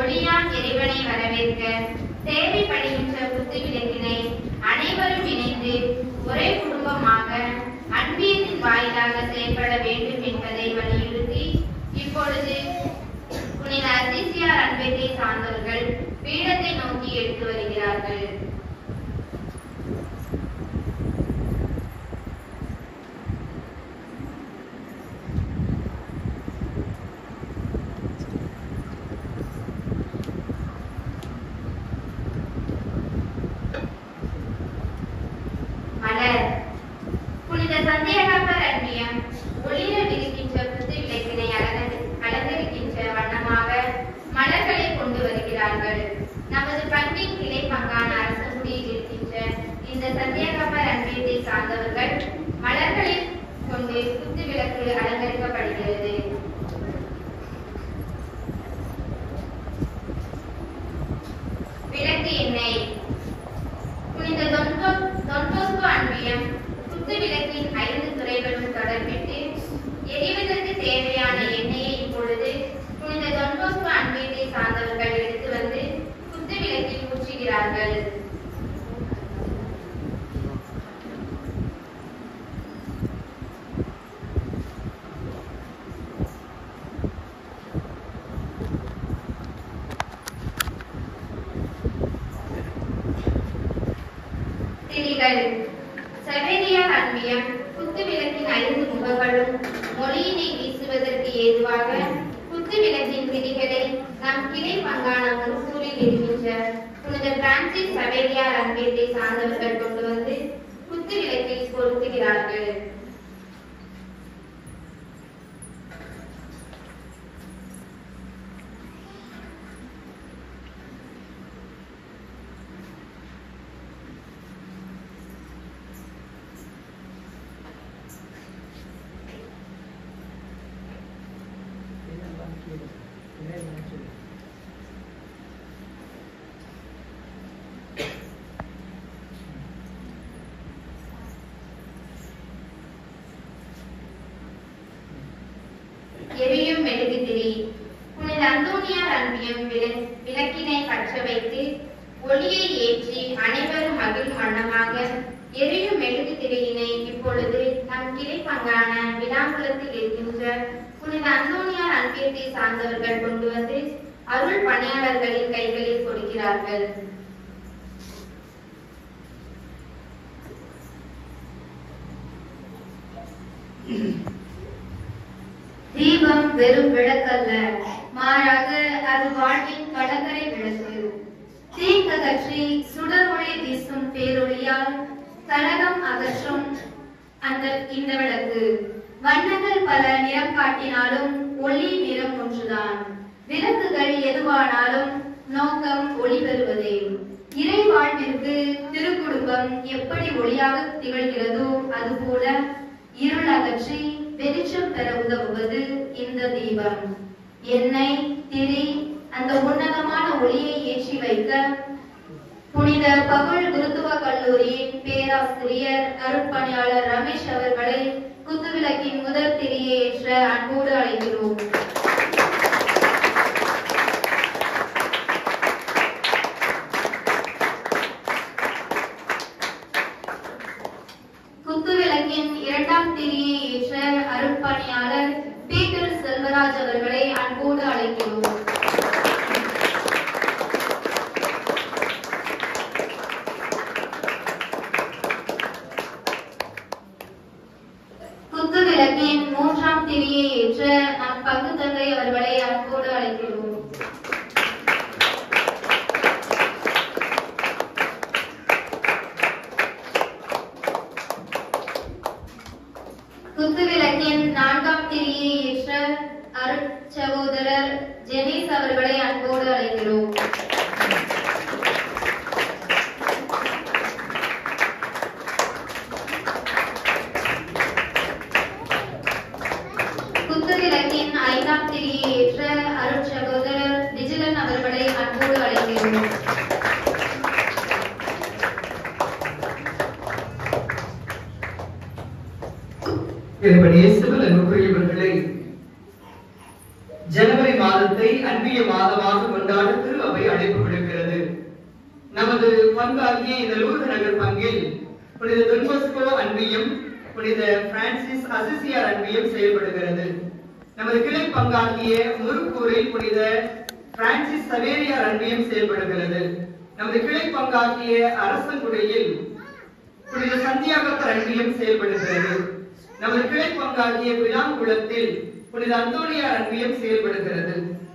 ஒளியான் இறைவனை வரவேற்க தேவைப்படுகின்ற புத்து அன்பியம் ஒளிர விரிக்கின்ற புத்து விளக்கினை அலங்கரிக்கின்ற வண்ணமாக மலர்களை கொண்டு வருகிறார்கள். நமது பண்பின் கிளை பங்கான அரசகுடியில் இருக்கின்ற இந்த சந்தியாகப்பர் அன்பியத்தை சார்ந்தவர்கள் மலர்களை கொண்டு குத்து விளக்கு அலங்கரிக்கப்படுகிறது. விளக்கு எண்ணெய். புனித தொன்போஸ்கோ அன்பியம் குத்து விளக்கின் 5 துறைகளும் தொடர்பிட்டு எரிவதற்கு தேவையான எண்ணெயை இப்பொழுது புனித தொன்போஸ்கோ அன்பியத்தை சார்ந்தவர்கள் எடுத்து வந்து குத்து விளக்கில் ஊற்றுகிறார்கள். சவேரியார் அன்பியம் குத்து விளக்கின் 5 முகங்களும் மொழியினை வீசுவதற்கு ஏதுவாக குத்து விளக்கின் திரிகளை நம் கிளை பங்கான முருகூரில் இருக்கின்ற புனித பிரான்சிஸ் சவேரியார் அன்பியத்தை சார்ந்தவர்கள் கொண்டு வந்து குத்து விளக்கில் பொருத்துகிறார்கள். எரியும் மெழுகுதிரி. புனித அந்தோனியார் அன்பியம் விளக்கினை பற்ற வைத்து ஒளியை ஏற்றி அனைவரும் மகிழும் வண்ணமாக எரியும் மெழுகுதிரியினை இப்பொழுது நம் கிளை பங்கான விளாங்குளத்தில் இருக்கின்ற புனித அந்தோனியார் அன்பியத்தை சார்ந்தவர்கள் கொண்டு வந்து அருள் பணியாளர்களின் கைகளில் கொடுக்கிறார்கள். தீபம் வெறும் விளக்கல்ல, மாறாக அது வாழ்வின் கலங்கரை விளக்கு. தீக்ககற்றி சுடர் ஒளி வீசும் பேரொளியால் கலகம் அகற்றும் இந்த விளக்கு. வண்ணங்கள் பல நிறம் காட்டினாலும் ஒளி நிறம் ஒன்றுதான். விளக்குகள் எதுவானாலும் நோக்கம் ஒளி பெறுவதே. இறை வாழ்விற்கு திருக்குடும்பம் எப்படி ஒளியாக திகழ்கிறதோ அதுபோல இருள் அகற்றி வெளிச்சம் பெற உதவுவது இந்த தீபம். எண்ணெய் திரி அந்த உன்னதமான ஒளியை ஏற்றி வைக்க புனித பவுல் குருத்துவ கல்லூரியின் பேராசிரியர் அருட்பணியாளர் ரமேஷ் அவர்களை குத்துவிளக்கின் முதல் திரியை ஏற்ற அன்போடு அழைக்கிறோம். குத்துவிளக்கின் இரண்டாம் திரியை ஏற்ற அருட்பணியாளர் பீட்டர் செல்வராஜ் அவர்களை அன்போடு அழைக்கிறோம். குத்துவிளக்கின் மூன்றாம் திரியை ஏற்ற நம் பங்கு தந்தை அவர்களை அன்போடு அழைக்கிறோம். குத்துவிளக்கின் நான்காம் திரியை ஏற்ற அருட்சகோதரர் ஜெனீஸ் அவர்களை அன்போடு அழைக்கிறோம். குத்துவிளக்கின் ஐந்தாம் திரியை ஏற்ற அருட்சகோதரர் விஜிலன் அவர்களை அன்போடு அழைக்கிறோம். ஜனவரி மாதத்தை அன்பிய மாதமாக கொண்டாட திரு அவை அழைப்பு விடுக்கிறது. நமது பங்காகிய இந்த லூர்து நகர் பங்கில் புனித தொன்போஸ்கோ அன்பியம், புனித பிரான்சிஸ் அசிசியார் அன்பியம் செயல்படுகிறது. நமது கிளை பங்காகிய முருக்கூரில் புனித பிரான்சிஸ் சவேரியார் அன்பியம் செயல்படுகிறது. நமது கிளை பங்காகிய அரசங்குடியில் புனித சந்தியாகப்பர் அன்பியம் செயல்படுகிறது. நமது கிளை பங்காகிய விளாங்குளத்தில் புனித அந்தோனியார் அன்பியம் செயல்படுகிறது.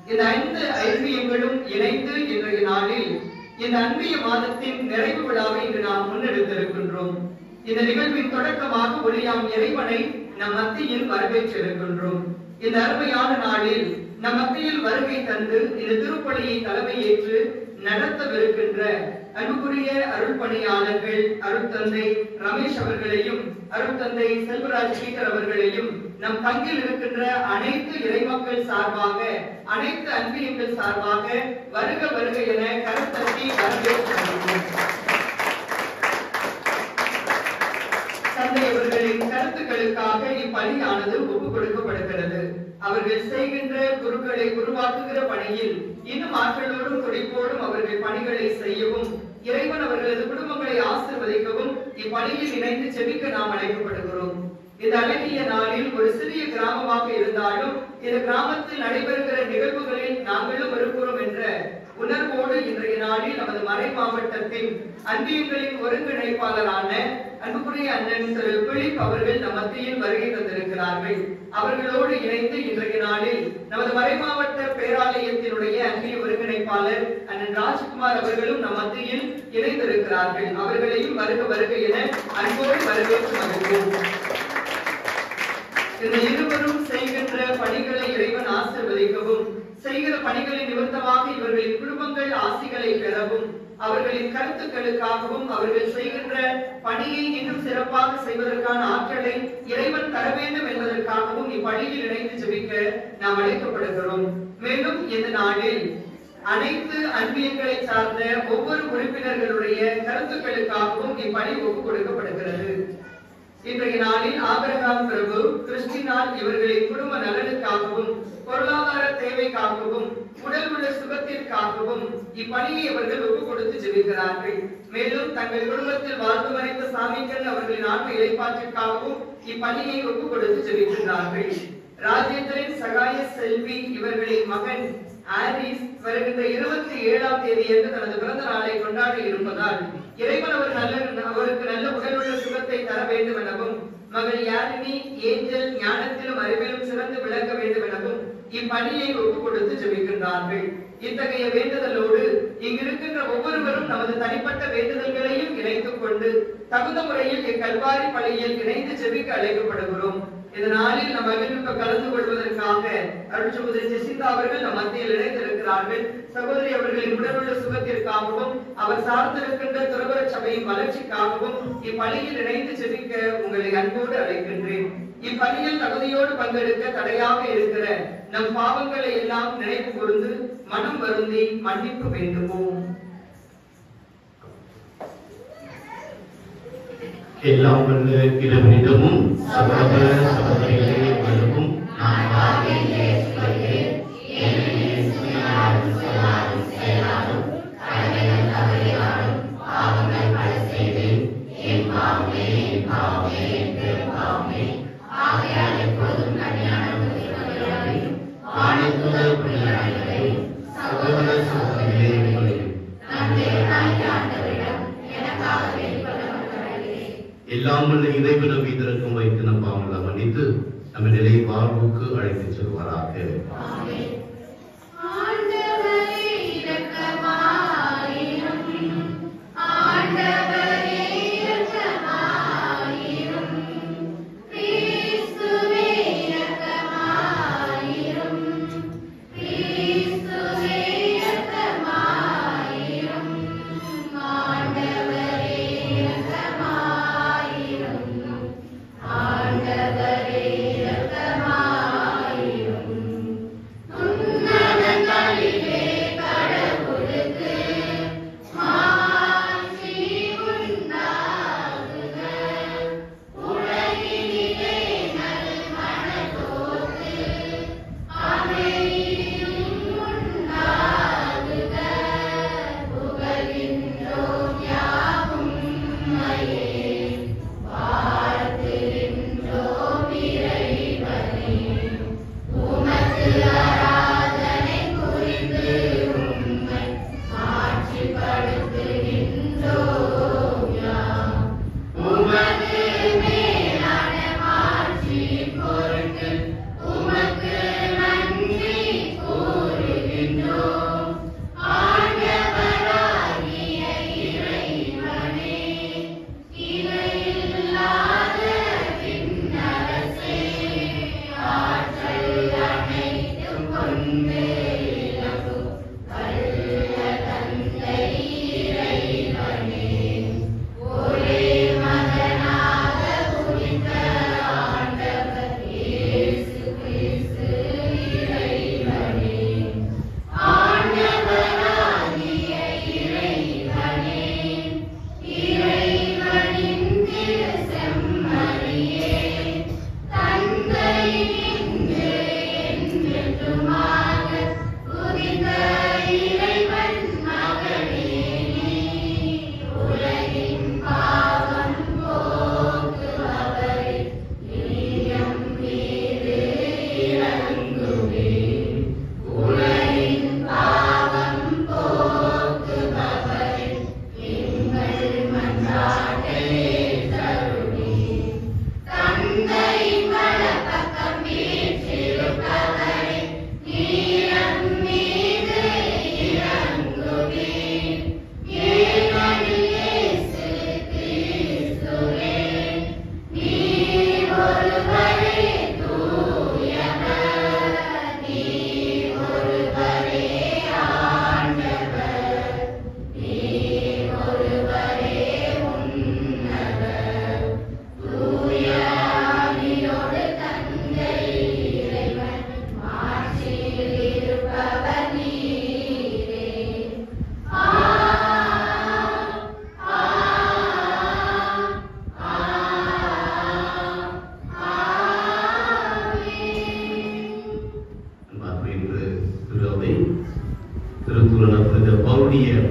இந்த 5 அன்பியங்களும் இணைந்து இன்றைய நாளில் இந்த அன்பிய மாதத்தின் நிறைவு விழாவை இன்று நாம் முன்னெடுத்திருக்கின்றோம். இந்த நிகழ்வின் தொடக்கமாக ஒளியாம் இறைவனை நம் மத்தியில் வரவேற்றிருக்கின்றோம். இந்த அருமையான நாளில் நம் மத்தியில் வருகை தந்து இந்த திருப்பலியை தலைமையேற்று நடத்தவிருக்கின்ற அன்புக்குரிய அருள் பணியாளர்கள் அருட்தந்தை ரமேஷ் அவர்களையும் அருட்தந்தை செல்வராஜ் பீட்டர் அவர்களையும் நம் பங்கில் இருக்கின்ற அனைத்து இறைமக்கள் சார்பாக அனைத்து அன்பியங்கள் சார்பாக வருக வருக என கருத்தட்டி வரவேற்கிறோம். தந்தை அவர்களின் கருத்துக்களுக்காக இப்பணியானது ஒப்புக் கொடுக்கப்படுகிறது. அவர்கள் செய்கின்ற குருக்களை உருவாக்குகிற பணியில் இன்னும் ஆற்றலோடும் துடிப்போடும் அவர்கள் பணிகளை செய்யவும் இறைவன் அவர்களது குடும்பங்களை ஆசீர்வதிக்கவும் இப்பணியில் இணைந்து செபிக்க நாம் அழைக்கப்படுகிறோம். இந்த அழகிய நாளில் ஒரு சிறிய கிராமமாக இருந்தாலும் இந்த கிராமத்தில் நடைபெறுகிற நிகழ்வுகளில் நாங்களும் இருக்கிறோம் என்ற உணர்வோடு இன்றைய நாளில் நமது மறை மாவட்டத்தின் அன்பியங்களின் ஒருங்கிணைப்பாளரான அன்புக்குரிய அண்ணன் திரு பிலிப் அவர்கள் நம் மத்தியில் வருகை தந்திருக்கிறார்கள். அவர்களோடு இணைந்து இன்றைய நாளில் நமது மறை மாவட்ட பேராலயத்தினுடைய அன்பிய ஒருங்கிணைப்பாளர் அண்ணன் ராஜ்குமார் அவர்களும் நம் மத்தியில் இணைந்திருக்கிறார்கள். அவர்களையும் வருக வருக என அன்போடு வரவேற்று மகிழ்வோம். இந்த இருவரும் செய்கின்ற பணிகளை இறைவன் ஆசீர்வதிக்கவும் செய்கிற பணிகளின் நிமித்தமாக இவர்களின் குடும்பங்கள் ஆசிகளை பெறவும் அவர்களின் கருத்துக்களுக்காகவும் அவர்கள் செய்கின்ற பணியை இன்னும் சிறப்பாக செய்வதற்கான ஆற்றலை இறைவன் தர வேண்டும் என்பதற்காகவும் இப்பணியில் இணைந்து ஜெபிக்க நாம் அழைக்கப்படுகிறோம். மேலும் இந்த நாளில் அனைத்து அன்பியங்களை சார்ந்த ஒவ்வொரு உறுப்பினர்களுடைய கருத்துக்களுக்காகவும் இப்பணி ஒப்புக் கொடுக்கப்படுகிறது. இன்றைய நாளில் ஆபிரகாம் பிரபு கிறிஸ்டினால் இவர்களின் குடும்ப நலனுக்காகவும் பொருளாதார தேவைக்காகவும் உடல் உள்ள சுகத்திற்காகவும் இப்பணியை அவர்கள் ஒப்புக் கொடுத்து ஜெபிக்கிறார்கள். மேலும் தங்கள் குடும்பத்தில் வாழ்ந்து மறைந்த சாமிகள் அவர்களின் ஆன்ம இளைப்பாற்றிற்காகவும் இப்பணியை ஒப்புக் கொடுத்து ஜெபிக்கிறார்கள். ராஜேந்திரன் சகாய செல்வி இவர்களின் மகன் ஆரிஸ் வருகின்ற 27ஆம் தேதியன்று தனது பிறந்த நாளை கொண்டாட இருப்பதால் இறைவன் அவருக்கு நல்ல உடல் உள்ள சுகத்தை தர வேண்டும் எனவும் மகள் யாழினி ஏஞ்சல் ஞானத்திலும் அறிவிலும் சிறந்து விளங்க வேண்டும் எனவும் இப்பணியை ஒப்புக் கொடுத்து ஜெபிக்கின்றார்கள். இத்தகைய வேண்டுதலோடு இங்கிருக்கின்ற ஒவ்வொருவரும் நமது தனிப்பட்ட வேண்டுதல்களையும் இணைத்துக் கொண்டு தகுந்த முறையில் இக்கல்வாரி பள்ளியில் இணைந்து ஜெபிக்க அழைக்கப்படுகிறோம். இந்த நாளில் நம் மகிழ்வுக்கு கலந்து கொள்வதற்காக அருள் சகோதரி ஜெசிந்தா அவர்கள் நம் மத்தியில் இணைந்திருக்கிறார்கள். சகோதரி அவர்களின் உடலுள்ள சுகத்திற்காகவும் அவர் சார்ந்திருக்கின்ற துறவர சபையின் வளர்ச்சிக்காகவும் இப்பணியில் இணைந்து ஜெபிக்க உங்களை அன்போடு அழைக்கின்றேன். இப்பணியில் தகுதியோடு பங்கெடுக்க தடையாக இருக்கிற நம் பாவங்களை எல்லாம் நினைவு கூர்ந்து மனம் வருந்தி மன்னிப்பு வேண்டுவோம். எல்லாம் வல்ல இறைவனிடமும் சகோதர சகோதரிகளிடமும் நான் வார்த்தையை ஏற்றுக்கொள்கிறேன். ஏனெனில் சொல்லாலும் சொல்லாலும் செயலாலும் கடமைகள் தவறினாலும் பாவங்கள் பல செய்தேன். என் பாவமே என் பாவமே என் பெரும் பாவமே. ஆகையால் எப்பொழுதும் கல்யாண புனிதர்களையும் வானத்துதல் புனிதர்களையும் சகோதர சகோதரிகளையும் நம் தேவனாகிய ஆண்டவரிடம் எனக்காக வேண்டிக் கொள்ள எல்லாம் வல்ல இறைவன் மீதிருக்கும் வைத்து நம் பாவங்களை மன்னித்து நம்ம நிலை வாழ்வுக்கு அழைத்து செல்வாராக. ஆண்டவரே இரக்கமாயிரும்.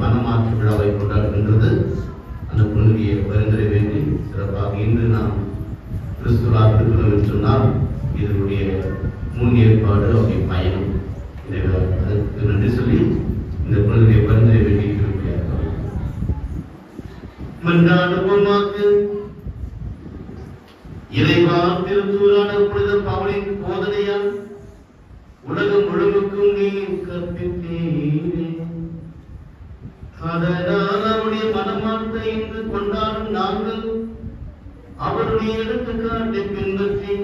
மனமாற்று விழாவை கொண்டாடுகின்றது. அந்த புனிதிய பரிந்துரை வேண்டி சிறப்பாக இன்று நாம் கிறிஸ்துவாக இருக்கிறோம் என்று சொன்னால் இதனுடைய முன் ஏற்பாடு அவருடைய பயணம். அதற்கு நன்றி சொல்லி இந்த புனிதிய பரிந்துரை வேண்டி மன்றாடுவோமாக. இறைவா, திருத்தூரான புனித பவுலின் போதனையால் உலகம் முழுவதுக்கும் நீ கற்பித்தீரே. அதனால் அவருடைய மனமாற்றை இன்று கொண்டாடும் நாங்கள் அவருடைய எடுத்துக்காட்டை பின்பற்றி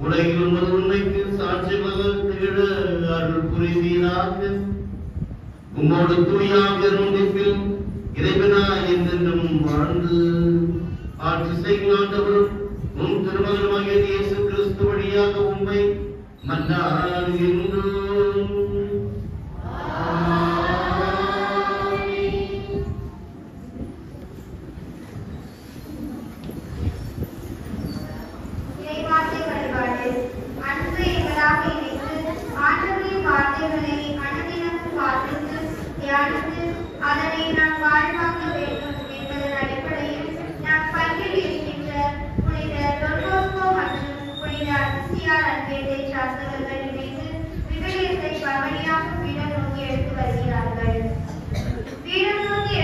உலகில் உமது உண்மைக்கு சாட்சியாக திகழ அருள் புரிவீராக. உம்மோடு தூயாக ஒன்றிப்பில் இறைவனாய் என்றென்றும் வாழ்ந்து ஆட்சி செய்யும் ஆண்டவரும் உம் திருமகனுமாகிய இயேசு கிறிஸ்து வழியாக உம்மை மன்றாடுகின்றோம். அதனை நாம் வாழ்வாக்க வேண்டும் என்பதன் அடிப்படையில் நாம் பங்கில் இருக்கின்ற புனித டொன்போஸ்கோ மற்றும் புனித அன்சியார் அன்பேட்டை சார்ந்தவர்கள் இணைந்து விவிலியத்தை பவனியாக பீடம் நோக்கி எடுத்து வருகிறார்கள். பீடம் நோக்கி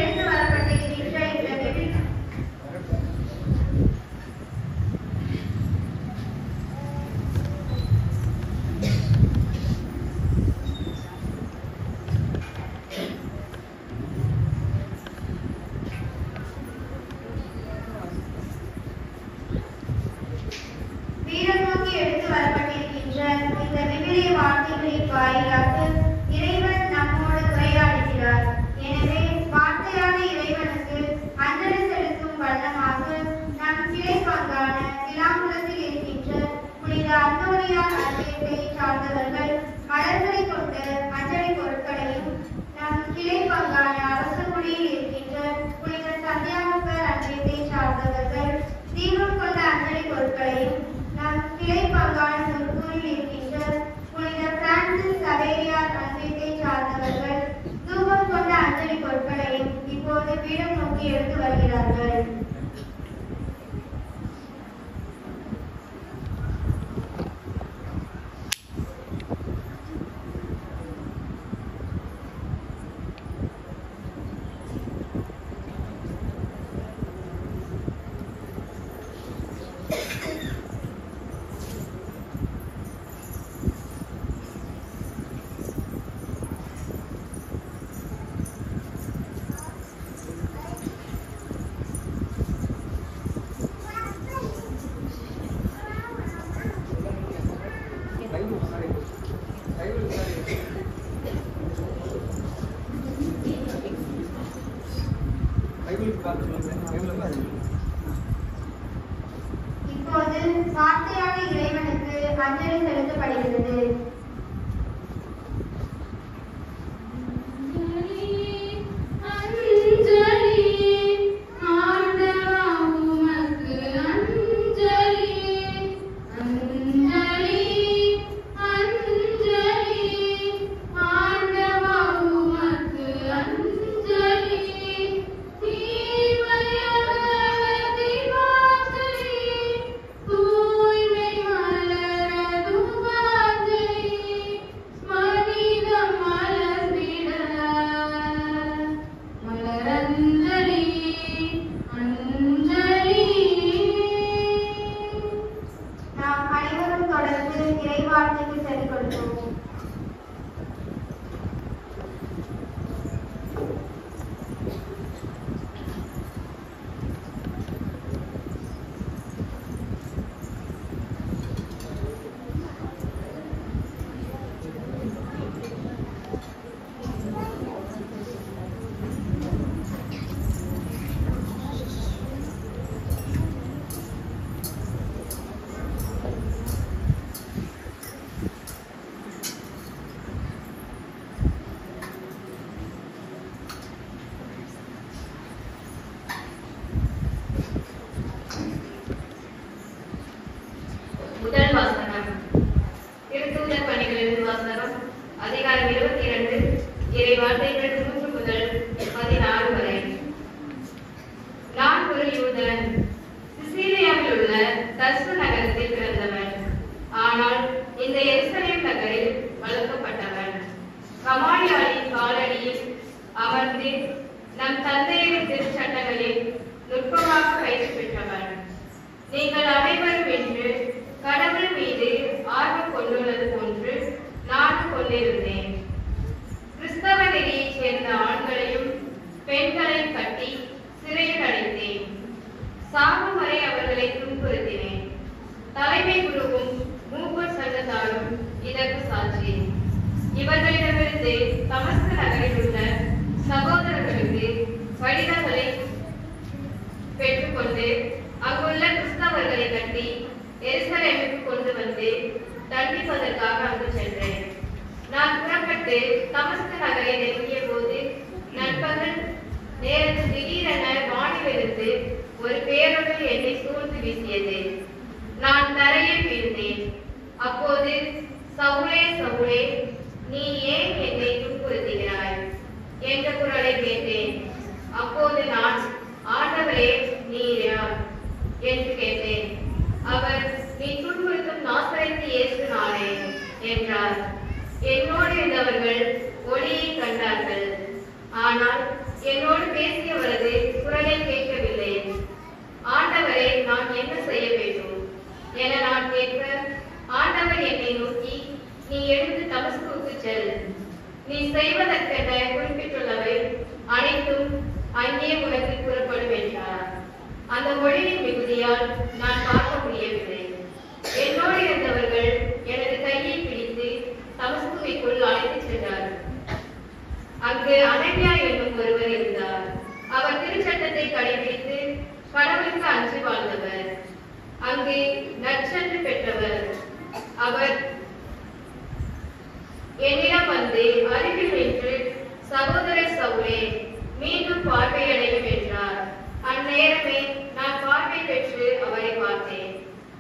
எடுத்து வரப்பட்டிருக்கின்ற இந்த விவிலிய வார்த்தைகளின் வாயிலாக இறைவன் நம்மோடு உரையாடுகிறார். எனவே வார்த்தையான இறைவனுக்கு அஞ்சலி செலுத்தும் வண்ணமாக நம் கிளை பங்கான விளாங்குளத்தில் இருக்கின்ற புனித அந்தோனியார் அன்பேட்டை சார்ந்தவர்கள் மலர்களை கொண்ட அஞ்சலி பொருட்களையும், நம் கிளை பங்கான அரசகுடியில் இருக்கின்ற புனித சந்தியாகப்பர் அன்பேட்டை சார்ந்தவர்கள் தீபம் கொண்ட அஞ்சலி பொருட்களையும், நம் கிளை பங்கான சொற்கூரில் இருக்கின்ற புனித பிரான்சிஸ் சவேரியார் அன்பேட்டை சார்ந்தவர்கள் தூபம் கொண்ட அஞ்சலி பொருட்களையும் இப்போது பீடம் நோக்கி எடுத்து வருகிறார்கள். இப்போது வார்த்தையான இறைவனுக்கு அஞ்சலி செலுத்தப்படுகிறது. தூய்மை மலரது வாஞ்சை யூதன். சிசீலியாவில் உள்ள தர்சு நகரத்தில் பிறந்தவன். ஆனால் இந்த எருசலேம் நகரில் வளர்க்கப்பட்டவன். கமாலியாளின் காலடியில் அமர்ந்து நம் தந்தையரின் திருச்சட்டங்களில் நுட்பமாக பயிற்சி பெற்றவன். நீங்கள் அனைவரும் என்று கடவுள் மீது ஆர்வம் கொண்டுள்ளது போன்று நானும் கொண்டிருந்தேன். கிறிஸ்தவ நெறியைச் சேர்ந்த ஆண்களையும் பெண்களையும் கட்டி சிறையில் அடைத்தேன். சாகும் வரை அவர்களை துன்புறுத்தினேன். தலைமை குருவும் மூப்பர் சங்கத்தாரும் இதற்கு சாட்சி. இவர்களிடமிருந்து தமஸ்கு நகரில் உள்ள சகோதரர்களுக்கு கடிதங்களை பெற்றுக்கொண்டு அங்குள்ள கிறிஸ்தவர்களை கட்டி எருசலேமுக்கு கொண்டு வந்து தண்டிப்பதற்காக அங்கு சென்றேன். நான் புறப்பட்டு தமஸ்கு நகரை நெருங்கிய போது நண்பகல் நேரத்தில் திடீரென வானிலிருந்து ஒரு பேரொளி என்னை சூழ்ந்து வீசியது. நான் தரையில் வீழ்ந்தேன். அப்போது சவுலே சவுலே, நீ ஏன் என்னை துன்புறுத்துகிறாய் என்ற குரலை கேட்டேன். அப்போது நான், ஆண்டவரே நீர் யார் என்று கேட்டேன். அவர், நீ துன்புறுத்தும் நாசரேத்து இயேசு நானே என்றார். என்னோடு இருந்தவர்கள் ஒளியை கண்டார்கள். ஆனால் என்னோடு பேசியவரது குரலை கேட்கவில்லை. ஆண்டவரே, நான் என்ன செய்ய வேண்டும் என நான் கேட்க, ஆண்டவர் என்னை நோக்கி, நீ எழுந்து தமஸ்குவுக்கு செல். நீ செய்வதற்கென குறிப்பிட்டுள்ளவை அனைத்தும் அங்கே உனக்கு கூறப்படும் என்றார். அந்த மொழியின் மிகுதியால் நான் பார்க்க முடியவில்லை. என்னோடு இருந்தவர்கள் எனது கையை பிடித்து தமஸ்குவிற்குள் அழைத்துச் சென்றார்கள். அங்கு அனன்யா என்னும் ஒருவர் இருந்தார். அவர் திருச்சட்டத்தை கடைபிடித்து கடவுளுக்கு அஞ்சி வாழ்ந்தவர். அங்கு நற்சென்று பெற்றவர். அவர் என்னிடம் வந்து அருகில் நின்று, சகோதரர் சவுலே, மீண்டும் பார்வையடையும் என்றார். அந்நேரமே நான் பார்வை பெற்று அவரை பார்த்தேன்.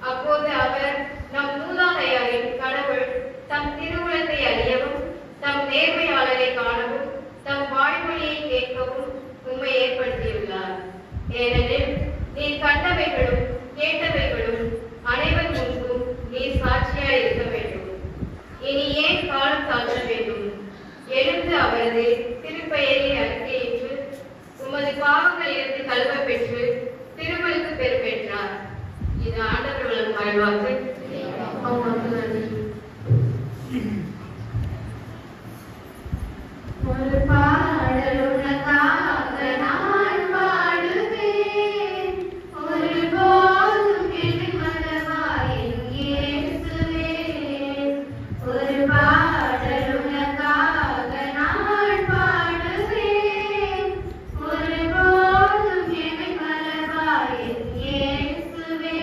அப்போது அவர், நம் மூதாதையரின் கடவுள் தம் திருவுளத்தை அறியவும் தம் நேர்மையாளரை காணவும் தம் வாய்மொழியை கேட்கவும் உம்மை ஏற்படுத்தியுள்ளார். ஏனெனில் நீர் கண்டவைகளும் கேட்டவைகளும் அனைவர் முன்பும் நீர் சாட்சியாய் இருக்க வேண்டும். இனி ஏன் காலம் தாழ்த்த வேண்டும்? எழுந்து அவரது திருப்பெயரை அறிக்கையிட்டு உமது பாவங்களிலிருந்து கல்வ பெற்று திருமலுக்கு பெறுபெற்றார். இது ஆண்டவர் வழங்கும் வாழ்வாக்கு. அவங்களுக்கு நன்றி. ஒரு பாடல் உனக்காக நான் பாடுவேன், ஒரு போதும் என் மனமாய் இயேசுவே. ஒரு பாடல் உனக்காக நான் பாடுவேன், ஒரு போதும் என் மனமாய் இயேசுவே.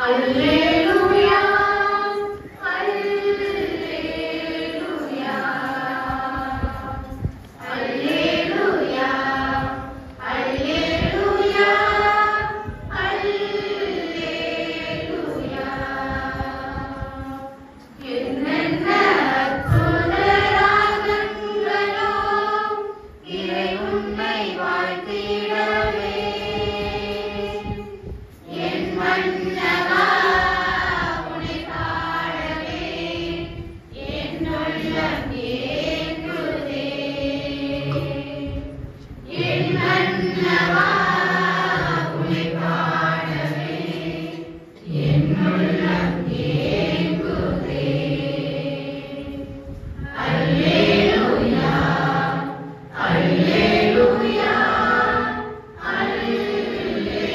அல்லேலூயா அல்லேலூயா அல்லேலூயா அல்லேலூயா அல்லேலூயா என்னென்ன அற்புத ராகங்களோ இறை உன்னை வாழ்த்திடவே என் மன்னவா உன்னை பாடவே என் உள்ளம் ஏங்குதே என் மன்னவா உன்னை பாடவே என் உள்ளம் ஏங்குதே அல்லேலூயா அல்லேலூயா அல்லேலூயா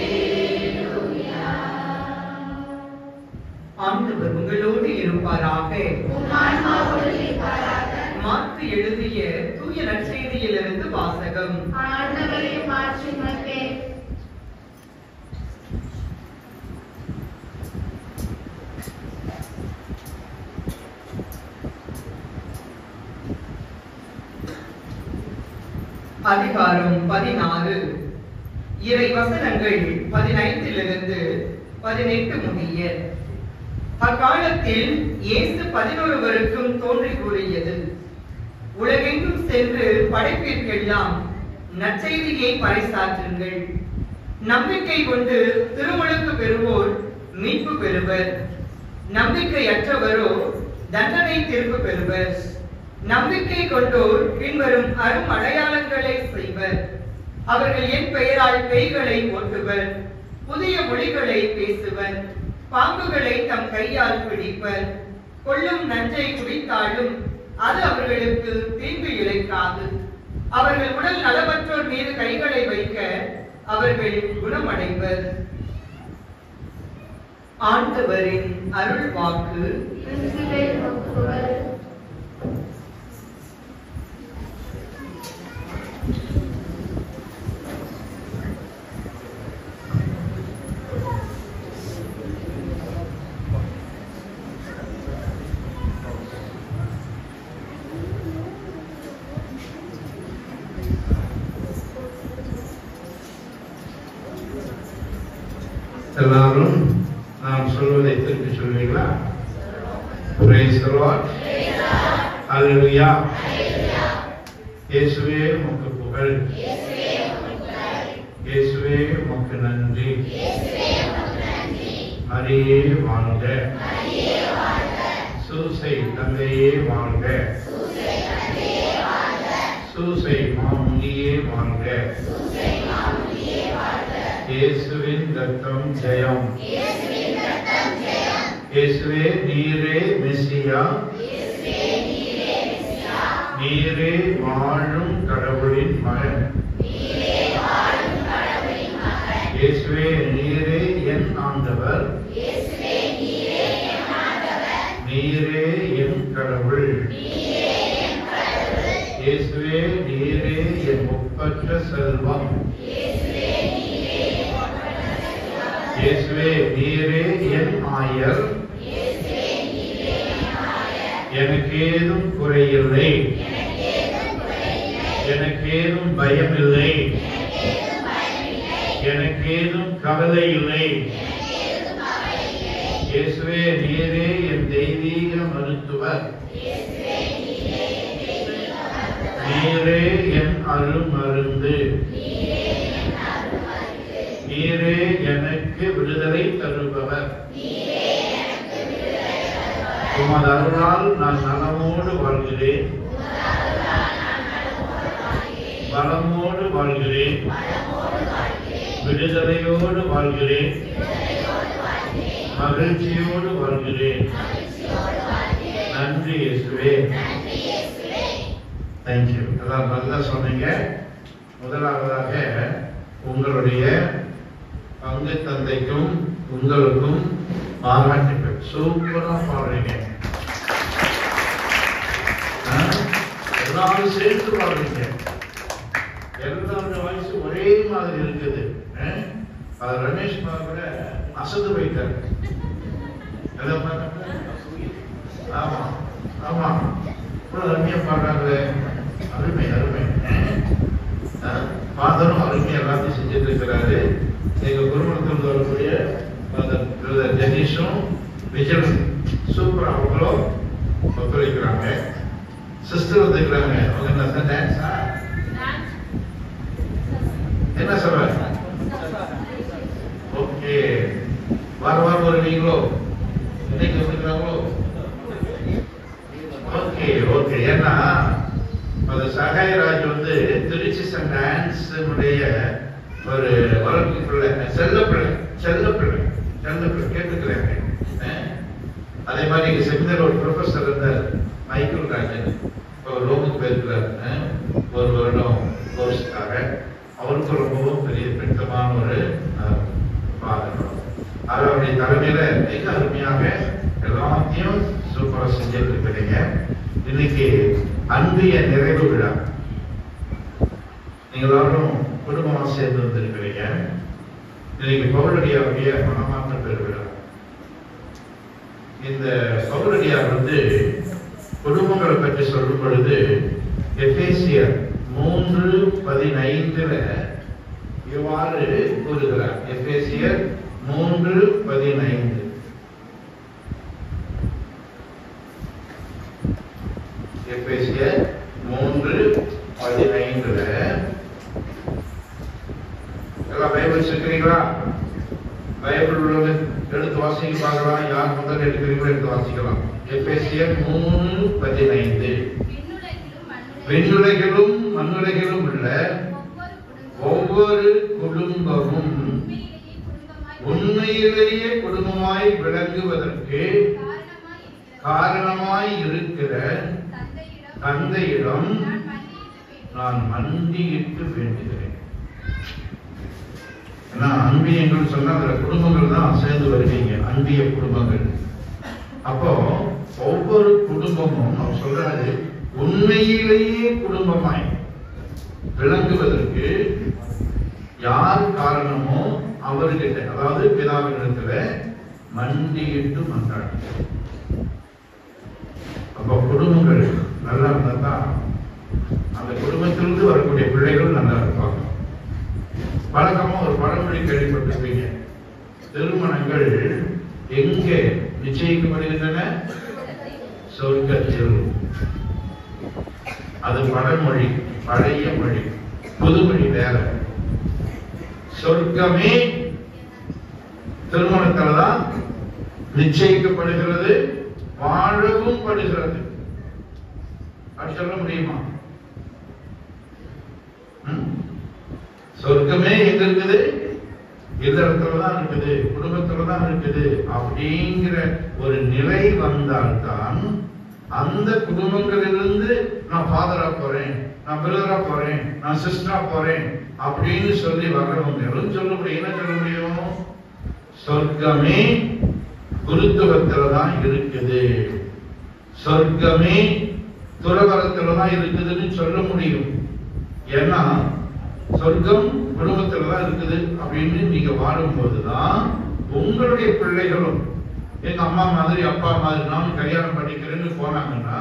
ஆண்டவர் உங்களோடு இருப்பாராக. உம் ஆன்மாவோடு இருப்பாராக. மார்க்கு எழுதிய தூய நற்செய்தியிலிருந்து வாசகம். ஆண்டவரே மாற்றி மகே அதிகாரம் 16. இறை வசனங்கள் 15 18 முடிய. அக்காலத்தில் இயேசு 11 தோன்றி கூறியது, உலகெங்கும் சென்று படைப்பிற்கெல்லாம் நற்செய்தியை பறைசாற்றுங்கள். நம்பிக்கை கொண்டு திருமுழுக்கு பெறுவோர் மீட்பு பெறுவர், நம்பிக்கையற்றவரோ தண்டனை தீர்ப்பு பெறுவர். நம்பிக்கை கொண்டோர் பின்வரும் அரும் அடையாளங்களை செய்வர். அவர்கள் என் பெயரால் பேய்களை ஓட்டுவர், புதிய மொழிகளை பேசுவர், பாம்புகளை தம் கையால் பிடிப்பர், கொள்ளும் நஞ்சை குடித்தாலும் அது அவர்களுக்கு தீங்கு இழைக்காது. அவர்கள் உடல் நலமற்றோர் மீது கைகளை வைக்க அவர்கள் குணமடைவர். ஆண்டவரின் அருள் வாக்கு. கிறிஸ்துவே புகழ். எல்லாரும் நாம் சொல்வதை திருப்பி சொல்வீங்களா? Praise the Lord. Hallelujah. இயேசுவே உமக்கு புகழ். இயேசுவே உமக்கு நன்றி. மரியே வாழ்க. சூசை தந்தையே வாழ்க. சூசை மாமுனியே வாழ்க. இயேசுவின் ரத்தம் ஜெயம். இயேசுவே நீரே மெசியா. நீரே வாழும் கடவுளின் மகன். இயேசுவே நீரே என் ஆண்டவர். நீரே என் கடவுள். இயேசுவே நீரே என் ஒப்பற்ற செல்வம். இயேசுவே நீரே என் ஆயர். எனக்கேதும் குறையில்லை, எனக்கேதும் பயமில்லை, எனக்கேதும் கவலை இல்லை. இயேசுவே நீரே என் தெய்வீக மருத்துவர். நீரே என் அருமருந்து. நீரே எனக்கு விடுதலை தருபவர். உமது அருளால் நான் நலமோடு வாழ்கிறேன், வளமோடு வாழ்கிறேன், விடுதலையோடு வாழ்கிறேன், மகிழ்ச்சியோடு வாழ்கிறேன். நன்றி இயேசுவே. தேங்க்யூ. எல்லாம் நல்லா சொன்னீங்க. முதலாவதாக உங்களுடைய பங்கு தந்தைக்கும் உங்களுக்கும் பாராட்டுகள். சூப்பரா பாடுறீங்க. எல்லாரும் சேர்ந்து பாடுறீங்க. எல்லாரோட வயசு ஒரே மாதிரி இருக்குது. அது ரமேஷ் கூட அசந்து வைத்தார். ஆமா ஆமா, அருமையா பாடுறாங்களே, அருமை அருமை. ஃபாதரும் அருமையா எல்லாத்தையும் செஞ்சுட்டு இருக்கிறாரு. எங்க குடும்பத்தில் வரக்கூடிய ஜெனீஷும் விஜய் சூப்பரா அவங்களும் ஒத்துழைக்கிறாங்க. சிஸ்டர் வந்துக்கிறாங்க. அவங்க என்ன டான்ஸா என்ன சொல்ற? ஓகே, வாரம் வருவீங்களோ? இன்னைக்கு வந்துக்கிறாங்களோ? Okay okay. ஏன்னா அது சகாயராஜ் வந்து திருச்சி டான்ஸ் ஒரு வளர்ப்பு பிள்ளை, செல்ல பிள்ளை கேட்டுக்கிறாங்க. அதே மாதிரி இங்க செமினார் ஒரு ப்ரொஃபஸர் இருந்தார், மைக்கேல் ராஜன். இப்போ ரோமுக்கு போயிருக்கிறார் ஒரு வருடம் கோர்ஸுக்காக. அவருக்கு ரொம்பவும் பெரிய பிடித்தமான ஒரு பாதகம். அவருடைய தலைமையில மிக அருமையாக எல்லாத்தையும் சூப்பரா செஞ்சுட்டு இருக்கிறீங்க. இன்னைக்கு அன்பிய நிறைவு விழா. நீங்க எல்லாரும் குடும்பமா சேர்ந்து வந்திருக்கிறீங்க. இன்னைக்கு பவுலடியாருடைய மனமாற்ற பெருவிழா. இந்த பவுலடியார் வந்து குடும்பங்களை பற்றி சொல்லும் பொழுது எபேசியர் 3:15 இவ்வாறு கூறுகிறார். எபேசியர் 3:15. எபேசியர் 3:15 எல்லாம் பைபிள் வச்சிருக்கிறீங்களா? பைபிள் உள்ளவங்க எடுத்து வாசிக்க பார்க்கலாம். யார் முதல்ல எடுக்கிறீங்களோ எடுத்து வாசிக்கலாம். எபேசியர் 3:15. விண்ணுலகிலும் மண்ணுலகிலும் உள்ள ஒவ்வொரு குடும்பமும் உண்மையிலேயே குடும்பமாய் விளங்குவதற்கு காரணமாய் இருக்கிற தந்தையிடம் நான் மண்டியிட்டு வேண்டுகிறேன். ஏன்னா அன்பியங்கள் சொன்னா அதுல குடும்பங்கள் தான் சேர்ந்து வருவீங்க, அன்பிய குடும்பங்கள். அப்போ ஒவ்வொரு குடும்பமும் அவர் சொல்றாரு உண்மையிலேயே குடும்பமாய் விளங்குவதற்கு யார் காரணமோ அவர்கிட்ட, அதாவது பிதாவினிடத்துல மண்டியிட்டு மன்றாடு. அப்ப குடும்பங்கள் நல்லா இருந்தா அந்த குடும்பத்திலிருந்து வரக்கூடிய பிள்ளைகள் நல்லா இருப்பாங்க. வழக்கமா ஒரு பழமொழி கேள்விப்பட்டிருப்பீங்க, திருமணங்கள் எங்கே நிச்சயிக்கப்படுகின்றன? சொர்க்கத்தில். அது பழமொழி, பழைய மொழி. புதுமொழி வேற. சொர்க்கமே திருமணத்தில்தான் நிச்சயிக்கப்படுகிறது, வாழவும் படுகிறது. அப்படி சொல்ல முடியுமா? சொர்க்கமே எங்க இருக்குது? இல்லறத்துலதான் இருக்குது, குடும்பத்துலதான் இருக்குது. அப்படிங்கிற ஒரு நிலை வந்தால்தான் அந்த குடும்பங்களிலிருந்து நான் ஃபாதரா போறேன், நான் பிரதரா போறேன், நான் சிஸ்டரா போறேன் அப்படின்னு சொல்லி வர்றவங்க சொல்ல முடியும். என்ன சொல்ல முடியும்? சொர்க்கமே குருத்துவத்துலதான் இருக்குது, சொர்க்கமே துறவரத்துலதான் இருக்குதுன்னு சொல்ல முடியும். ஏன்னா சொர்க்கம் குடும்பத்துலதான் இருக்குது அப்படின்னு நீங்க வாழும்போதுதான் உங்களுடைய பிள்ளைகளும் எங்க அம்மா மாதிரி அப்பா மாதிரி நான் கல்யாணம் பண்ணிக்கிறேன்னு போனாங்கன்னா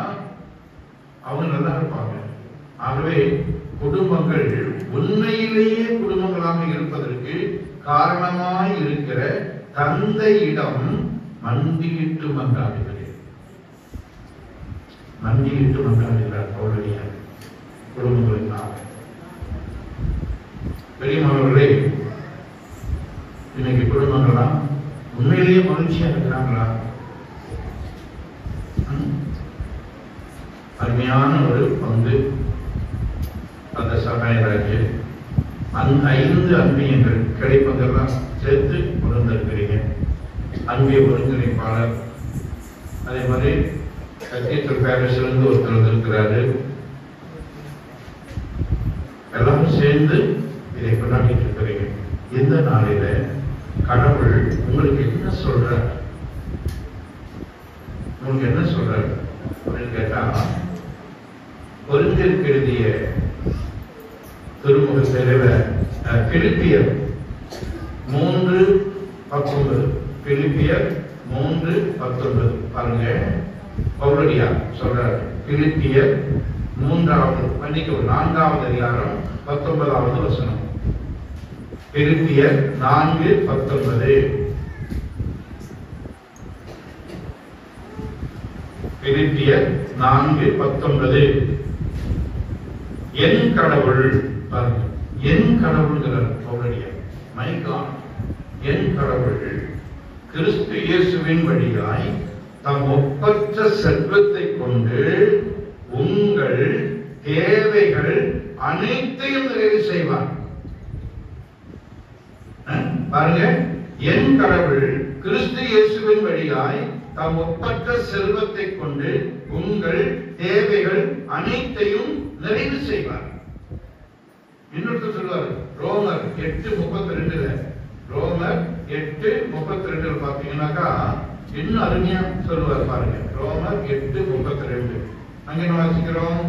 அவங்க நல்லா இருப்பாங்க. ஆகவே குடும்பங்கள் உண்மையிலேயே குடும்பங்களாக இருப்பதற்கு காரணமாய் இருக்கிற தந்தையிடம் மண்டியிட்டு மன்றாடுகிறேன். மண்டியிட்டு மன்றாடுகிறார் பவுலடியார் குடும்பங்களுக்காக. பெரியமானவர்களே, இன்னைக்கு குடும்பங்கள்லாம் உண்மையிலேயே மகிழ்ச்சியா இருக்கிறாங்களா? அருமையான ஒரு பங்கு அந்த சகாயராஜ். அந்த 5 அன்பியங்கள் கிடைப்பதெல்லாம் சேர்த்து உணர்ந்திருக்கிறீங்க. அன்பிய ஒருங்கிணைப்பாளர், அதே மாதிரி கத்தீட்ரல் பாரிஸ்ல இருந்து ஒருத்தர் இருக்கிறாரு. எல்லாரும் சேர்ந்து இதை கொண்டாடிட்டு இருக்கிறீங்க. இந்த நாளில கடவுள் உங்களுக்கு என்ன சொல்றார்? உங்களுக்கு என்ன சொல்றார் அப்படின்னு கேட்டா, கொரிந்தியருக்கு எழுதிய திருமுக சேவையில பிலிப்பியர் 3:19 பிலிப்பியர் 3:19 பாருங்க. பவுலடியார் சொல்றார். பிலிப்பியர் 4வது அதிகாரம் 19வது வசனம். பிலிப்பியர் 4:19. பிலிப்பியர் 4:19. என் கடவுள் பாருங்க, என் கடவுள்ங்கிறார் பவுலடியார். மை காட், என் கடவுள் கிறிஸ்து இயேசுவின் வழியாய் தம் ஒப்பற்ற செல்வத்தை கொண்டு உங்கள் தேவைகள் அனைத்தையும் நிறைவு செய்வார். பாருங்க, என் கடவுள் கிறிஸ்து இயேசுவின் வழியாய் தம் ஒப்பற்ற செல்வத்தை கொண்டு உங்கள் தேவைகள் அனைத்தையும் நிறைவு செய்வார். இன்னொருத்தர் சொல்வார் ரோமர் 8:32. ரோமர் 8:32 பாத்தீங்கன்னாக்கா இன்னும் அருமையா சொல்லுவார் பாருங்க. ரோமர் 8:32 அங்க என்ன வாசிக்கிறோம்?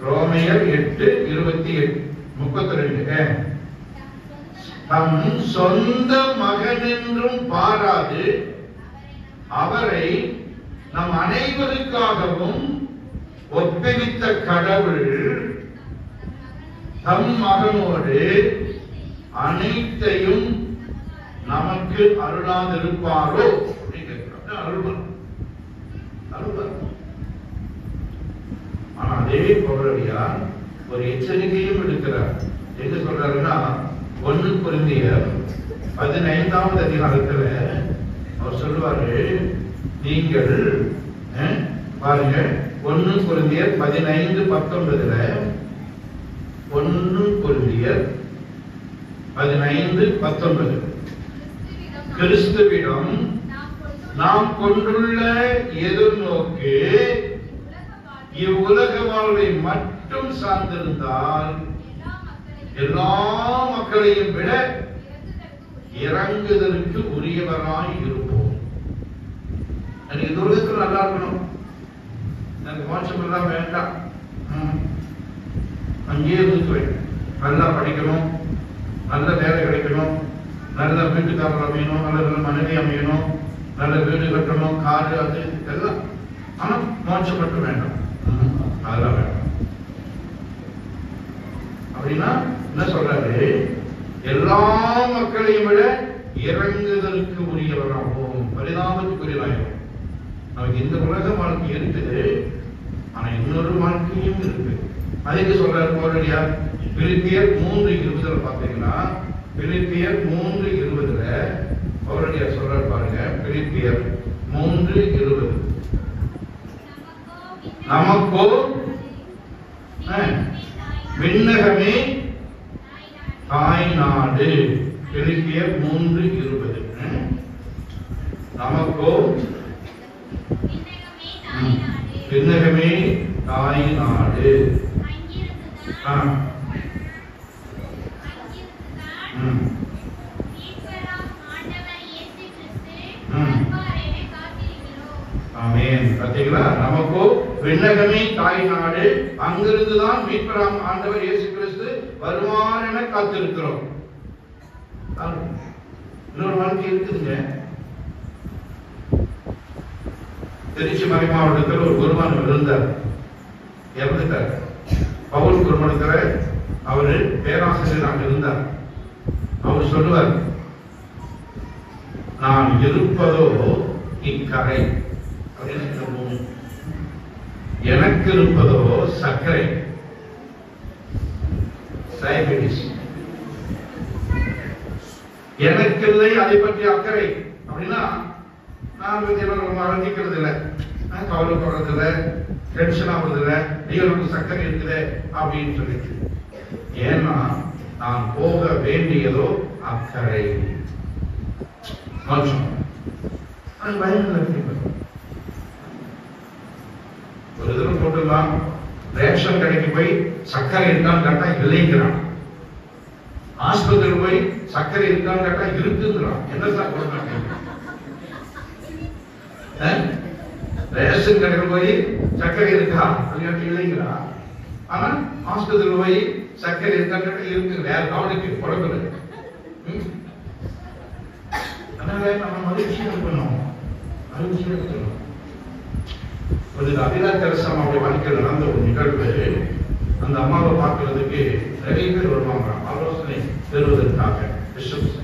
ரோமையர் 8:32. தம் சொந்த மகனென்றும் பாராது அவரை நம் அனைவருக்காகவும் ஒப்புவித்த கடவுள் தம் மகனோடு அனைத்தையும் நமக்கு அருளாதிருப்பாரோ? அருள்வார். ஆனா அதே பவுலடியார் ஒரு எச்சரிக்கையும் எடுக்கிறார். என்ன சொல்றாருன்னா 1 கொரிந்தியர் 15வது அதிகாரத்துல அவர் சொல்லுவாரு, நீங்கள் பாருங்க 1 கொரிந்தியர் 15:19. 1 கொரிந்தியர் 15:19. கிறிஸ்துவிடம் நாம் கொண்டுள்ள எதிர்நோக்கு இவ்வுலக வாழ்வை மட்டும் சார்ந்திருந்தால் எல்லா மக்களையும் விட இறங்குதலுக்கு உரியவராய் இருப்போம். எனக்கு இந்த உலகத்தில் நல்லா இருக்கணும், எனக்கு மோட்சம் எல்லாம் வேண்டாம், அங்கேயே இருந்துக்குவேன், நல்லா படிக்கணும், நல்ல வேலை கிடைக்கணும், நல்ல வீட்டுக்காரர் அமையணும், நல்ல மனைவி அமையணும், நல்ல வீடு கட்டணும், காரு, அது எல்லாம். ஆனா மோட்சம் மட்டும் வேண்டாம், அதெல்லாம் வேண்டாம். அப்படின்னா என்ன சொல்றாரு? எல்லா மக்களையும் விட இறங்குதலுக்கு உரியவராகவும் பரிதாபத்துக்குரியவராகவும். நமக்கு இந்த உலக வாழ்க்கை இருக்குது, ஆனா இன்னொரு வாழ்க்கையும் இருக்கு. அதுக்கு சொல்றாரு பவுலடியார் பிலிப்பியர் 3:20 பாத்தீங்கன்னா, பிலிப்பியர் 3:20 பவுலடியார் சொல்றாரு பாருங்க. பிலிப்பியர் 3:20 நமக்கோ விண்ணகமே தாய் நாடு. பிலிப்பியர் 3:20 நமக்கோ விண்ணகமே தாய் நாடு. ஆமென். பாத்தீங்களா? நமக்கோ விண்ணகமே தாய் நாடு, அங்கிருந்துதான் மீட்பராம் ஆண்டவர் இயேசு கிறிஸ்து வருவார் என காத்திருக்கிறோம். இன்னொரு வாழ்க்கை இருக்குதுங்க. திருச்சி மறை மாவட்டத்தில் ஒரு குருமான் இருந்தார், இறந்துட்டார். பவுல் குருமணத்தில் அவரு பேராசிரியராக இருந்தார். அவர் சொல்லுவார், நான் இருப்பதோ இக்கரை, எனக்கு இருப்பதோ சர்க்கரை, டயபெட்டிஸ். எனக்கு இல்லை அதை பற்றி அக்கறை. அப்படின்னா நான் அழகிக்கிறது இல்லை, கவலைப்படுறது இல்லை, டென்ஷன் ஆகுறது இல்லை, நீங்களுக்கு சர்க்கரை இருக்குது அப்படின்னு சொல்லிட்டு. ஏன்னா நான் போக வேண்டியதோ அக்கறை. ஒரு தடவை போட்டுலாம் ரேஷன் கடைக்கு போய் சர்க்கரை இருக்கான்னு கேட்டா இல்லைங்கிறான். ஆஸ்பத்திரி போய் சர்க்கரை இருக்கான்னு கேட்டா இருக்குங்கிறான். என்ன சார் கொடுக்குறாங்க? ரேஷன் கடையில் போய் சர்க்கரை இருக்கா அப்படின்னு இல்லைங்கிறா. ஆனா ஆஸ்பத்திரி போய் சர்க்கரை இருக்கான்னு கேட்டா இருக்கு, வேற கவனிக்கு குழந்தை. அதனால நம்ம மகிழ்ச்சியா இருக்கணும், மகிழ்ச்சியா இருக்கணும். கொஞ்சம் அபிலா தெரசா அவருடைய வாழ்க்கையில் நடந்த ஒரு நிகழ்வு. அந்த அம்மாவை பார்க்கறதுக்கு நிறைய பேர் வருவாங்க ஆலோசனை பெறுவதற்காக. பிஷப்ஸ்,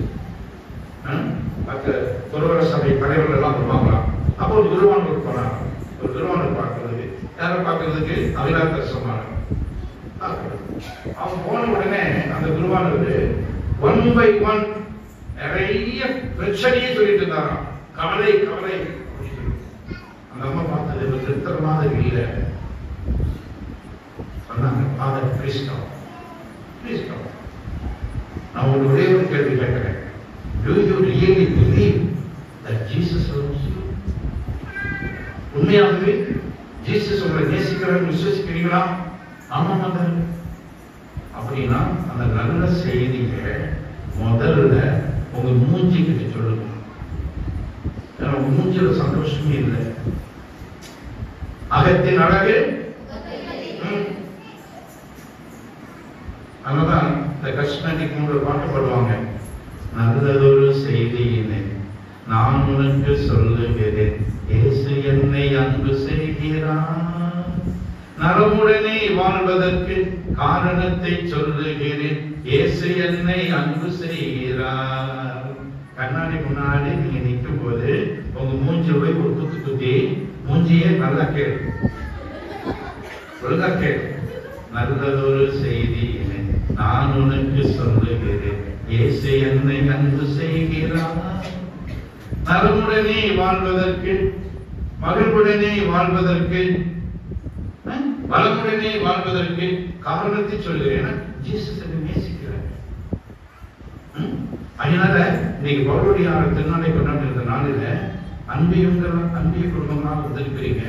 குருவர சபை தலைவர்கள் எல்லாம் வருவாங்களாம். அப்போ ஒரு குருவானூர் போனாங்க. ஒரு குருவானூர் பார்க்கறதுக்கு, யாரை பார்க்கறதுக்கு? அபிலா தெரசமான. அவன் போன உடனே அந்த குருவானூர் 1 by 1 நிறைய பிரச்சனையே சொல்லிட்டு இருந்தாராம். கவலை கவலை. அந்த அம்மா பார்த்தது திருத்தர மாதிரி இல்லை. சொன்னாங்க, father please come, please come. நான் ஒரே ஒரு கேள்வி கேட்கிறேன். Do you really believe that Jesus loves you? உண்மையாகவே ஜீசஸ் உங்களை நேசிக்கிறார் விசுவசிக்கிறீங்களா? ஆமா மதர். அப்படின்னா அந்த நல்ல செய்தியை முதல்ல உங்க மூஞ்சி கிட்ட சொல்லுங்க. உங்க மூஞ்சில சந்தோஷமே இல்லை. அகத்தின் அழகு. அதனாலதான் இந்த கிருஷ்ணனுக்கு மூன்று பாட்டு பாடுவாங்க. நல்லதொரு செய்தியினை நான் உனக்கு சொல்லுகிறேன், இயேசு என்னை அன்பு செய்கிறார். நலமுடனே வாழ்வதற்கு காரணத்தை சொல்லுகிறேன், இயேசு என்னை அன்பு செய்கிறார். கண்ணாடி முன்னாடி நீங்க நிற்கும் போது உங்க மூஞ்சி போய் ஒரு குத்து குத்தி மூஞ்சியே நல்லா கேளு, ஒழுங்கா கேளு. நல்லதொரு செய்தியினை நான் உனக்கு சொல்லுகிறேன், இயேசு என்னை அன்பு செய்கிறார். நலமுடனே வாழ்வதற்கு, மகிழ்வுடனே வாழ்வதற்கு, வளமுடனே வாழ்வதற்கு காரணத்தை சொல்கிறேன். ஜீசஸ் என்னை நேசிக்கிறார். அதனால நீங்க பவுலடியார திருநாளை கொண்டாடுற நாளில அன்பிய குடும்பங்களாக வந்திருக்கிறீங்க.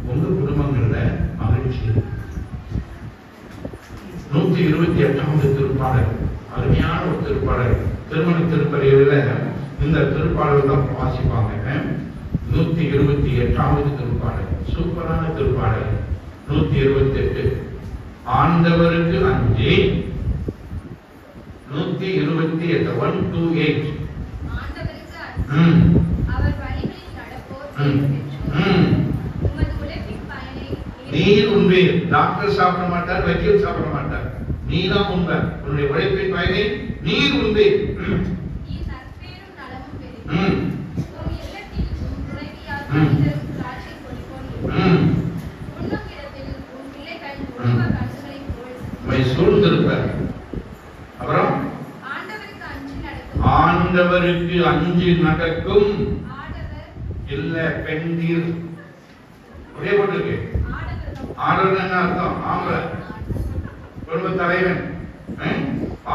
உங்க குடும்பங்கள்ல மகிழ்ச்சி. 128வது திருப்பாடல் அருமையான ஒரு திருப்பாடல். திருமண திருப்பலியில இந்த திருப்பாடல் தான் வாசிப்பாங்க. 128வது திருப்பாடல் சூப்பரான திருப்பாடல். 128 ஆண்டவருக்கு அஞ்சி. 128 1 to 8 ஆண்டவருக்கு அஞ்சி அவர் வழிகளில் நடப்போர் உமது உழைப்பின் பயனை நீர் உண்பீர். டாக்டர் சாப்பிட மாட்டார், வைத்தியர் சாப்பிட மாட்டார். நீதான் உண்ப. உன்னுடைய உழைப்பின் பயனை நீர் உண்பீர். நீர் நற்பேரும் நலமும் பெறுவீர். உம் இல்லத்தில் உம் துணைவியார் மனிதரும் திராட்சை கொடி போல் உண்ணும் இடத்தில் உம் பிள்ளைகள் உணவ கன்றுகளை போல் சூழ்ந்திருப்பார். அப்புறம் ஆண்டவருக்கு அஞ்சி நடக்கும். ஆண்டவருக்கு அஞ்சி நடக்கும். ஆடவர் இல்ல பெண்டீர் ஒரே போட்டிருக்கு. ஆடவர் ஆடவர் என்ன அர்த்தம்? ஆம்பளை குடும்ப தலைவன்.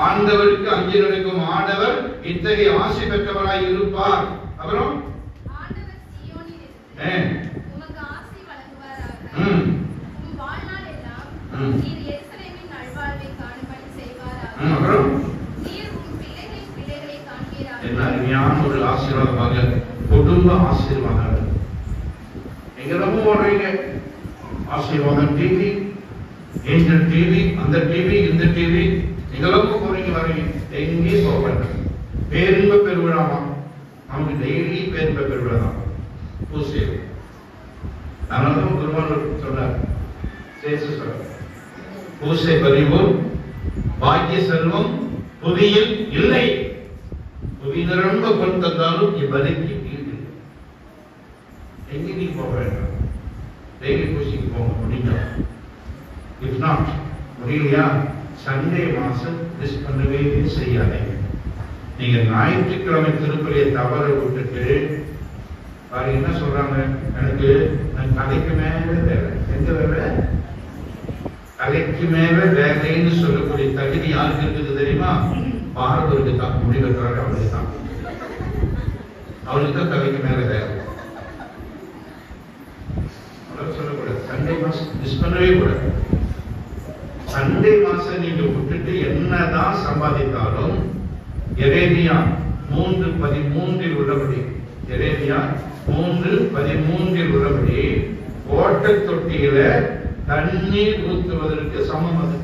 ஆண்டவருக்கு அஞ்சி நடக்கும் ஆடவர் இத்தகைய ஆசி பெற்றவராய் இருப்பார். அப்புறம் ஆண்டவர் சீயோனில் இருந்து உமக்கு ஆசி வழங்குவாராக. உம் வாழ்நாள் எல்லாம் நீர் எருசலேமின் நல்வாழ்வை காணும்படி செய்வாராக. அப்புறம் நீர் உம் பிள்ளைகளின் பிள்ளைகளை காண்பீராக. என்ன அருமையான ஒரு ஆசீர்வாதமாக, குடும்ப ஆசீர்வாதம். நீங்க ரொம்ப ஓடுறீங்க. ஆசீர்வாதம் டிவி, ஏஞ்சல் டிவி, அந்த டிவி, இந்த டிவி, நீங்களும் போறீங்க வரீங்க. எங்கேயும் போக வேண்டாம். பேரின்ப பெருவிழாமா? நமக்கு டெய்லி பேரின்ப பெருவிழா தான் பூசை. அதனாலதான் குருவானூர் சொன்னார், சேசு சொல்றார், பூசை பறிவோம் பாக்கிய செல்வம் புவியில் இல்லை. புவி நிரம்ப பொன் தந்தாலும் இவ்வரைக்கு ஈடு. எங்க நீ போக வேண்டாம். டெய்லி பூசைக்கு போக முடிஞ்சா. இஃப் நாட் முடியலையா, சண்டே மாசம் மிஸ் பண்ணவே செய்யாதீங்க. நீங்க ஞாயிற்றுக்கிழமை திருப்பலியை தவற விட்டுட்டு பாரு என்ன சொல்றாங்க, எனக்கு தலைக்கு மேல வேலை. எந்த வேலை? தலைக்கு மேல வேலைன்னு சொல்லக்கூடிய தகுதி யாருக்கு இருக்குது தெரியுமா? பார்வருக்கு தான். முடிவெற்றாரு அவருக்கு தான். அவருக்கு தான் தலைக்கு மேல வேலை. சொல்லக்கூடாது. சண்டே மாசம் மிஸ் பண்ணவே கூடாது. சண்டே மாசம் நீங்க விட்டுட்டு என்னதான் சம்பாதித்தாலும் எரேமியா 3:13 உள்ளபடி, எரேமியா 3:13 உள்ளபடி ஓட்ட தொட்டியில தண்ணீர் ஊற்றுவதற்கு சமம் அது.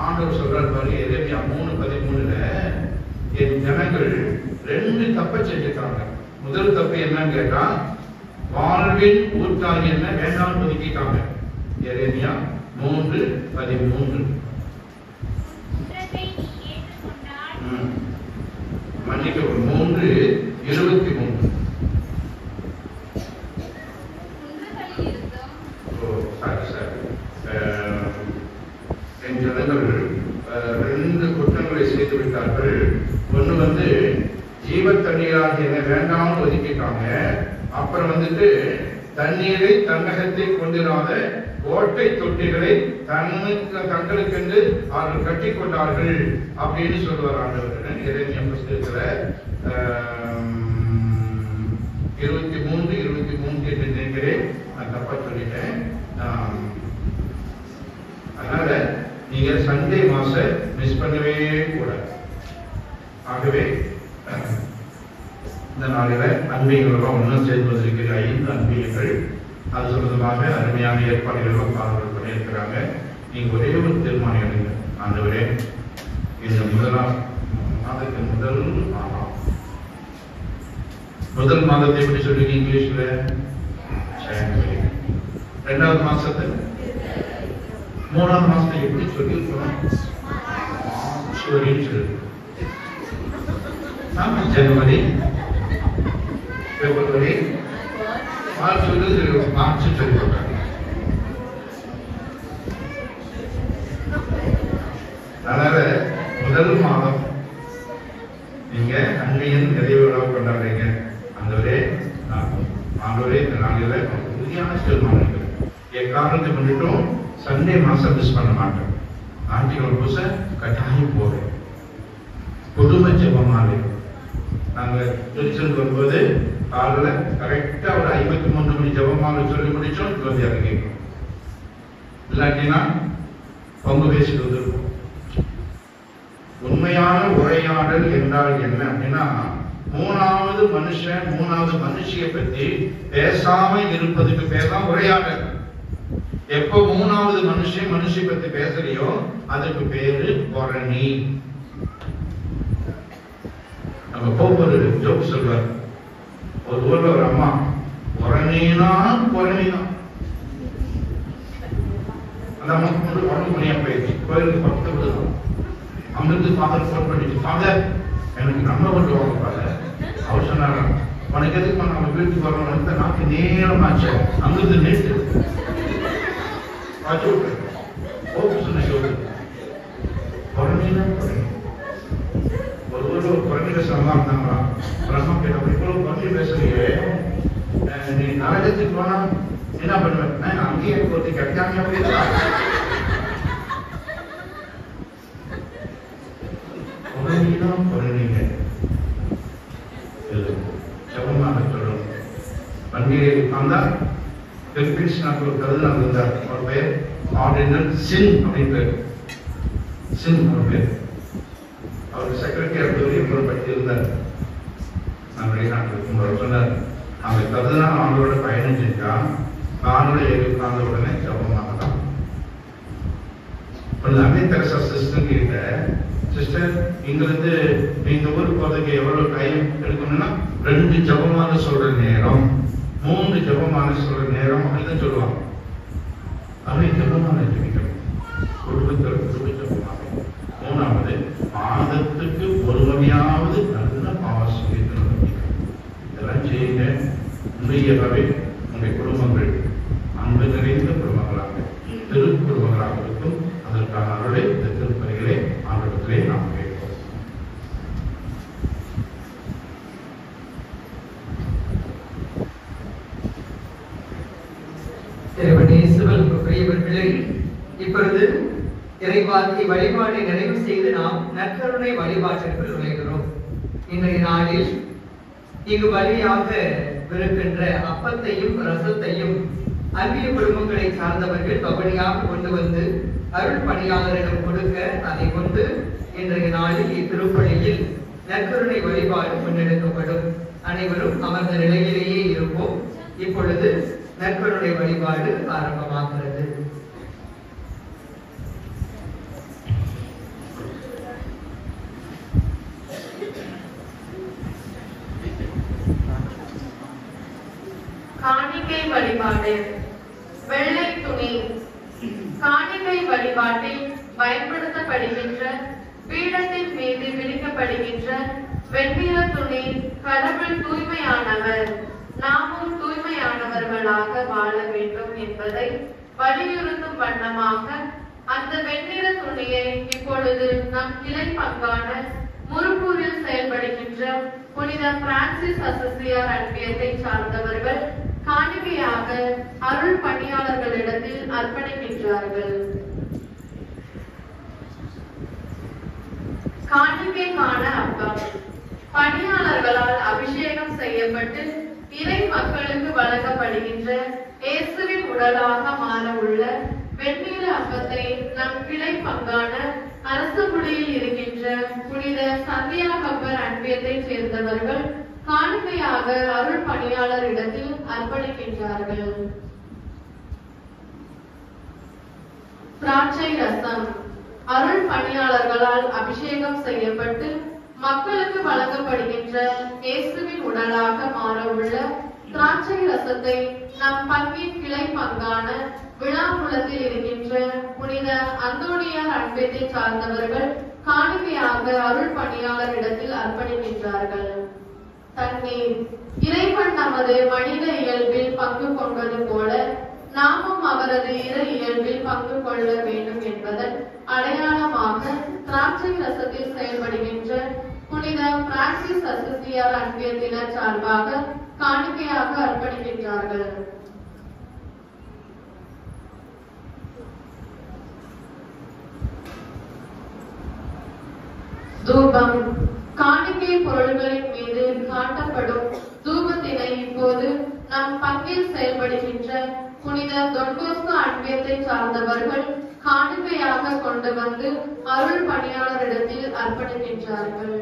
ஆண்டவர் சொல்றாரு பாருங்க, எரேமியா 3:13 என் ஜனங்கள் 2 தப்ப செஞ்சுட்டாங்க. முதல் தப்பு என்னன்னு கேட்டா வாழ்வின் ஊற்றாகி என்ன வேண்டாம் ஒதுக்கிட்டாங்க. எரேமியா 3:13. மன்னிக்கவும் 3:23. ரெண்டு குற்றங்களை செய்து விட்டார்கள். ஒண்ணு வந்து ஜீவ தண்ணீராக என்ன வேண்டாம் ஒதுக்கிட்டாங்க. அப்புறம் வந்துட்டு தண்ணீரை தன்னகத்தை கொண்டிராத ஓட்டை தொட்டிகளை தங்களுக்கென்று அவர்கள் கட்டி கொண்டார்கள் அப்படின்னு சொல்லுவார் ஆண்டவர். எரேமியா புத்தகத்துல 23 என்று நினைக்கிறேன். நான் தப்பா சொல்லிட்டேன். அதனால நீங்க சண்டே மாச மிஸ் பண்ணவே கூடாது. ஆகவே இந்த நாளில அன்பியங்களெல்லாம் ஒன்றும் சேர்ந்து வந்திருக்கிற 5 அன்பியங்கள் அது சம்பந்தமாக அருமையான ஏற்பாடுகளும் பாடல்கள் பண்ணியிருக்கிறாங்க. நீங்க ஒரே ஒரு தீர்மானம் எடுங்க. ஆண்டவரே, இந்த மாதத்தின் முதல் மாதத்தை எப்படி சொல்லுங்க இங்கிலீஷ்ல? ஜனவரி. 2வது மாசத்தை 3வது மாசத்தை எப்படி சொல்லியிருக்கிறோம்? ஜனவரி, பிப்ரவரி, மார்ச் சொல்லியிருக்காங்க. அதனால முதல் மாதம் நீங்க அன்பியின் நிறைவு விழா கொண்டாடுறீங்க. ஆண்டவரே இந்த நாளில உறுதியான தீர்மானம் எக்காரணத்தை பண்ணிட்டும் சண்டே மாசம் மிஸ் பண்ண மாட்டோம். ஞாயிற்றுக்கிழமை பூச கட்டாயம் போறேன். குடும்ப ஜெபமாலை நாங்க திருச்செந்தூர் வரும்போது காலைல கரெக்டா ஒரு 53 மணி ஜெபமாலை சொல்லி முடிச்சோம். கேட்கும் இல்லாட்டினா பங்கு பேசிட்டு வந்துருக்கோம். உண்மையான உரையாடல் என்றால் என்ன அப்படின்னா, மூணாவது மனுஷியை பத்தி பேசாம இருப்பதுக்கு பேர் தான் உரையாடல். எப்ப மூணாவது மனுஷி பத்தி பேசலையோ அதுக்கு பேரு பொரணி. நம்ம போப்பொரு ஜோக் சொல்வார். ஒரு ஊர்ல ஒரு அம்மா பொரணிதான் அந்த அம்மாக்கு வந்து உடம்பு முடியா போயிடுச்சு. கோயிலுக்கு பக்கத்து விடுதான். அங்கிருந்து ஃபாதர் ஃபோன் பண்ணிட்டு, ஃபாதர் எனக்கு நம்ம கொண்டு வாங்க பாரு. அவர் சொன்னாங்க, உனக்கு எதுக்கு நம்ம வீட்டுக்கு வரணும்? நாக்கு நேரமாச்சு. அங்கிருந்து நேற்று சொன்ன ஜோக்கு பொரணிதான் பொரணி. ஒரு ஊர்ல ஒரு குறைந்த பேசுறவங்க இருந்தாங்களா? பிரம்ம கேட்ட இவ்வளவு குறைஞ்சி பேசுறீங்க, நீ நரகத்துக்கு போனா என்ன பண்ணுவேன்? அங்கேயே ஒருத்தி கிடைக்காம போயிருக்கா. பொருளீங்க ஜபமாக சொல்லணும். வங்கியை உட்கார்ந்தா பிலிப்பீன்ஸ்க்கு ஒரு கருதுனார் இருந்தார். அவர் பெயர் ஆர்டினல் சின் அப்படின்னு பேர். சின் அவர் பேர். அவர் செக்ரட்டரி அப்படி பற்றி இருந்தார். நான் வெளிநாட்டில் சொன்னார், அந்த கருதுனா அவங்களோட பயணம் செஞ்சா நானோட உட்கார்ந்த உடனே ஜபமாக தான். அன்னை தெரசா சிஸ்டர் கிட்ட, சிஸ்டர் இங்கிருந்து இந்த ஊருக்கு போறதுக்கு எவ்வளவு டைம் எடுக்கணும்னா 2 ஜபமான சொல்ற நேரம், 3 ஜபமான சொல்ற நேரம் அப்படின்னு சொல்லுவாங்க. அப்படி ஜபமான ஜபிக்கணும். குடும்பத்தில் ஜபமாக. 3வது மாதத்துக்கு ஒரு வகையாவது நல்ல பாவசியம். இதெல்லாம் செய்யுங்க. உண்மையாகவே உங்களுடைய குடும்பங்கள் அன்பு நிறைந்த குடும்பங்களாக, திருக்குடும்பங்களாக இருக்கும். அதற்கான அருளை இந்த திருப்பணிகளை ஆண்டவரிடத்திலே நாம் கேட்போம். பிரியவர்களே, இப்பொழுது இறைவார்த்தை வழிபாட்டை நிறைவு செய்து நாம் நற்கருணை வழிபாட்டிற்குள் நுழைகிறோம். இன்றைய நாளில் இங்கு வழியாக இருக்கின்ற அப்பத்தையும் ரசத்தையும் அன்பிய குடும்பங்களை சார்ந்தவர்கள் பவனியாக கொண்டு வந்து அருள் பணியாளரிடம் கொடுக்க, அதை கொண்டு இன்றைய நாளில் இத்திருப்பலியில் நற்கருணை வழிபாடு முன்னெடுக்கப்படும். அனைவரும் அமர்ந்த நிலையிலேயே இருப்போம். இப்பொழுது நற்கருணை வழிபாடு ஆரம்பமாகிறது. வழிபாடு. வெள்ளை துணி காணிக்கை வழிபாட்டில் பயன்படுத்தப்படுகின்ற பீடத்தின் மீது விரிக்கப்படுகின்ற வெண்ணிற துணி கடவுள் தூய்மையானவர், நாமும் தூய்மையானவர்களாக வாழ வேண்டும் என்பதை வலியுறுத்தும் வண்ணமாக அந்த வெண்ணிற துணியை இப்பொழுது நம் கிளை பங்கான முருப்பூரில் செயல்படுகின்ற புனித பிரான்சிஸ் அசசியார் அன்பியத்தை சார்ந்தவர்கள் காணிக்கையாக அருள் பணியாளர்களிடத்தில் அர்ப்பணிக்கின்றார்கள். காணிக்கைக்கான அப்பம் பணியாளர்களால் அபிஷேகம் செய்யப்பட்டு இறை மக்களுக்கு வழங்கப்படுகின்ற இயேசுவின் உடலாக மாற உள்ள வெண்ணிற அப்பத்தை நம் கிளை பங்கான அரசகுடியில் இருக்கின்ற புனித சந்தியாகப்பர் அன்பியத்தை சேர்ந்தவர்கள் காணிக்கையாக அருள் பணியாளரிடத்தில் அர்ப்பணிக்கின்றார்கள். திராட்சை ரசம் அருள் பணியாளர்களால் அபிஷேகம் செய்யப்பட்டு மக்களுக்கு வழங்கப்படுகின்ற இயேசுவின் உடலாக மாற உள்ள திராட்சை ரசத்தை நம் பங்கின் கிளை பங்கான விழாக்குளத்தில் இருக்கின்ற புனித அந்தோணியார் அன்பியத்தை சார்ந்தவர்கள் காணிக்கையாக அருள் பணியாளரிடத்தில் அர்ப்பணிக்கின்றார்கள். தண்ணீர் இறைவன் நமது மனித இயல்பில் பங்கு கொண்டது போல நாமும் அவரது இறை இயல்பில் பங்கு கொள்ள வேண்டும் என்பதன் அடையாளமாக திராட்சை ரசத்தில் செயல்படுகின்ற புனித பிரான்சிஸ் அசசியார் அன்பியத்தினர் சார்பாக காணிக்கையாக அர்ப்பணிக்கின்றார்கள். தூபம் காணிக்கை பொருள்களின் மீது காட்டப்படும் தூபத்தினை இப்போது நம் பங்கில் செயல்படுகின்ற புனித தொன்போஸ்கோ அன்பியத்தை சார்ந்தவர்கள் காணிக்கையாக கொண்டு வந்து அருள் பணியாளரிடத்தில் அர்ப்பணிக்கின்றார்கள்.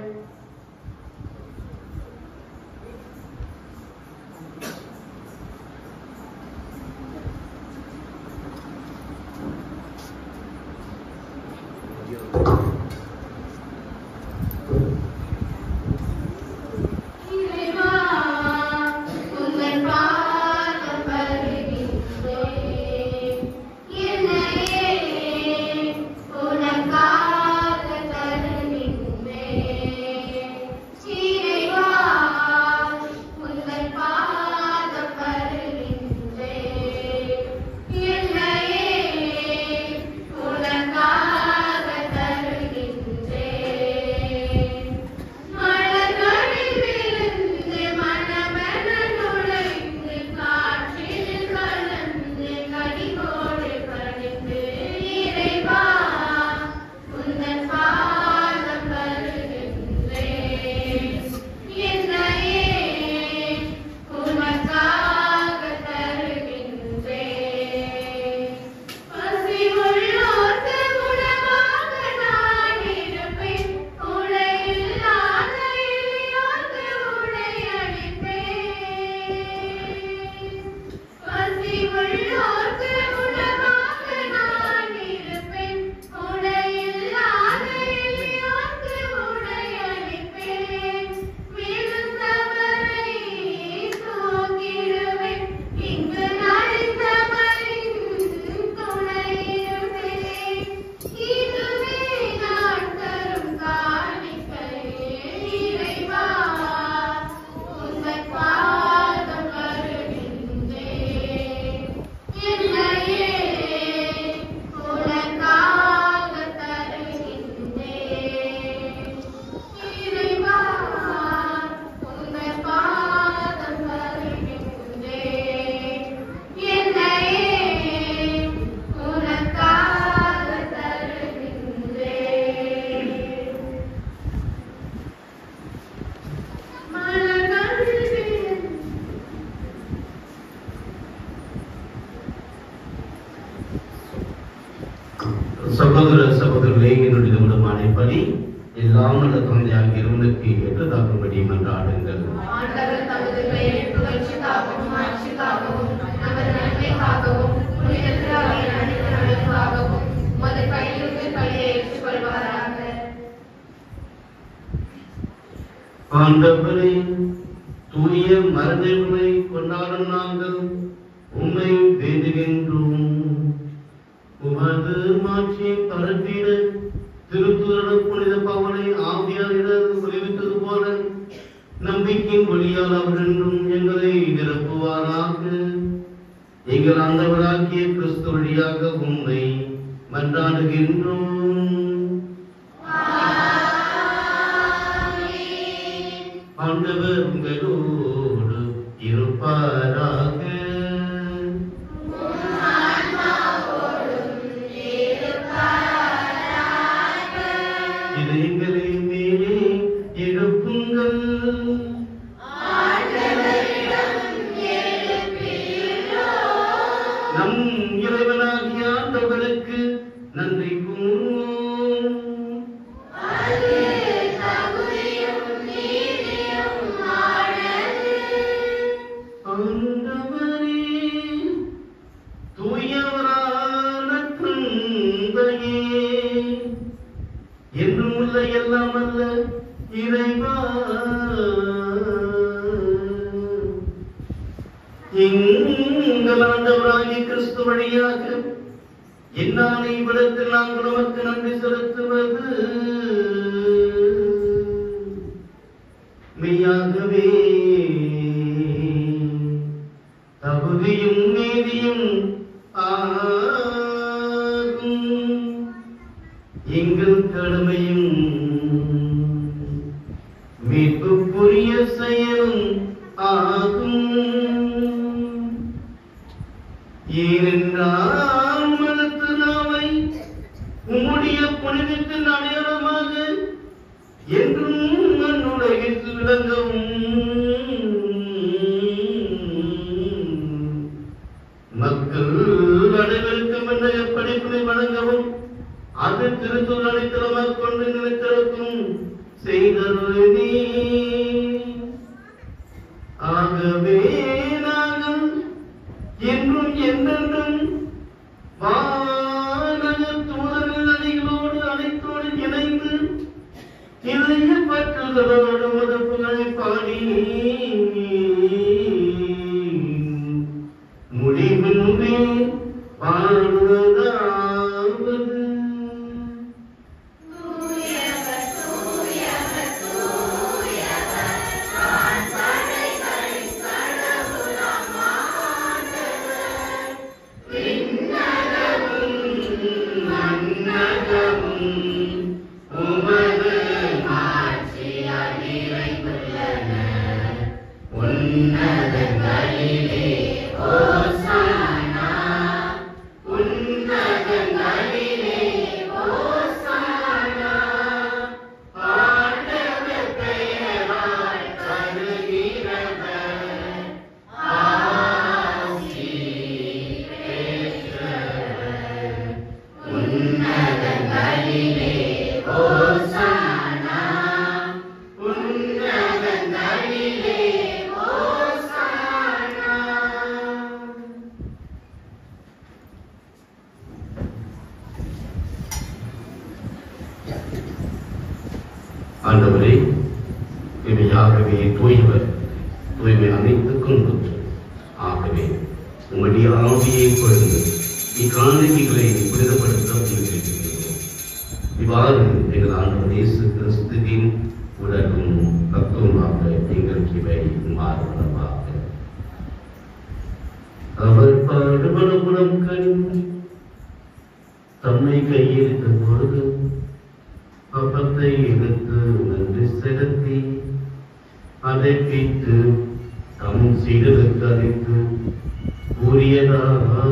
சகோதர சகோதரர்களே, என்னுடைய விடமானைப்படி எல்லாம் நல்ல தந்தையாக இறைவனுக்கு ஏற்றதாகும்படி மன்றாடுங்கள். ஆண்டவர் தமது பெயரின் புகழ்ச்சிக்காகவும் ஆட்சிக்காகவும் நமது நன்மைக்காகவும் புனித திருஅவையின் அனைத்து நலனுக்காகவும் உமது கையிலிருந்து பலியை ஏற்றுக்கொள்வாராக. ஆண்டவரே, தூய மரணங்களை கொண்டாடும் நாங்கள் உம்மை வேண்டுகின்றோம். உமது மாட்சியை பரப்பிட திருத்தூதர் புனித பவுலை ஆவியாரிடம் விளைவித்தது போல நம்பிக்கையின் வழியால் அவர் என்றும் எங்களை நிரப்புவாராக. எங்கள் ஆண்டவராகிய கிறிஸ்து வழியாக உம்மை மன்றாடுகின்றோம். ஆண்டவர் உங்களோடு இருப்பாராக. இதயங்களை மேலே எழுப்புங்கள். நம் இறைவனாகிய ஆண்டவருக்கு நன்றி கூறுவோம். ஆண்டவரே, தூயவரான தந்தையே, என்றும் உள்ள எல்லாம் அல்ல இறைவா, எங்கள் ஆண்டவராகிய கிறிஸ்து வழியாக என்னாலே இவ்விடத்தில் நாங்கள் உமக்கு நன்றி செலுத்துவது மெய்யாகவே தகுதியும் நீதியும் ஆகும். எங்கள் கடமையும் மீட்புக்குரிய செயலும் ஆகும். ஏனென்றால் மனத்து நாவை உம்முடைய புனிதத்தின் அடையாளமாக என்றும் மண்ணுலகில் விளங்கவும் மக்கள் அனைவருக்கும் என்ற படிப்பினை வழங்கவும் அது திருத்தூதர் அடித்தளமாக கொண்டு நிலைத்திருக்கும் செய்தருளே. ஆகவே நாங்கள் என்றும் என்றென்றும் வானக தூதரின் அடிகளோடு அனைத்தோடு இணைந்து இளைய பற்றுதலோடு மதப்புகளை பாடி முடிவின்றி வாழ்வதாவது. ஆண்டவரே, இவையாகவே தூயவர், தூய்மை அனைத்துக்கும் குற்றம். ஆகவே உம்முடைய ஆவியை பொழுது இக்காணிக்கைகளை புனிதப்படுத்த முயற்சிக்கிறோம். இவ்வாறு எங்கள் ஆண்டவர் இயேசு கிறிஸ்துவின் உடலும் ரத்தமுமாக எங்களுக்கு இவை மாறுவதாக. அவர் பாடுபடும் கண்டு தம்மை கையெழுத்த பொழுது அப்பத்தை எடுத்து நன்றி செலுத்தி அதை பிட்டு தம் சீடருக்கு அளித்து கூறியதாவது: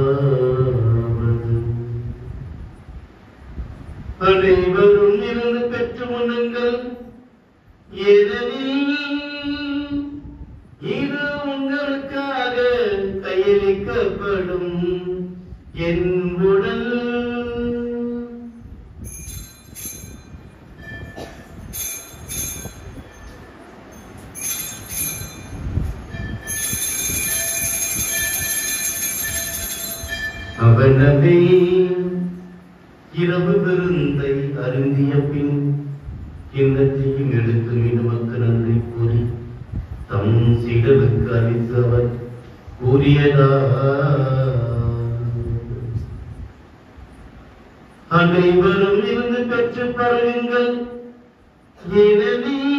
அனைவரும் இருந்து பெற்று உண்ணுங்கள், ஏனெனில் இது உங்களுக்காக கையளிக்கப்படும் என் உடல். அவனவே இரவு விருந்தை அருந்திய பின் கிண்ணத்தையும் எடுத்து நமக்கு நன்றி கூறி தம் சீடருக்கு அளித்து அவர் கூறியதா அனைவரும் இருந்து பெற்று பருங்கள், ஏனெனில்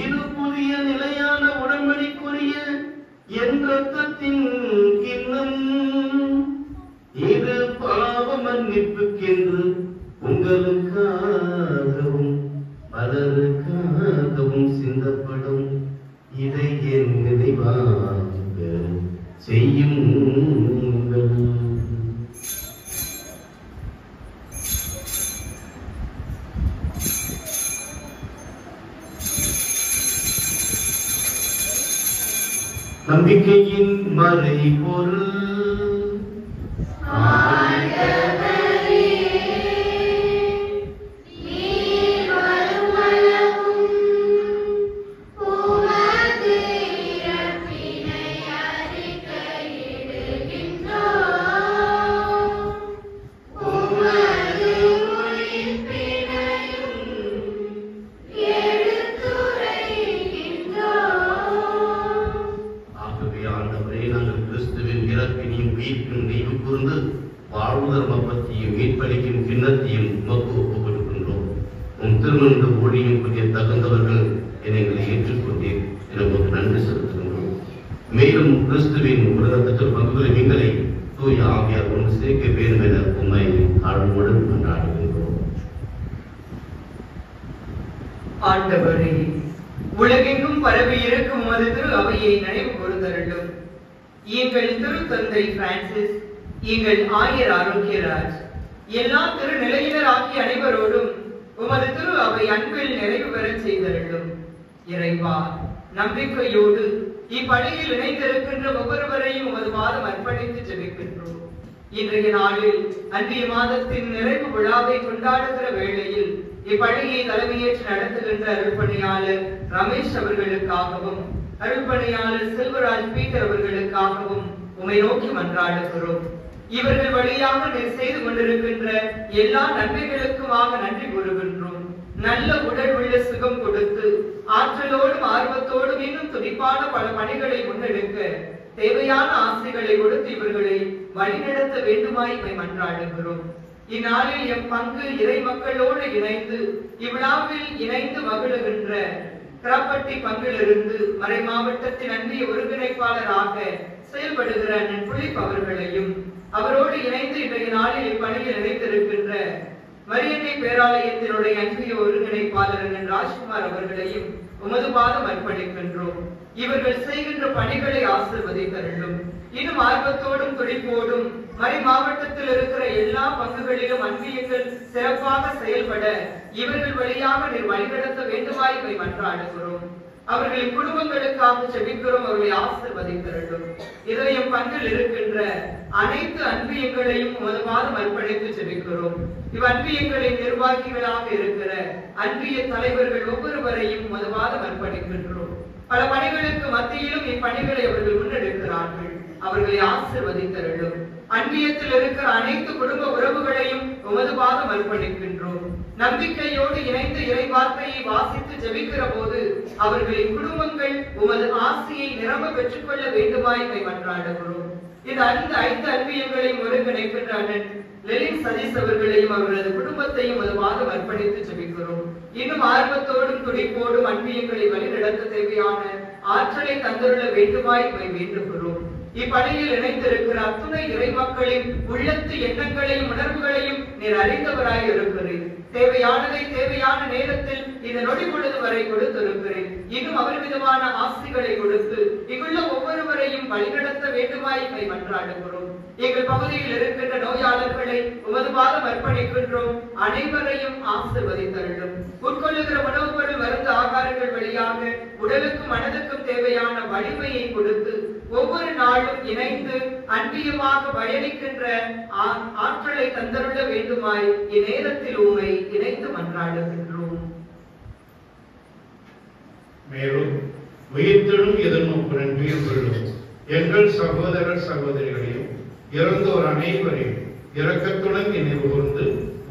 இது புதிய நிலையான உடன்படிக்குரிய என் இரத்தத்தின் கிண்ணம். இது பாவ மன்னிப்புக்கென்று உங்களுக்காகவும் பலருக்காகவும் சிந்தப்படும். இதை என் நினைவாக செய்யுங்கள். நம்பிக்கையின் மறைபொருள் மேலும் கிறிஸ்துவின் உலகத்திற்கு பங்குகளை நீங்களை தூய ஆவியார் கொண்டு சேர்க்க வேண்டும் என உண்மை ஆழ்வோடு கொண்டாடுகின்றோம். ஆண்டவரே, உலகெங்கும் பரவி இருக்கும் உமது திரு அவையை நினைவு கூர்ந்தருளும். எங்கள் திருத்தந்தை பிரான்சிஸ், எங்கள் ஆயர் ஆரோக்கியராஜ், எல்லா திருநிலையினர் ஆகிய அனைவரோடும் உமது திரு அவை அன்பில் நிறைவு பெற செய்தருளும். இறைவா, நம்பிக்கையோடு இப்பணியில் இணைந்திருக்கின்ற ஒவ்வொருவரையும் உமது பாதம் அர்ப்பணித்து ஜெபிக்கின்றோம். இன்றைய நாளில் அன்றைய மாதத்தின் நிறைவு விழாவை கொண்டாடுகிற வேளையில் இப்பணியை தலைமையேற்று நடத்துகின்ற அருள்பணியாளர் ரமேஷ் அவர்களுக்காகவும் அருள்பணியாளர் செல்வராஜ் பீட்டர் அவர்களுக்காகவும் உம்மை நோக்கி மன்றாடுகிறோம். இவர்கள் வழியாக நீர் செய்து கொண்டிருக்கின்ற எல்லா நன்மைகளுக்குமாக நன்றி கூறுகின்றோம். நல்ல உடல் உள்ள சுகம் கொடுத்து ஆற்றலோடும் ஆர்வத்தோடும் இன்னும் துடிப்பான பல பணிகளை முன்னெடுக்க தேவையான ஆசைகளை கொடுத்து இவர்களை வழிநடத்த வேண்டுமாய் மன்றாடுகிறோம். இந்நாளில் எம் பங்கு இறை மக்களோடு இணைந்து இவ்விழாவில் இணைந்து மகிழுகின்ற கிராப்பட்டி பங்கிலிருந்து மறை மாவட்டத்தின் அன்பிய ஒருங்கிணைப்பாளராக செயல்படுகிற அண்ணன் புலிப் அவர்களையும் அவரோடு இணைந்து இன்றைய நாளில் இப்பணியில் இணைந்திருக்கின்ற மரியன்னை பேராலயத்தினுடைய அன்பிய ஒருங்கிணைப்பாளர் அண்ணன் ராஜ்குமார் அவர்களையும் உமது பாதம் அர்ப்பணிக்கின்றோம். இவர்கள் செய்கின்ற பணிகளை ஆசீர்வதித்தருளும். இன்னும் ஆர்வத்தோடும் துடிப்போடும் மறை மாவட்டத்தில் இருக்கிற எல்லா பங்குகளிலும் அன்பியங்கள் சிறப்பாக செயல்பட இவர்கள் வழியாக நீர் வழிநடத்த வேண்டுமாய் மன்றாடுகிறோம். அவர்களின் குடும்பங்களுக்காக ஜெபிக்கிறோம். அவர்களை ஆசீர்வதித்தருளும். இதயம் பங்கில் இருக்கின்ற அனைத்து அன்பியங்களையும் உமது பாதம் அர்ப்பணித்து ஜெபிக்கிறோம். இவ் அன்பியங்களின் நிர்வாகிகளாக இருக்கிற அன்பிய தலைவர்கள் ஒவ்வொருவரையும் உமது பாதம் அர்ப்பணிக்கின்றோம். பல பணிகளுக்கு மத்தியிலும் இப்பணிகளை அவர்கள் முன்னெடுக்கிறார்கள். அவர்களை ஆசீர்வதித்தருளும். அன்பியத்தில் இருக்கிற அனைத்து குடும்ப உறவுகளையும் உமது பாதம் அர்ப்பணிக்கின்றோம். நம்பிக்கையோடு இணைந்து இறை வார்த்தையை வாசித்து ஜெபிக்கிற போது அவர்களின் குடும்பங்கள் உமது ஆசையை நிரம்ப பெற்றுக்கொள்ள வேண்டுமாய் மன்றாடுகிறோம். இந்த ஐந்து அன்பியங்களையும் ஒருங்கிணைக்கின்ற அண்ணன் லெலின் சதீஷ் அவர்களையும் அவர்களது குடும்பத்தையும் உமது பாதம் அர்ப்பணித்து ஜெபிக்கிறோம். இன்னும் ஆர்வத்தோடும் துடிப்போடும் அன்பியங்களை வழிநடத்த தேவையான ஆற்றலை தந்துள்ள வேண்டுமாய் வேண்டுகிறோம். இப்பணியில் இணைந்திருக்கிற அத்துணை இறை மக்களின் உள்ளத்து எண்ணங்களையும் உணர்வுகளையும் நீர் அறிந்தவராய் இருக்கிறேன். தேவையானதை தேவையான நேரத்தில் இந்த நொடி பொழுது வரை கொடுத்திருக்கிறேன். இன்னும் அவர் விதமான ஆசைகளை கொடுத்து இங்குள்ள ஒவ்வொருவரையும் வழிநடத்த வேண்டுமாய் மன்றாடுகிறோம். எங்கள் பகுதியில் இருக்கின்ற நோயாளர்களை உமது பாதம் அர்ப்பணிக்கின்றோம். அனைவரையும் ஆசீர்வதித்தருளும். உட்கொள்ளுகிற உணவுப் பொருள் மருந்து ஆகாரங்கள் வழியாக உடலுக்கும் மனதுக்கும் தேவையான வலிமையை கொடுத்து ஒவ்வொரு நாளும் இணைந்து அன்பியமாக பயணிக்கின்ற ஆற்றலை தந்தருள வேண்டுமாய் இந்நேரத்தில் உம்மை இணைந்து மன்றாடுகின்றோம். மேலும் உயிர்த்தெழும் எதிர்நோக்குடன் துயர்கொள்ளும் எங்கள் சகோதர சகோதரிகளையும் இறந்தோர் அனைவரையும் இரக்கத்துடன் நினைவு கூர்ந்து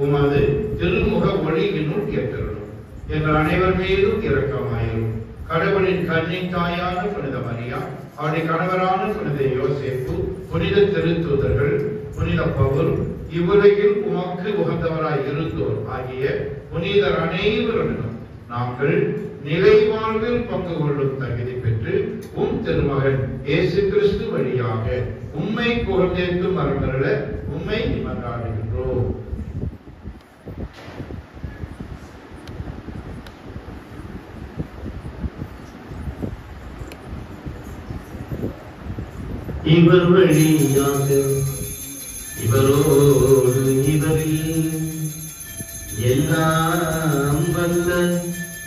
உமது திருமுக ஒளி இன்னும் கேட்டருளும். எங்கள் அனைவர் மீதும் இரக்கமாயிரும். கடவுளின் கன்னி தாயான புனித மரியா, அவருடைய கணவரான புனித யோசேப்பு, புனித திருத்தூதர்கள், புனித பவுல், இவ்வுலகில் உமக்கு உகந்தவராய் இருந்தோர் ஆகிய புனிதர் அனைவருடனும் நாங்கள் நிலை வாழ்வில் பங்கு கொள்ளும் தகுதி பெற்று திருமகன் இயேசு கிறிஸ்து வழியாக உம்மை புகழ்ந்தேத்தும் மரமருள உம்மை மன்றாடுகின்றோம். இவர் வழியாக இவரோடு இவரில் எல்லாம் வல்ல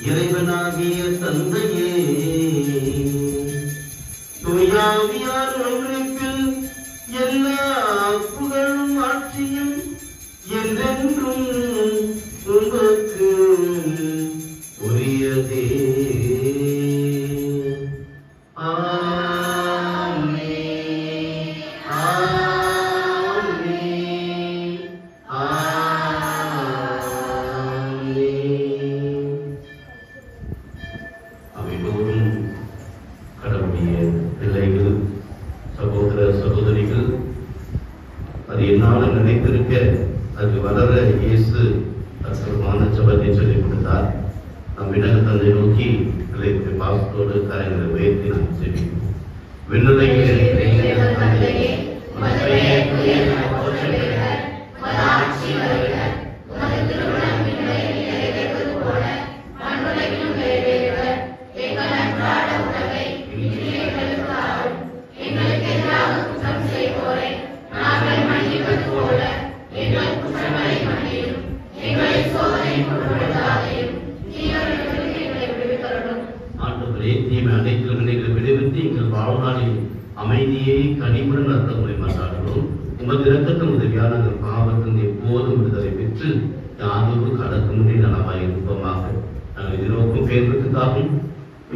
இறைவனாகிய தந்தையே, தூயாவியார் ஒன்றிப்பில் எல்லா புகழும் ஆட்சியும் என்றென்றும் உங்களுக்கு உரியதே. அது வளர இயேசு அற்புதமான ஜெபத்தை சொல்லிக் கொடுத்தார். நம் விண்ணக தந்தை நோக்கி நிலைத்து பாசத்தோடு கரங்களை உயர்த்தி நாம் ஜெபிப்போம். விண்ணுலகில் அமைதியை கனிவுடன் அர்த்தங்களை மன்றாடுகிறோம். உமது இரக்கத்தின் உதவியால் நாங்கள் பாவத்தின் எப்போதும் விடுதலை பெற்று யாதொரு கடக்குமுறை நலமாய் இருப்போமாக. நாங்கள் எதிர்நோக்கும் பேர்களுக்காகவும்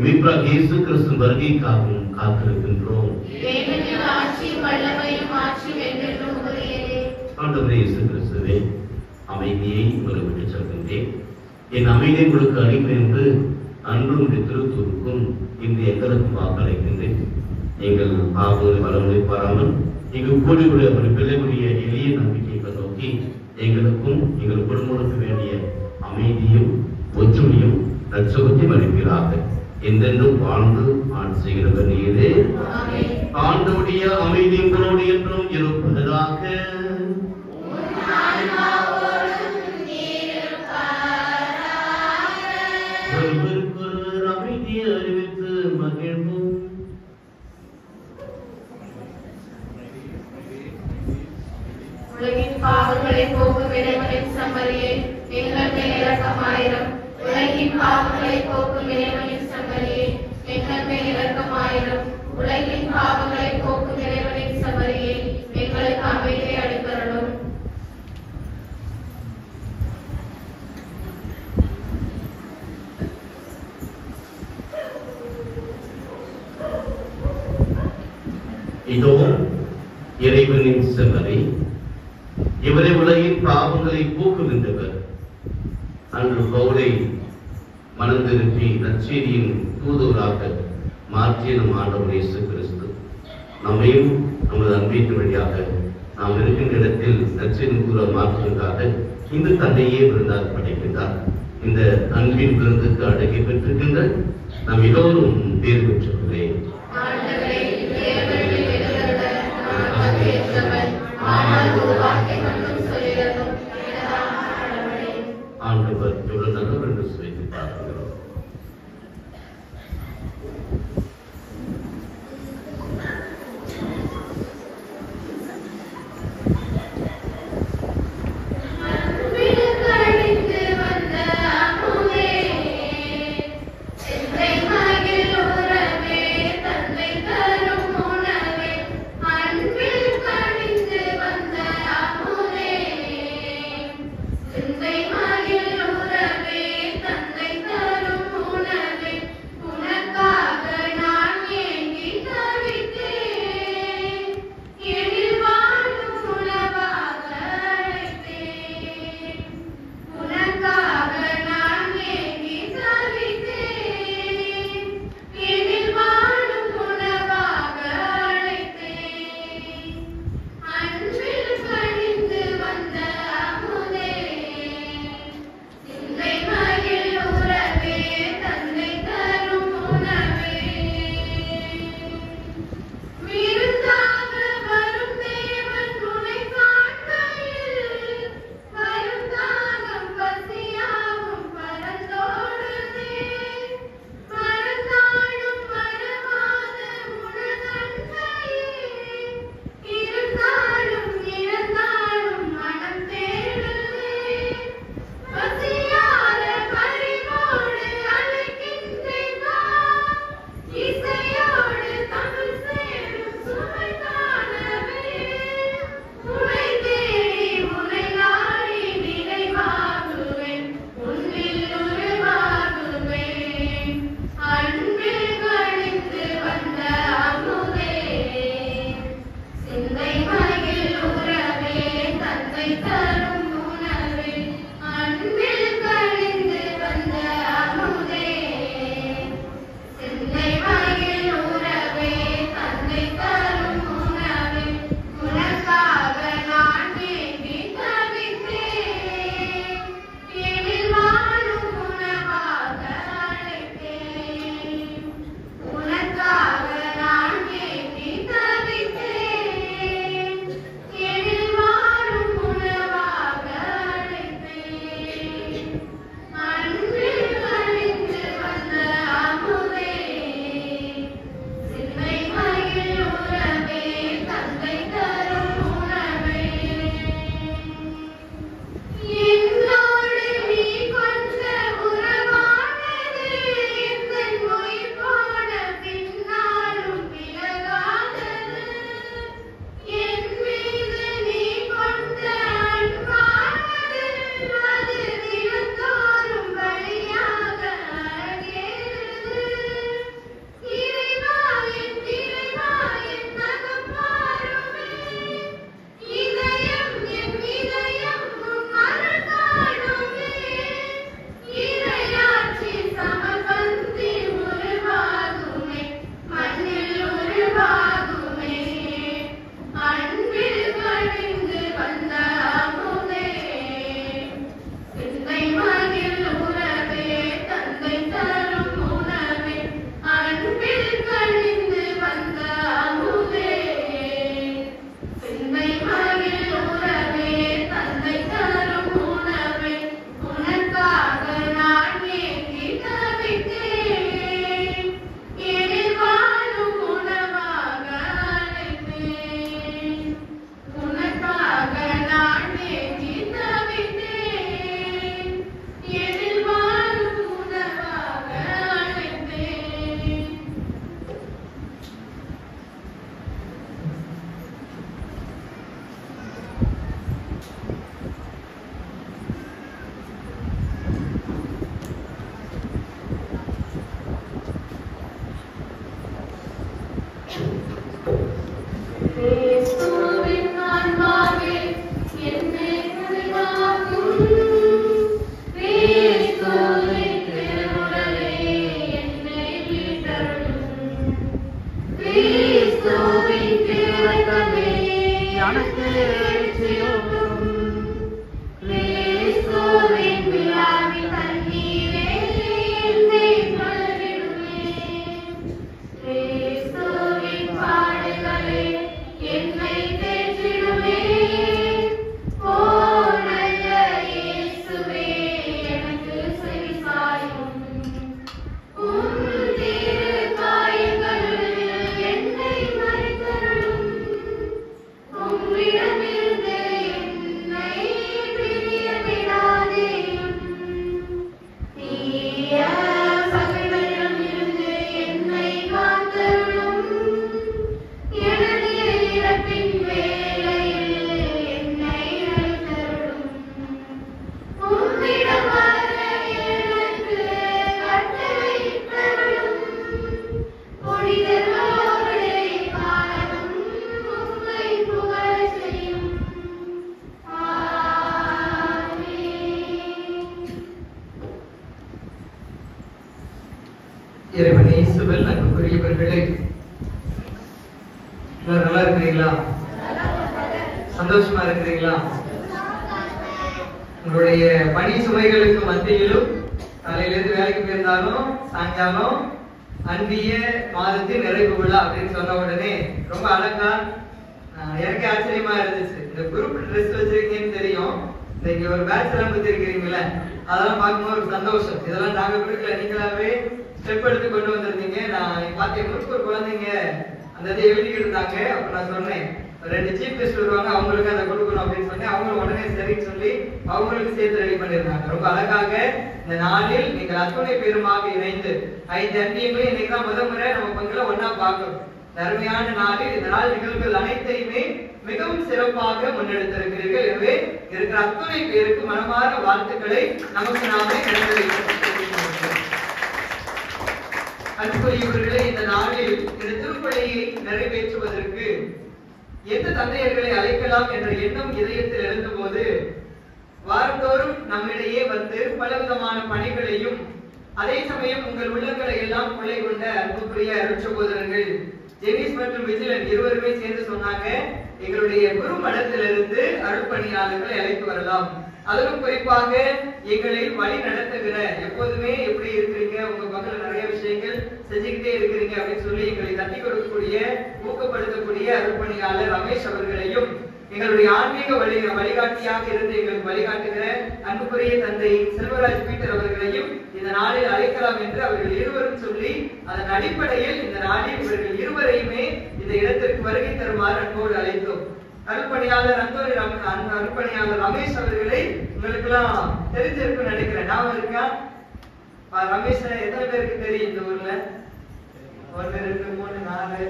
மீட்பராகிய இயேசு கிறிஸ்து வருகைக்காகவும் காத்திருக்கின்றோம். ஆண்டவரே இயேசு கிறிஸ்துவே, அமைதியை உங்களுக்கு விட்டுச் செல்கின்றேன். என் அமைதியை உங்களுக்கு அளிப்பேன் என்று அன்று உடைய திருத்தூருக்கும் இன்று எங்களுக்கும் வாக்களிக்கின்றேன். எங்கள் பாவங்களை வளங்களை பாராமல் இங்கு கூடியுடைய ஒரு பிள்ளைகளுடைய எளிய நம்பிக்கையை நோக்கி எங்களுக்கும் எங்கள் குடும்பங்களுக்கு வேண்டிய அமைதியும் ஒற்றுமையும் நற்சுகத்தையும் அளிப்பீராக. என்றென்றும் வாழ்ந்து ஆட்சி செய்கிறவர் நீரே. ஆண்டவருடைய அமைதி உங்களோடு என்றும் இருப்பதாக. ஒருவருக்கொருவர் அமைதியை அறிவித்து மகிழ்வோம். உலகின் பாவங்களை போக்கும் இறைவனின் செம்மறியே, எங்கள் மேல் இரக்கமாயிரம். உலகின் பாவங்களை போக்கும் இறைவனின் செம்மறியே, எங்கள் மேல் இரக்கமாயிரம். உலகின் பாவங்களை போக்கும் இறைவனின் செம்மறியே, எங்களுக்கு அமைதியை அளித்தருளும். இதோ இறைவனின் செம்மறி, இவரை உலகின் பாவங்களை போக்குகின்றவர். அன்று பவுலை மனம் திருப்பி நற்செய்தியின் தூதுவராக மாற்றிய நம் ஆண்டவர் இயேசு கிறிஸ்து நம்மையும் நமது அன்பின் வழியாக நாம் இருக்கின்ற இடத்தில் நற்செய்தியின் தூதர் மாற்றுவதற்காக இந்த தந்தையே விருந்தாக படைக்கின்றார். இந்த அன்பின் விருந்துக்கு அடக்கி பெற்றிருக்கின்ற நாம் எல்லோரும் பேர் பெற்றுள்ளேன். ஆண்டவர் எவ்வளவு நல்லவர் என்று சொல்லி பார்க்கிறோம். அன்பில் கணிந்து வந்த அமுதே வாழ்வாகுமே. அன்பில் கழிந்து வந்த அமுதே, சிந்தை மகிழ் உறவே, தந்தை தரும் உணவே, அன்பில் கழிந்து வந்த அமுதே, சிந்தை மகிழ் உறவே, தந்தை தரும் உணவே, உனக்காக நான் ஏங்கி தவித்தேன், எனில் வாழும் உணவாக அழைத்தேன். உனக்காக நான் ஏங்கி தவித்தேன், எனில் வாழும் உணவாக அழைத்தேன். கிறிஸ்துவின் ஆன்மாவே, என்னை குளிராக்கும். கிறிஸ்துவின் திருவுடலே, என்னை மீட்டருளும். கிறிஸ்துவின் திருரத்தமே, எனக்கு எழுச்சியூட்டும். கிறிஸ்துவின் விழாவின் தண்ணீரே, என்னை கழுவிடுமே. கிறிஸ்துவின் பாடுகளே, என்னை தேற்றிடுமே. ஓ நல்ல இயேசுவே, எனக்கு செவிசாயும். உம் திரு காயங்களுள் என்னை மறைத்தருளும். உம்மிடமிருந்து என்னை பிரிய விடாதேயும். தீய பகைவரிடமிருந்து என்னை காத்தருளும். எனது இறப்பின் வேளையில் என்னை அழைத்தருளும். உம்மிடம் வர எனக்கு கட்டளையிட்டருளும். புனிதர்களோடு காலமும் உம்மை புகழச் செய்யும். ஆமென். இறைவன் இயேசுவில் அன்புக்குரியவர்களே, எல்லாரும் நல்லா இருக்கிறீங்களா? சந்தோஷமா இருக்கிறீங்களா? உங்களுடைய பணி சுமைகளுக்கு மத்தியிலும் காலையிலிருந்து வேலைக்கு போயிருந்தாலும் சாயங்காலம் அன்பிய மாதத்தின் நிறைவு விழா அப்படின்னு சொன்ன உடனே ரொம்ப அழகா எனக்கு ஆச்சரியமா இருந்துச்சு. இந்த குரூப் ட்ரெஸ் வச்சிருக்கீங்கன்னு தெரியும், இங்க ஒரு பேட்ச் எல்லாம் கொடுத்திருக்கிறீங்களே, அதெல்லாம் பார்க்கும்போது ஒரு சந்தோஷம். இதெல்லாம் நாங்க கொடுக்கல, நீங்களாவே ஸ்டெப் எடுத்து கொண்டு வந்திருந்தீங்க. நான் பார்த்தேன் முழுக்க ஒரு குழந்தைங்க அந்த இதை எழுதிக்கிட்டு இருந்தாங்க. அப்ப நான் சொன்னேன், 2 சீஃப் கெஸ்ட் வருவாங்க, அவங்களுக்கு அதை கொடுக்கணும் அப்படின்னு சொன்னேன். அவங்களும் உடனே சரின்னு சொல்லி அவங்களுக்கு சேர்த்து ரெடி பண்ணிருந்தாங்க. ரொம்ப அழகாக இந்த நாளில் நீங்கள் அத்துணை பேருமாக இணைந்து 5 அன்பியங்களும் இன்னைக்கு தான் முறை நம்ம பங்குல ஒன்னா பார்க்கணும். அருமையான நாளில் இந்த நாள் நிகழ்வுகள் அனைத்தையுமே மிகவும் சிறப்பாக முன்னெடுத்திருக்கிறீர்கள். எனவே இருக்கிற அத்துணை பேருக்கு மனமார வாழ்த்துக்களை நமக்கு நாமே அன்புக்குரியவர்களே, இந்த நாளில் இந்த திருப்பலியை நிறைவேற்றுவதற்கு எந்த தந்தையர்களை அழைக்கலாம் என்ற எண்ணம் இதயத்தில் எழுந்தபோது வாரந்தோறும் நம்மிடையே வந்து பலவிதமான பணிகளையும் அதே சமயம் உங்கள் உள்ளங்களை எல்லாம் கொள்ளை கொண்ட அன்புக்குரிய அருட்சகோதரர்கள் ஜெனிஸ் மற்றும் விஜிலன் இருவருமே சேர்ந்து சொன்னாங்க, எங்களுடைய குரு மடத்திலிருந்து அருட்பணியாளர்களை அழைத்து வரலாம். அதிலும் குறிப்பாக எங்களை வழி நடத்துகிற, எப்போதுமே எப்படி இருக்கிறீங்க, உங்க பக்கத்துல நிறைய விஷயங்கள் செஞ்சுக்கிட்டே இருக்கிறீங்க அப்படின்னு சொல்லி எங்களை தட்டி கொடுக்கக்கூடிய ஊக்கப்படுத்தக்கூடிய அருட்பணியாளர் ரமேஷ் அவர்களையும், எங்களுடைய ஆன்மீக வழிகாட்டியாக இருந்து எங்களுக்கு வழிகாட்டுகிற அன்புக்குரிய தந்தை செல்வராஜ் பீட்டர் அவர்களையும் இந்த நாளில் அழைக்கலாம் என்று அவர்கள் இருவரும் சொல்லி, அதன் அடிப்படையில் இந்த நாளில் இவர்கள் இருவரையுமே இந்த இடத்திற்கு வருகை தருமாறு அன்போடு அழைத்தோம். அருட்பணியாளர் அருட்பணியாளர் ரமேஷ் அவர்களை உங்களுக்கு எல்லாம் தெரிஞ்சிருக்குன்னு நினைக்கிறேன். ஞாபகம் இருக்கா? ரமேஷ் எத்தனை பேருக்கு தெரியும் இந்த ஊர்ல? 1 2 3 4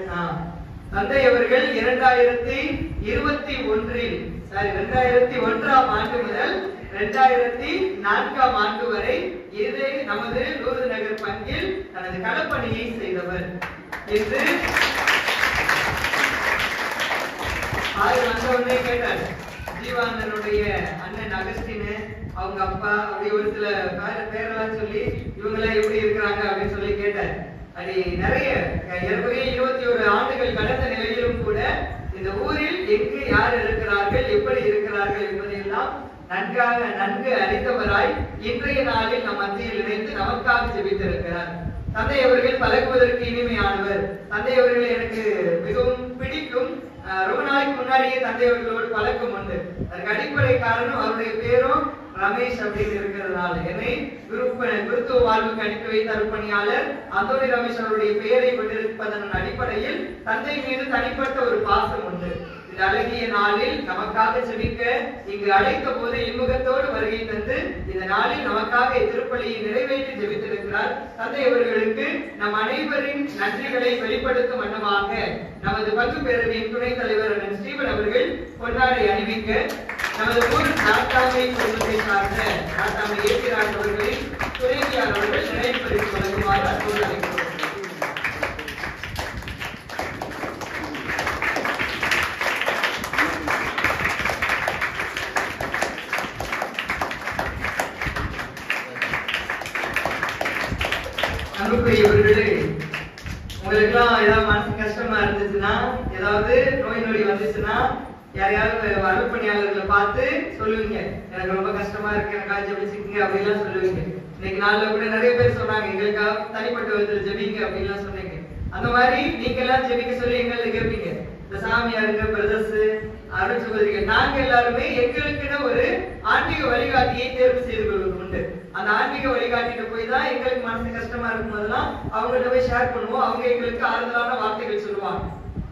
தந்தை அவர்கள் 2021 ஆண்டு முதல் 2004 ஆண்டு வரை இது நமது லூர்து நகர் பங்கில் தனது களப்பணியை செய்தவர் என்று வந்தவுடனே கேட்டார். ஜீவானந்தனுடைய அண்ணன் அகஸ்டின், அவங்க அப்பா, அப்படி ஒரு சில பேரெல்லாம் சொல்லி இவங்க எல்லாம் எப்படி இருக்கிறாங்க அப்படின்னு சொல்லி கேட்டார். அது நிறைய ஏற்கனவே 21 ஆண்டுகள் கடந்த நிலையிலும் கூட இந்த ஊரில் எங்கு யார் இருக்கிறார்கள், எப்படி இருக்கிறார்கள் என்பதையெல்லாம் நன்கு அறிந்தவராய் இன்றைய நாளில் நம் மத்தியில் இணைந்து நமக்காக ஜெபித்திருக்கிறார். தந்தை அவர்கள் பழகுவதற்கு இனிமையானவர். தந்தை அவர்கள் எனக்கு மிகவும் பிடிக்கும். ரொம்ப நாளைக்கு முன்னாடியே தந்தை அவர்களோடு பழக்கம் உண்டு. அதுக்கு அடிப்படை காரணம் அவருடைய பேரும் ரமேஷ் அப்படின்னு இருக்கிறதுனால என்னை குருத்துவ வாழ்வுக்கு அனுப்பி வைத்த அருப்பணியாளர் அந்தோணி ரமேஷ் அவருடைய பெயரை கொண்டிருப்பதன் அடிப்படையில் தந்தை மீது தனிப்பட்ட ஒரு பாசம் உண்டு. இந்த அழகிய நாளில் நமக்காக ஜெபிக்க இங்கு அழைத்த போது இன்முகத்தோடு வருகை தந்து இந்த நாளில் நமக்காக திருப்பலியை நிறைவேற்றி ஜெபித்திருக்கிறார். தந்தை அவர்களுக்கு நம் அனைவரின் நன்றிகளை வெளிப்படுத்தும் வண்ணமாக நமது பங்கு பேரவையின் துணைத் தலைவர் ஸ்ரீவன் அவர்கள் பொன்னாடை அணிவிக்க நமது ஊர் நாட்டாமை குடும்பத்தை சார்ந்த நாட்டாமை ஏற்கிறார் அவர்களின் துணைவியார் அவர்கள் நினைவு பரிசு வழங்குமாறு அன்போடு அழைக்கிறோம். அன்புக்குரியவர்களே, உங்களுக்கு எல்லாம் ஏதாவது மனசு கஷ்டமா இருந்துச்சுன்னா, ஏதாவது நோய் நொடி வந்துச்சுன்னா யாரையாவது அருப்பணியாளர்களை பார்த்து சொல்லுவீங்க, எனக்கு ரொம்ப கஷ்டமா இருக்கு, எனக்காக ஜெபிச்சுக்கீங்க அப்படின்லாம் சொல்லுவீங்க. இன்னைக்கு நாள்ல கூட நிறைய பேர் சொன்னாங்க, எங்களுக்காக தனிப்பட்ட விதத்துல ஜெபிங்க அப்படின்லாம் சொன்னீங்க. அந்த மாதிரி நீங்க எல்லாம் ஜெபிக்க சொல்லி எங்களை கேட்பீங்க. இந்த சாமியாருங்க, பிரதர்ஸ், அருள் சகோதரிகள், நாங்க எல்லாருமே எங்களுக்குன்னு ஒரு ஆன்மீக வழிகாட்டியை தேர்வு செய்து கொள்வது உண்டு. அந்த ஆன்மீக வழிகாட்டிட்டு போய் தான் எங்களுக்கு மனசு கஷ்டமா இருக்கும் போதெல்லாம் அவங்கள்ட்ட போய் ஷேர் பண்ணுவோம். அவங்க எங்களுக்கு ஆறுதலான வார்த்தைகள் சொல்லுவாங்க.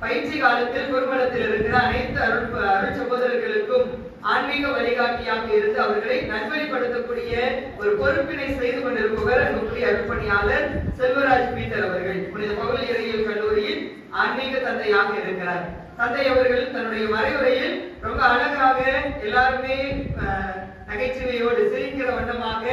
பயிற்சி காலத்தில் குருமடத்தில் இருக்கிற அனைத்து அருள் சகோதரர்களுக்கும் ஆன்மீக வழிகாட்டியாக இருந்து அவர்களை நல்வழிப்படுத்தக்கூடிய ஒரு பொறுப்பினை செய்து கொண்டிருப்பவர் அன்புக்குரிய அருட்பணியாளர் செல்வராஜ் பீட்டர் அவர்கள். புனித பவுல் இறையியல் கல்லூரியில் ஆன்மீக தந்தையாக இருக்கிறார். தந்தை அவர்கள் தன்னுடைய மறைவுரையில் ரொம்ப அழகாக எல்லாருமே நகைச்சுவையோடு சிரிக்கிற வண்ணமாக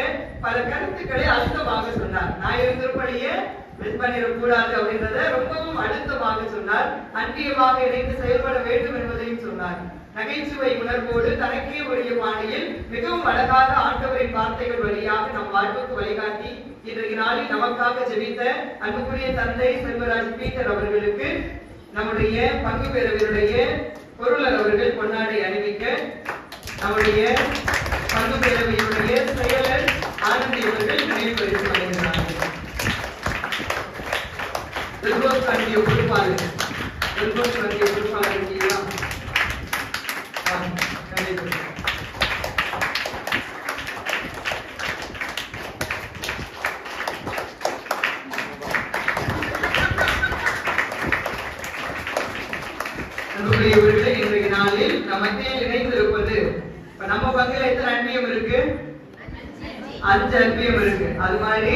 பல கருத்துக்களை அழுத்தமாக சொன்னார். ஞாயிறு திருப்பலியை மிஸ் பண்ணிடக்கூடாது அப்படின்றத ரொம்பவும் அழுத்தமாக சொன்னார். அன்பியமாக இணைந்து செயல்பட வேண்டும் என்பதையும் சொன்னார். நகைச்சுவை உணர்வோடு தனக்கே உரிய பாணியில் மிகவும் அழகாக ஆண்டவரின் வார்த்தைகள் வழியாக நம் வாழ்வுக்கு வழிகாட்டி இன்றைய நாளில் நமக்காக ஜெபித்த அன்புக்குரிய தந்தை செல்வராஜ் பீட்டர் அவர்களுக்கு நம்முடைய பங்கு பேரவையுடைய பொருளர் அவர்கள் பொன்னாடை அணிவிக்க நம்முடைய பங்கு பேரவையுடைய செயலர் ஆனந்தி அவர்கள் நினைவு பரிசு வழங்குகிறார்கள். பொறுப்பாளர் இன்றைய நாளில் நமக்கு இணைந்திருப்பது நம்ம பங்குல எத்தனை அன்பியம் இருக்கு? 5 அன்பியம் இருக்கு. அது மாதிரி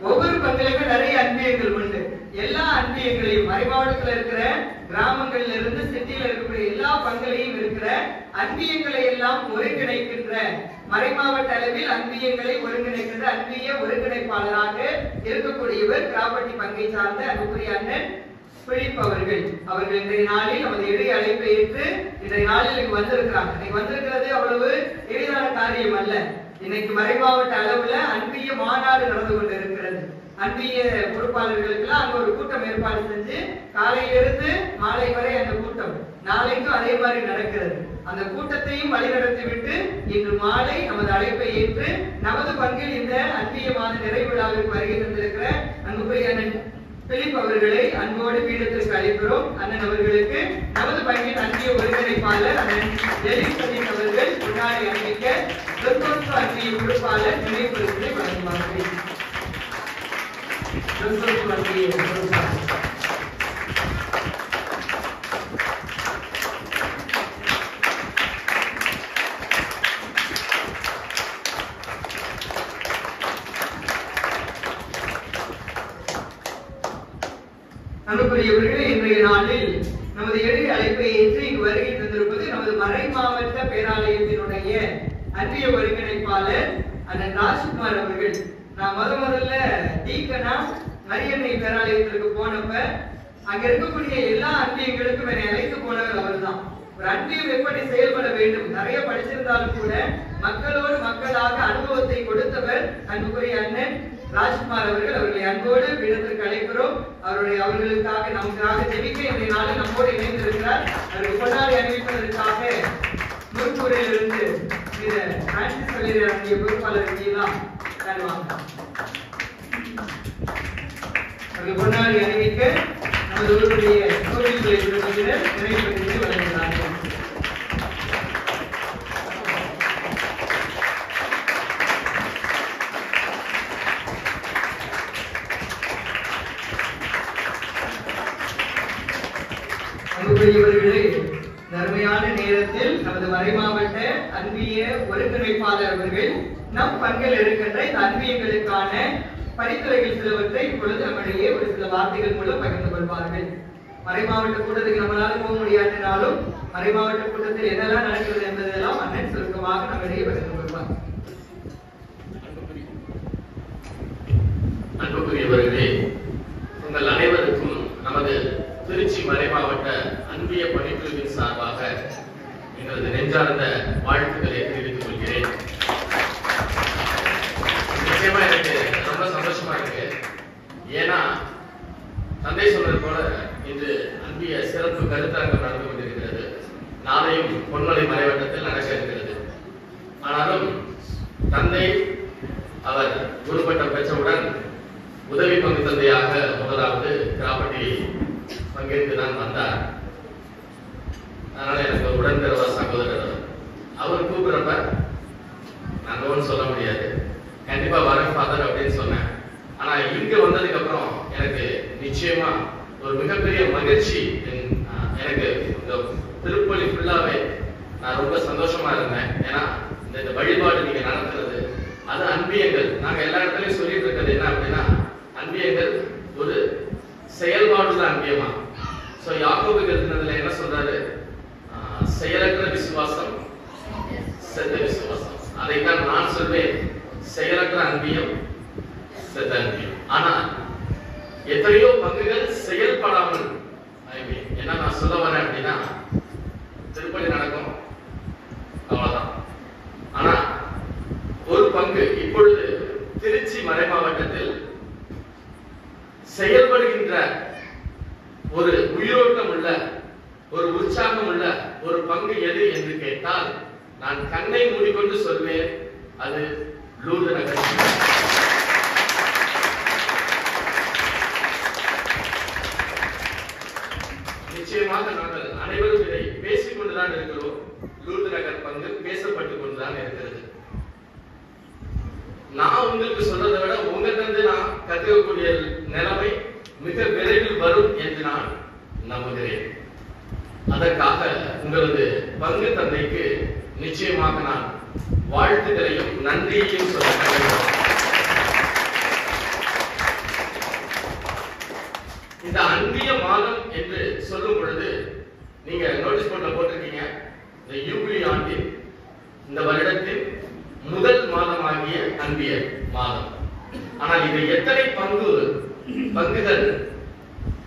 ஒவ்வொரு பங்குலையும் நிறைய அன்பியங்கள் உண்டு. எல்லா அன்பியங்களையும் மறைமாவட்டத்தில் இருக்கிற கிராமங்கள்ல இருந்து சிட்டியில இருக்கக்கூடிய எல்லா பங்குலையும் இருக்கிற அன்பியங்களை எல்லாம் ஒருங்கிணைக்கின்ற மறைமாவட்ட அளவில் அன்பியங்களை ஒருங்கிணைக்கின்ற அன்பிய ஒருங்கிணைப்பாளராக இருக்கக்கூடியவர் கிராப்பட்டி பங்கை சார்ந்த அன்புக்குரிய அண்ணன் பிலிப் அவர்கள். அவர்கள் இன்றைய நாளில் நமது எளிய அழைப்பை ஏற்று இன்றைய நாளில் இங்கு வந்திருக்கிறாங்க. இன்னைக்கு வந்திருக்கிறது அவ்வளவு எளிதான காரியம் அல்ல. இன்னைக்கு மறைமாவட்ட அளவுல அன்பிய மாநாடு நடந்து கொண்டு இருக்கிறது. அன்பிய பொறுப்பாளர்களுக்கு அங்க ஒரு கூட்டம் ஏற்பாடு செஞ்சு காலையிலிருந்து மாலை வரை அந்த கூட்டம் நாளைக்கும் அதே மாதிரி நடக்கிறது. அந்த கூட்டத்தையும் வழிநடத்தி விட்டு இன்று மாலை நமது அழைப்பை ஏற்று நமது பங்கில் இந்த அன்பிய மாத நிறைவு விழாவிற்கு வருகை தந்திருக்கிற அன்புக்குரிய அண்ணன் பிலிப் அவர்களை அன்போடு பீடத்திற்கு அழைக்கிறோம். அண்ணன் அவர்களுக்கு நமது பங்கின் அன்பிய ஒருங்கிணைப்பாளர் அண்ணன் ஜெலிசதீன் அவர்கள் முன்னாடி அணிவிக்க அன்பிய பொறுப்பாளர் நினைவு பரிசை வழங்குவார்கள். அன்புக்குரியவர்களே, இன்றைய நாளில் நமது எளிய அழைப்பை ஏற்று இங்கு வருகை தந்திருப்பது நமது மறை மாவட்ட பேராலயத்தினுடைய அன்பிய ஒருங்கிணைப்பாளர் அண்ணன் ராஜ்குமார் அவர்கள். நான் முதல்ல டீக்கனா மரியன்னை பேராலயத்திற்கு போனப்ப அங்க இருக்கக்கூடிய எல்லா அன்பியங்களுக்கும் என்னை அழைத்து போனவர் அவர்தான். ஒரு அன்பியம் எப்படி செயல்பட வேண்டும், நிறைய படிச்சிருந்தாலும் கூட மக்களோடு மக்களாக அனுபவத்தை கொடுத்தவர் அன்புக்குரிய அண்ணன் ராஜ்குமார் அவர்களை அன்போடு பீடத்திற்கு அழைக்கிறோம். அவர்களுக்காக நமக்காக ஜெபிக்க இந்த நாளில் நம்மோடு இணைந்திருக்கிறார். அவர்கள் கொண்டாடி அணிவிப்பதற்காக முற்புரையிலிருந்து திரு பிரான்சிஸ் வழியினுடைய பொறுப்பாளர் எல்லாம் தருவாங்க. அவர்கள் கொண்டாடி அணிவிக்க நமது ஊருடைய கோவில்களை குழுவினர் நிறைவேற்றி வழங்குகிறார்கள். அன்புக்குரியவர்களே, அருமையான நேரத்தில் நமது மறைமாவட்ட அன்பிய ஒருங்கிணைப்பாளர் அவர்கள் நம் பங்கில் இருக்கின்ற இந்த அன்பியங்களுக்கான படித்துறைகள் சிலவற்றை இப்பொழுது நம்மிடையே ஒரு சில வார்த்தைகள் மூலம் பகிர்ந்து கொள்வார்கள். மறைமாவட்ட கூட்டத்துக்கு நம்மளால போக முடியாதுனாலும் மறைமாவட்ட கூட்டத்தில் என்னெல்லாம் நடக்கிறது என்பதெல்லாம் அண்ணன் சுருக்கமாக நம்மிடையே பகிர்ந்து கொள்வார். அன்புக்குரியவர்களே, உங்கள் அனைவருக்கும் நமது திருச்சி மறைமாவட்ட அன்பிய பணிக்குழுவின் சார்பாக எங்களது நெஞ்சார்ந்த வாழ்த்துக்களை தெரிவித்துக் கொள்கிறேன். நிச்சயமா எனக்கு ரொம்ப சந்தோஷமா இருக்கு. ஏன்னா தந்தை சொன்னது போல இன்று அன்பிய சிறப்பு கருத்தரங்கம் நடந்து கொண்டிருக்கிறது. நாளையும் பொன்மலை மறைவட்டத்தில் நடக்க இருக்கிறது. ஆனாலும் தந்தை அவர் குருப்பட்டம் பெற்றவுடன் உதவி பங்கு தந்தையாக முதலாவது கிராப்பட்டி பங்கேற்று தான் வந்தார். அதனால எனக்கு ஒரு உடன்பிறவா சகோதரர். அவர் கூப்பிடுறப்ப நான் ஒன்றும் சொல்ல முடியாது, கண்டிப்பா வரேன் ஃபாதர் அப்படின்னு சொன்னேன். ஆனா இங்க வந்ததுக்கு அப்புறம் எனக்கு நிச்சயமா ஒரு மிகப்பெரிய மகிழ்ச்சி. எனக்கு இந்த திருப்பலி ஃபுல்லாவே நான் ரொம்ப சந்தோஷமா இருந்தேன். ஏன்னா இந்த வழிபாடு நீங்க நடத்துறது அது அன்பியங்கள். நாங்க எல்லா இடத்துலயும் சொல்லிட்டு இருக்கிறது என்ன அப்படின்னா, அன்பியங்கள் ஒரு செயல்பாடுள்ள அன்பியமா. சோ யாக்கோபு எழுதினதுல என்ன சொல்றாரு? செயலற்ற விசுவாசம் செத்த விசுவாசம். அதைத்தான் நான் சொல்வேன், செயலற்ற அன்பியம் செத்த அன்பியம். ஆனா எத்தனையோ பங்குகள் செயல்படாமல், என்ன நான் சொல்ல வரேன் அப்படின்னா, திருப்பலி நடக்கும் அவ்வளவுதான். ஆனா ஒரு பங்கு இப்பொழுது திருச்சி மறைமாவட்டத்தில் செயல்படுகின்ற ஒரு உயிரோட்டம் உள்ள ஒரு உற்சாகம் உள்ள ஒரு பங்கு எது என்று கேட்டால் நான் கண்ணை மூடிக்கொண்டு சொல்வேன், அது லூர்து நகர். நிச்சயமாக நாங்கள் அனைவரும் இதை பேசிக் கொண்டுதான் இருக்கிறோம். லூர்து நகர் பங்கு பேசப்பட்டுக் கொண்டுதான் இருக்கிறது. நான் உங்களுக்கு சொல்றதை விட உங்களிருந்து நான் கற்றுக்கக்கூடிய நிலைமை மிக விரைவில் வரும் என்று நான் நம்புகிறேன். அதற்காக உங்களது பங்கு தந்தைக்கு நிச்சயமாக நான் வாழ்த்துக்களையும் நன்றியையும் சொல்ல வேண்டும். இந்த அன்பிய மாதம் என்று சொல்லும் பொழுது நீங்க நோட்டீஸ் போர்ட்ல போட்டிருக்கீங்க, இந்த யூபிலி ஆண்டின் இந்த வருடத்தின் முதல் மாதமாகிய அன்பிய மாதம். ஆனால் இதை எத்தனை பங்குகள்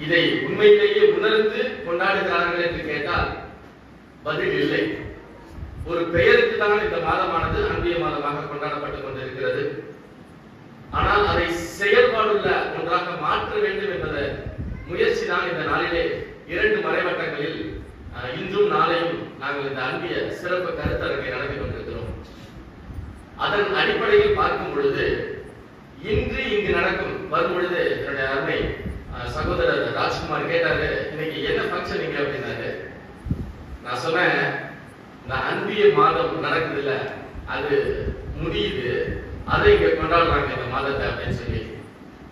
இதை உண்மையிலேயே உணர்ந்து கொண்டாடுகிறார்கள் என்று கேட்டால் பதில் இல்லை. ஒரு பெயருக்கு தான் இந்த மாதமானது அன்பிய மாதமாக கொண்டாடப்பட்டுக் கொண்டிருக்கிறது. ஆனால் அதை செயல்பாடுள்ள ஒன்றாக மாற்ற வேண்டும் என்பத முயற்சி தான் இந்த நாளிலே 2 மறைவட்டங்களில் இன்றும் நாளையும் நாங்கள் இந்த அன்பிய சிறப்பு கருத்தரங்கை நடத்தி கொண்டிருக்கிறோம். அதன் அடிப்படையில் பார்க்கும் பொழுது இன்று இங்கு நடக்கும் வரும் பொழுது என்னுடைய அருமை சகோதரர் ராஜ்குமார் கேட்டாரு, இன்னைக்கு என்ன ஃபங்க்ஷன் இங்க அப்படின்னாரு. நான் சொன்னேன், இந்த அன்பிய மாதம் நடக்குது இல்ல, அது முடியுது, அதை இங்க கொண்டாடுறாங்க இந்த மாதத்தை அப்படின்னு சொல்லி.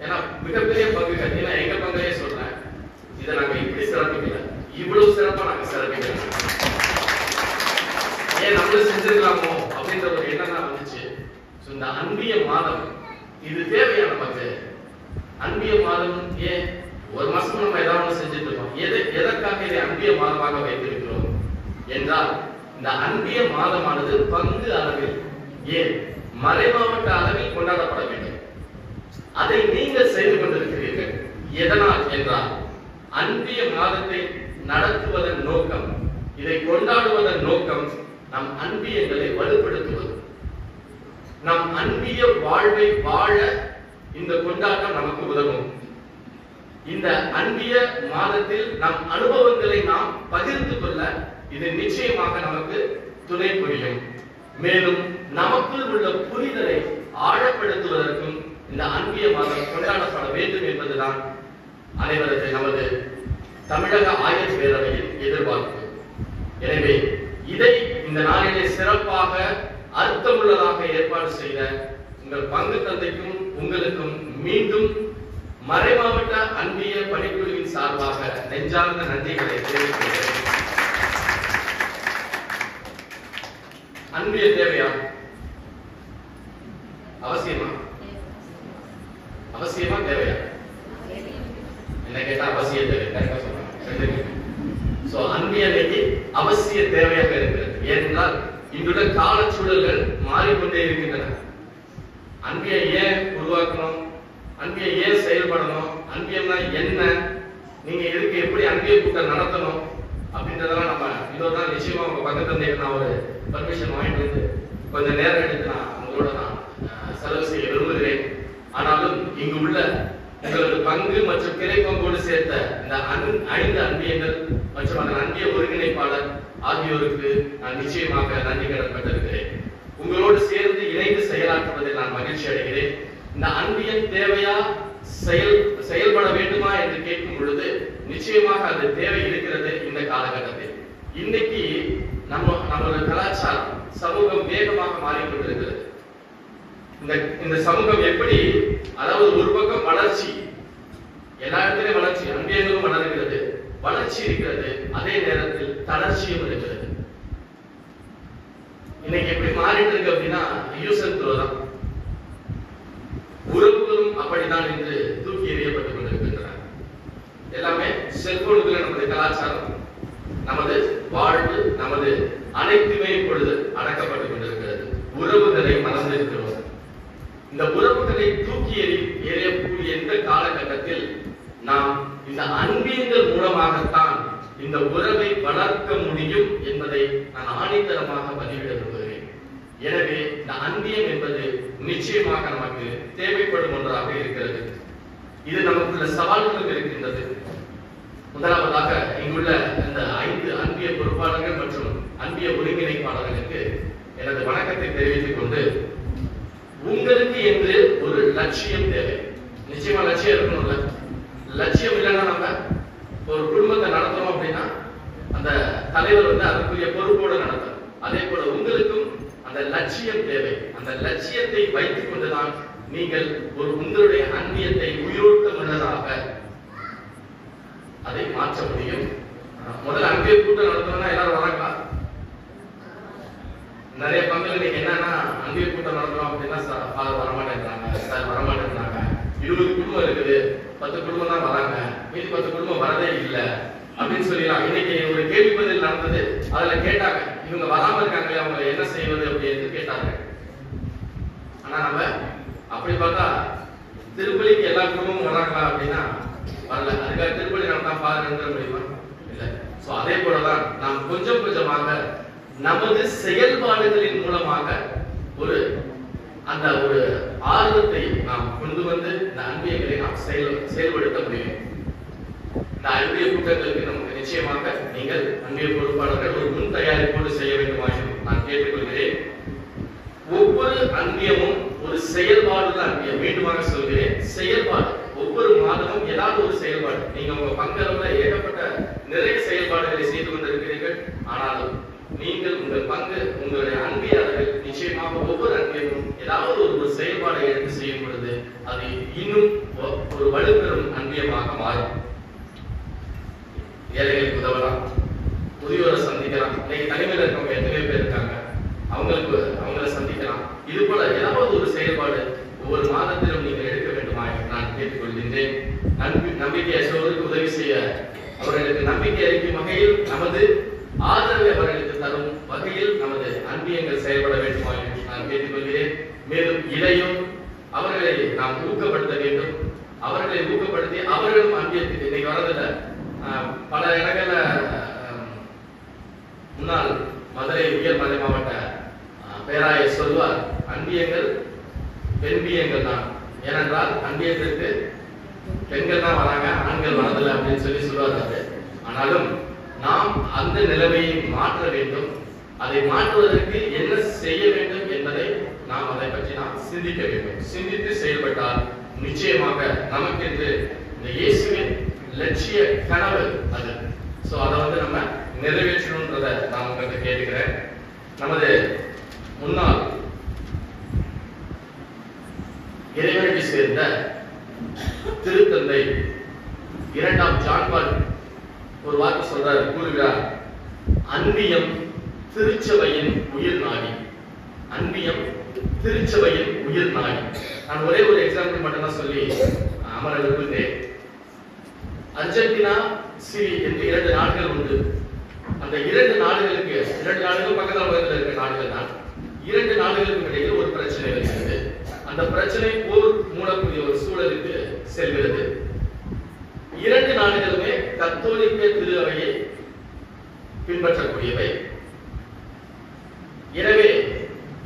ஏன்னா மிகப்பெரிய பங்குகள், ஏன்னா எங்க பங்கையே சொல்றேன், இதை நாங்க இப்படி சிறப்பிக்கல, இவ்வளவு சிறப்பா நாங்க சிறப்பிக்கல. ஏன் நம்மளும் செஞ்சிருக்கலாமோ அப்படின்ற ஒரு எண்ணம் தான் வந்துச்சு. இந்த அன்பிய மாதம் இது தேவையான பங்கு. அன்பிய மாதம் ஏன் ஒரு மாசம் நம்ம ஏதாவது செஞ்சுட்டு இருக்கோம். எதற்காக இதை அன்பிய மாதமாக வைத்திருக்கிறோம் என்றால், இந்த அன்பிய மாதமானது பங்கு அளவில் ஏன் மறைமாவட்ட அளவில் கொண்டாடப்பட வேண்டும். அதை நீங்கள் செய்து கொண்டிருக்கிறீர்கள். எதனால் என்றால், அன்பிய மாதத்தை நடத்துவதன் நோக்கம், இதை கொண்டாடுவதன் நோக்கம் நம் அன்பியங்களை வலுப்படுத்துவது, நம் அன்பிய வாழ்வை வாழ இந்த கொண்டாட்டம் நமக்கு உதவும். இந்த அன்பிய மாதத்தில் நம் அனுபவங்களை நாம் பகிர்ந்து கொள்ள இது நிச்சயமாக நமக்கு துணை புரியும். மேலும் நமக்குள் உள்ள புரிதலை ஆழப்படுத்துவதற்கும் இந்த அன்பிய மாதம் கொண்டாடப்பட வேண்டும் என்பதுதான் அனைவரது நமது தமிழக ஆயர் பேரவையின் எதிர்பார்ப்பு. எனவே இதை இந்த நாளிலே சிறப்பாக அர்த்தமுள்ளதாக ஏற்பாடு செய்த உங்கள் பங்கு தந்தைக்கும் உங்களுக்கும் மீண்டும் மறைமாவட்ட அன்பிய பணிக்குழுவின் சார்பாக நெஞ்சார்ந்த நன்றிகளை தெரிவிக்கிறேன். அன்பிய தேவையா? அவசியமா? அவசியமா தேவையா? என்ன கேட்டா அவசிய தேவை. கரெக்டா சொல்றாங்க. சோ அன்பிய நிலை அவசிய தேவையாக இருக்கிறது. ஏனென்றால் இன்றுள்ள கால சூழல்கள் மாறிக்கொண்டே இருக்கின்றன. அன்பியை ஏன் உருவாக்கணும், அன்பியை ஏன் செயல்படணும், அன்பியம்னா என்ன, நீங்க இதுக்கு எப்படி அன்பிய கூட்டம் நடத்தணும் அப்படின்றதெல்லாம் நம்ம இன்னொரு நாள் நிச்சயமா உங்க பக்கத்துல நான் ஒரு பர்மிஷன் வாங்கிட்டு வந்து கொஞ்சம் நேரம் எடுத்து நான் உங்களோட நான் செலவு செய்ய விரும்புகிறேன். ஆனாலும் இங்கு உள்ள உங்களது பங்கு மற்றும் கிளை பங்கோடு சேர்த்த இந்த 5 அன்பியங்கள் மற்றும் அந்த அன்பிய ஒருங்கிணைப்பாளர் ஆகியோருக்கு நான் நிச்சயமாக நன்றி கடன்பட்டிருக்கிறேன். உங்களோடு சேர்ந்து இணைந்து செயலாற்றுவதில் நான் மகிழ்ச்சி அடைகிறேன். இந்த அன்பியன் தேவையா, செயல்பட வேண்டுமா என்று கேட்கும் பொழுது நிச்சயமாக அது தேவை இருக்கிறது. இந்த காலகட்டத்தில் இன்னைக்கு நம்மளோட கலாச்சாரம் சமூகம் வேகமாக மாறிக்கொண்டிருக்கிறது. இந்த சமூகம் எப்படி, அதாவது ஒரு பக்கம் வளர்ச்சி, எல்லா இடத்திலும் வளர்ச்சி, அன்பியங்களும் வளர்கிறது, வளர்ச்சி இருக்கிறது, அதே நேரத்தில் தளர்ச்சியும் இருக்கிறது. இன்னைக்கு எப்படி மாறிட்டு இருக்கு அப்படின்னா யூஸ் அண்ட் த்ரோ தான். உறவுகளும் அப்படித்தான் என்று தூக்கி எறியப்பட்டுக் கொண்டிருக்கின்றன. எல்லாமே செல்போனுக்குள்ள நமது கலாச்சாரம், நமது வாழ்வு, நமது அனைத்துமே இப்பொழுது அடக்கப்பட்டுக் கொண்டிருக்கிறது. உறவுகளை மறந்திருக்கிறோம். இந்த உறவுகளை தூக்கி எறியக்கூடிய இந்த காலகட்டத்தில் நாம் இந்த அன்பியங்கள் மூலமாகத்தான் இந்த உறவை வளர்க்க முடியும் என்பதை நான் ஆணித்தரமாக பதிவிட விரும்புகிறேன். எனவே இந்த அன்பியம் என்பது நிச்சயமாக நமக்கு தேவைப்படும் ஒன்றாக இருக்கிறது. இது நமக்குள்ள சவால்களும் இருக்கின்றது. முதலாவதாக இங்குள்ள இந்த 5 அன்பிய பொறுப்பாளர்கள் மற்றும் அன்பிய ஒருங்கிணைப்பாளர்களுக்கு எனது வணக்கத்தை தெரிவித்துக் கொண்டு, உங்களுக்கு என்று ஒரு லட்சியம் தேவை. நிச்சயமா லட்சியம் இருக்கணும்ல. லட்சியம் இல்லைன்னா நம்ம ஒரு குடும்பத்தை நடத்துறோம் அப்படின்னா அந்த தலைவர் அதற்குரிய பொறுப்போடு நடத்தும். அதே போல உங்களுக்கும் அந்த லட்சியம் தேவை. அந்த லட்சியத்தை வைத்துக் கொண்டுதான் நீங்கள் ஒரு உங்களுடைய அன்பியத்தை உயிரோட்டம் உள்ளதாக அதை மாற்ற முடியும். முதல்ல அன்பிய கூட்டம் நடத்தணும்னா எல்லாரும் வராங்களா? நிறைய பங்குல நீங்க என்னன்னா அன்பிய கூட்டம் நடத்துறோம் அப்படின்னா ஃபாதர் வரமாட்டேங்கிறாங்க, சார் வரமாட்டேங்கிறாங்க. 20 குடும்பம் இருக்குது, 10 குடும்பம் தான் வராங்க, மீதி 10 குடும்பம் வரதே இல்லை அப்படின்னு சொல்லலாம். இன்னைக்கு ஒரு கேள்வி பதில் நடந்தது. அதுல கேட்டாங்க, இவங்க வராம இருக்காங்களே, அவங்க என்ன செய்வது அப்படின்னு கேட்டாங்க. ஆனா நம்ம அப்படி பார்த்தா திருப்பலிக்கு எல்லா குடும்பமும் வராங்களா அப்படின்னா வரல. அதுக்காக திருப்பலி நடத்தா ஃபாதர் நிறுத்த முடியுமா? இல்லை. சோ அதே போலதான் நாம் கொஞ்சம் கொஞ்சமாக நமது செயல்பாடுகளின் மூலமாக அந்த ஒரு ஆர்வத்தை நாம் கொண்டு வந்து இந்த அன்பியங்களை நாம் செயல்படுத்த முடியும். இந்த அன்பிய கூட்டங்களுக்கு நமக்கு நிச்சயமாக நீங்கள் அன்பிய பொறுப்பாளர்கள் ஒரு முன் தயாரிப்போடு செய்ய வேண்டுமாயும் நான் கேட்டுக்கொள்கிறேன். ஒவ்வொரு அன்பியமும் ஒரு செயல்பாடு தான் அன்பியம். மீண்டுமாக சொல்கிறேன், செயல்பாடு. ஒவ்வொரு மாதமும் ஏதாவது ஒரு செயல்பாடு. நீங்க உங்க பங்களவுல ஏகப்பட்ட நிறைய செயல்பாடுகளை செய்து கொண்டிருக்கிறீர்கள். ஆனாலும் நீங்கள் உங்கள் பங்கு, உங்களுடைய அன்பியாளர்கள் நிச்சயமாக ஒவ்வொரு அன்பியமும் ஏதாவது ஒரு செயல்பாடை எடுத்து செய்யும் பொழுது அது இன்னும் ஒரு வலுப்பெறும் அன்பியமாக மாறும். ஏழைகளுக்கு உதவலாம், முதியோரை சந்திக்கலாம். இன்னைக்கு தனிமையில் இருக்கவங்க எத்தனை பேர் இருக்காங்க, அவங்களை சந்திக்கலாம். இது போல ஏதாவது ஒரு செயல்பாடு ஒவ்வொரு மாதத்திலும் நீங்கள் எடுக்க வேண்டுமா என்று நான் கேட்டுக்கொள்கின்றேன். நம்பிக்கை அற்றோருக்கு உதவி செய்ய அவர்களுக்கு நம்பிக்கை அளிக்கும் வகையில் நமது ஆதரவை அவர்களுக்கு தரும் வகையில் நமது அன்பியங்கள் செயல்பட வேண்டுமா என்று நான் கேட்டுக்கொள்கிறேன். மேலும் இதையும் அவர்களை நாம் ஊக்கப்படுத்த வேண்டும். அவர்களை ஊக்கப்படுத்தி அவர்களும் அன்பியத்துக்கு இன்னைக்கு வரதில்லை. பல இடங்கள்ல முன்னாள் மதுரை உயர் மறை மாவட்ட பேராயர் சொல்வார், அன்பியங்கள் பெண்பியங்கள் தான். ஏனென்றால் அன்பியத்திற்கு பெண்கள் தான் வராங்க, ஆண்கள் வரதில்லை அப்படின்னு சொல்லுவாங்க. ஆனாலும் நாம் அந்த நிலைமையை மாற்ற வேண்டும். அதை மாற்றுவதற்கு என்ன செய்ய வேண்டும் என்பதை நாம் அதை பற்றி நாம் சிந்திக்க வேண்டும். சிந்தித்து செயல்பட்டால் நிச்சயமாக நமக்கு இந்த இயேசுவின் லட்சிய கனவு அது. சோ அதை நம்ம நிறைவேற்றணும்ன்றத நான் உங்களுக்கு கேட்கிறேன். நமது முன்னாள் இறைவனடி சேர்ந்த திருத்தந்தை 2ஆம் ஜான் பால் ஒரு வார்த்தை சொல்றாரு, கூறுகிறார், அன்பியம் திருச்சபையின் உயிர் நாடி. அன்பியம் திருச்சபையின் உயிர் நாடி. நான் ஒரே ஒரு எக்ஸாம்பிள் மட்டும் தான் சொல்லி அமர விரும்புகிறேன். அர்ஜென்டினா, சிலி என்று 2 நாடுகள் உண்டு. அந்த 2 நாடுகளுக்கு 2 நாடுகள் பக்கத்தில் இருக்கிற நாடுகள் தான். 2 நாடுகளுக்கும் இடையில் ஒரு பிரச்சனை இருக்கிறது. அந்த பிரச்சனை போர் மூடக்கூடிய ஒரு சூழலுக்கு செல்கிறது. 2 நாடுகளுமே கத்தோலிக்க திரு அவையை பின்பற்றக்கூடியவை. எனவே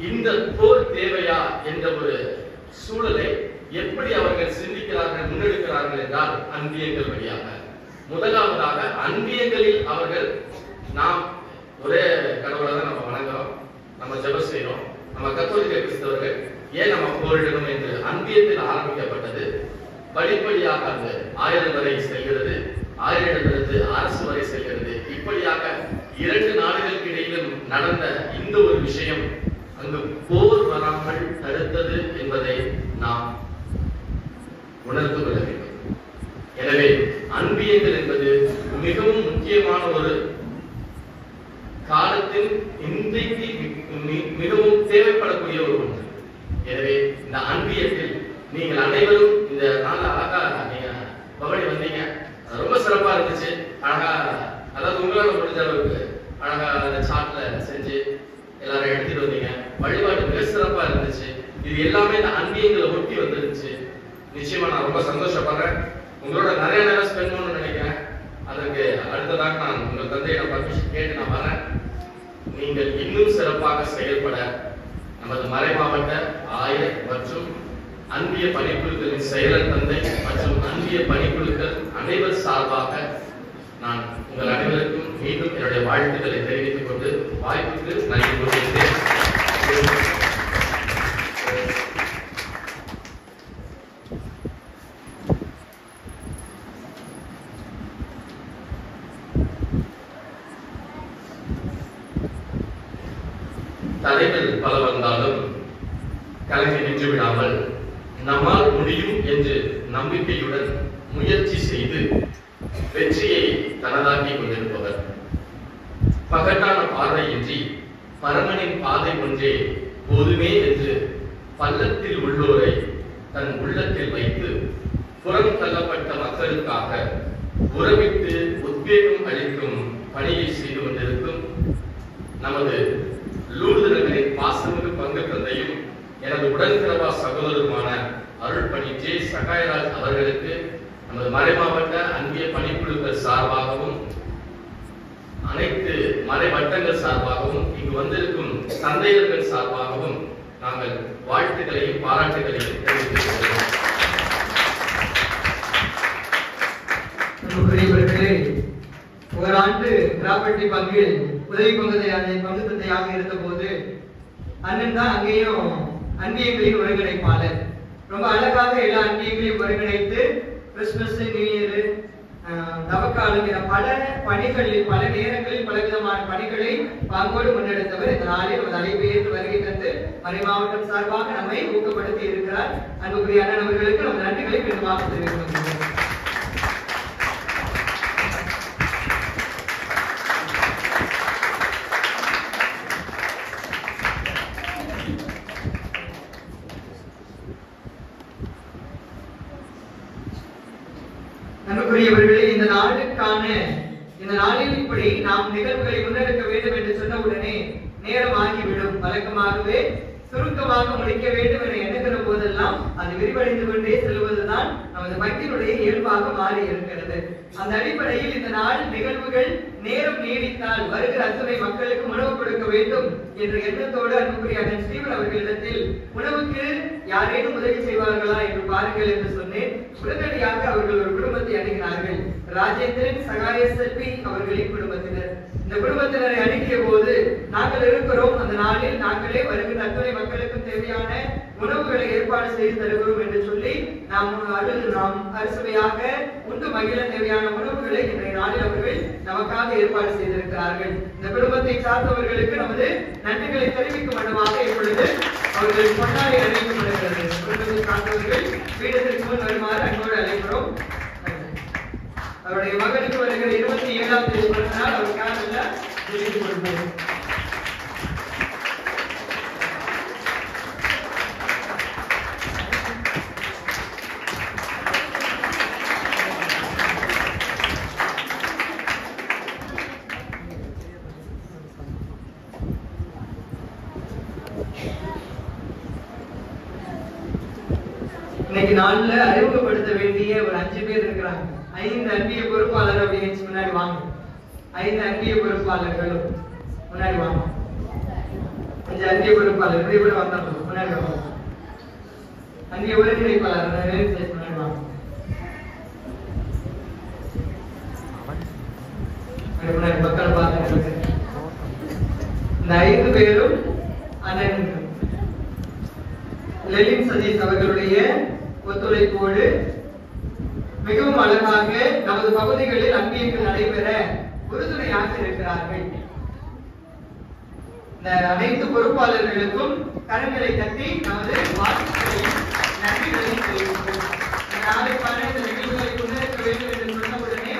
இந்த போர் தேவையா என்ற ஒரு சூழலை எப்படி அவர்கள் சிந்திக்கிறார்கள், முன்னெடுக்கிறார்கள் என்றால் அன்பியங்கள் வழியாக. முதலாவதாக அன்பியங்களில் அவர்கள் நாம் ஒரே கடவுளை தான் நம்ம வணங்குறோம், நம்ம ஜெபம் செய்யறோம், நம்ம கத்தோலிக்க கிறிஸ்தவர்கள் ஏன் நம்ம போரிடணும் என்று அன்பியத்தில் ஆரம்பிக்கப்பட்டது. படிப்படியாக அந்த 1000 வரை செல்கிறது, 1000 அரசு வரை செல்கிறது. இப்படியாக 2 நாடுகளுக்கு இடையிலும் நடந்த இந்த ஒரு விஷயம் அங்கு போர் வராமல் தடுத்தது என்பதை நாம் உணர்ந்து கொள்ள வேண்டும். எனவே அன்பியங்கள் என்பது மிகவும் முக்கியமான ஒரு காலத்தில் இன்றைக்கு மிகவும் தேவைப்படக்கூடிய ஒரு ஒன்று. எனவே இந்த அன்பியத்தில் நீங்கள் அனைவரும் இந்த நாள் அழகா நீங்க பவனி வந்தீங்க, ரொம்ப சிறப்பா இருந்துச்சு. அழகா, அதாவது உங்களால முடிஞ்ச அளவுக்கு அழகா அந்த சாட்ல செஞ்சு எல்லாரும் எடுத்துட்டு வந்தீங்க. வழிபாடு மிக சிறப்பா இருந்துச்சு. இது எல்லாமே இந்த அன்பியங்களை ஒட்டி வந்துருச்சு. நிச்சயமா நான் ரொம்ப சந்தோஷப்படுறேன். உங்களோட நிறைய நேரம் ஸ்பெண்ட் பண்ணணும்னு நினைக்கிறேன். அதற்கு அடுத்ததாக நான் உங்கள் தந்தையிடம் பர்மிஷன் கேட்டு நான் வரேன். நீங்கள் இன்னும் சிறப்பாக செயல்பட நமது மறைமாவட்ட ஆயர் மற்றும் அன்பிய பணிக்குழுக்களின் செயலர் தந்தை மற்றும் அன்பிய பணிக்குழுக்கள் அனைவர் சார்பாக நான் உங்கள் அனைவருக்கும் மீண்டும் என்னுடைய வாழ்த்துக்களை தெரிவித்துக் கொண்டு வாய்ப்புக்கு நன்றி கூறுகிறேன். தடைகள் பல வந்தாலும் கலங்கி நின்று விடாமல் நம்மால் முடியும் என்று நம்பிக்கையுடன் முயற்சி செய்து வெற்றியை தனதாக்கி கொண்டிருப்பவர். பகட்டான பார்வையின்றி பரமனின் பாதை ஒன்றே போதுமே என்று பள்ளத்தில் உள்ளோரை தன் உள்ளத்தில் வைத்து புறம் தள்ளப்பட்ட மக்களுக்காக உறவிட்டு உத்வேகம் அளிக்கும் பணியை செய்து கொண்டிருக்கும் நமது லூர்து நகரின் பாசமிகு பங்கு தந்தையும் எனது உடன்பிறவா சகோதரருமான அருள்பணி ஜே சகாயராஜ் அவர்களுக்கு நமது மறைமாவட்ட அன்பிய பணிக்குழுக்கள் சார்பாகவும் அனைத்து மறைவட்டங்கள் சார்பாகவும் இங்கு வந்திருக்கும் தந்தையர்கள் சார்பாகவும் நாங்கள் வாழ்த்துக்களையும் பாராட்டுகளையும் தெரிவித்துக் கொள்கிறோம். ஓராண்டு கிராப்பட்டி பங்கில் உதவி பங்கு தந்தையாக இருந்த போது அண்ணன் தான் அங்கேயும் அன்பியங்களின் ஒருங்கிணைப்பாளர். ரொம்ப அழகாக எல்லா அன்பியங்களையும் ஒருங்கிணைத்து கிறிஸ்துமஸ், நியூ இயர், தவக்காலம் என பல பணிகளில் பல நேரங்களில் பலவிதமான பணிகளை பங்கோடு முன்னெடுத்தவர். இந்த நாளில் நமது அழைப்பேற்று வருகை தந்து மறை மாவட்டம் சார்பாக நம்மை ஊக்கப்படுத்தி இருக்கிறார். அன்புக்குரிய அண்ணன் அவர்களுக்கு நமது நன்றிகளை பெருமாக தெரிவித்துக் கொள்கிறோம். அன்புக்குரியவர்களே, இந்த நாளில் இப்படி நாம் நிகழ்வுகளை முன்னெடுக்க வேண்டும் என்று சொன்ன உடனே நேரம் ஆகிவிடும். வழக்கமாகவே சுருக்கமாக முடிக்க வேண்டும் என எண்ணுகிற போதெல்லாம் அது விரிவடைந்து கொண்டே செல்வதுதான் நமது பங்கினுடைய இயல்பாக மாறி இருக்கிறது. அந்த அடிப்படையில் இந்த நாள் நிகழ்வுகள் நேரம் நீடித்தால் வருகிற அத்துணை மக்களுக்கு உணவு கொடுக்க வேண்டும் என்ற எண்ணத்தோடு அன்புக்குரிய அண்ணன் ஸ்ரீவன் அவர்களிடத்தில் உணவுக்கு யாரேனும் உதவி செய்வார்களா என்று பாருங்கள் என்று சொன்னேன். உடனடியாக அவர்கள் ஒரு குடும்பத்தை அணுகினார்கள். ராஜேந்திரன், சகாய செல்வி அவர்களின் குடும்பத்தினர். இந்த குடும்பத்தினரை அணுகிய போது, நாங்கள் இருக்கிறோம், அந்த நாளில் நாங்களே வருகிற அத்துணை மக்களுக்கும் தேவையான உணவுகளை ஏற்பாடு செய்து தருகிறோம் என்று சொல்லி நாம் அறுசுவையாக உண்டு மகிழ தேவையான உணவுகளை இன்றைய நாளில் அவர்கள் நமக்காக ஏற்பாடு செய்திருக்கிறார்கள். இந்த குடும்பத்தை சார்ந்தவர்களுக்கு நமது நன்றிகளை தெரிவிக்கும் வண்ணமாக இப்பொழுது அவர்கள் கொண்டாடி அறிவிக்கப்படுகிறது. குடும்பத்தை சார்ந்தவர்கள் பீடத்திற்கு முன் வருமாறு அன்போடு அழைக்கிறோம். அவருடைய மகனுக்கு வருகிற 27ஆம் தேதி பிறந்தநாள் அவருக்காக தெரிவித்துக் கொள்வோம். இன்னைக்கு நாள்ல அறிமுகப்படுத்த வேண்டிய ஒரு 5 பேர் இருக்கிறாங்க. 5 அன்பிய பொறுப்பாளர் அப்படின்னு முன்னாடி வாங்க. 5 அன்பிய பொறுப்பாளர்களும் முன்னாடி வாங்க. 5 அன்பிய பொறுப்பாளர் இப்படி கூட வந்தா முன்னாடி வாங்க. அன்பிய ஒருங்கிணைப்பாளர் முன்னாடி வாங்க. முன்னாடி மக்கள் பார்த்து இந்த 5 பேரும் அண்ணன் லெலின் சதீஷ் அவர்களுடைய ஒத்துழைப்போடு மிகவும் அழகாக நமது பகுதிகளில் அன்பியங்கள் நடைபெற உறுதுணையாக இருக்கிறார்கள். இந்த அனைத்து பொறுப்பாளர்களுக்கும் கரங்களை தட்டி நமது வாழ்த்துக்களையும் நன்றிகளையும் தெரிவிக்கிறோம். நாளைக்கான இந்த நிகழ்வுகளை முன்னெடுக்க வேண்டும் என்று சொன்னவுடனே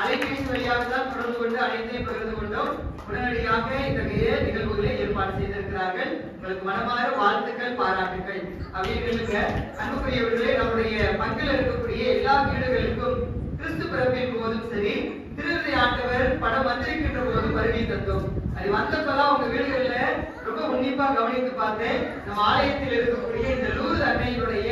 அலைபேசி வழியாக தான் தொடர்பு கொண்டு அனைத்தையும் பகிர்ந்து கொண்டோம். உடனடியாக இத்தகைய நிகழ்வுகளை ஏற்பாடு செய்திருக்கிறார்கள். உங்களுக்கு மனமாற வாழ்த்துக்கள், பாராட்டுகள். அப்படிங்க அன்புக்குரியவர்களே, நம்முடைய பங்கில் இருக்கக்கூடிய எல்லா வீடுகளுக்கும் கிறிஸ்து பிறப்பின் போதும் சரி, திருவிதை ஆண்டவர் படம் வந்திருக்கின்ற போதும் வருகை தந்தோம். அது வந்தப்பெல்லாம் உங்க வீடுகள்ல ரொம்ப உன்னிப்பா கவனித்து பார்த்தேன். நம்ம ஆலயத்தில் இருக்கக்கூடிய இந்த லூர்து அன்னையினுடைய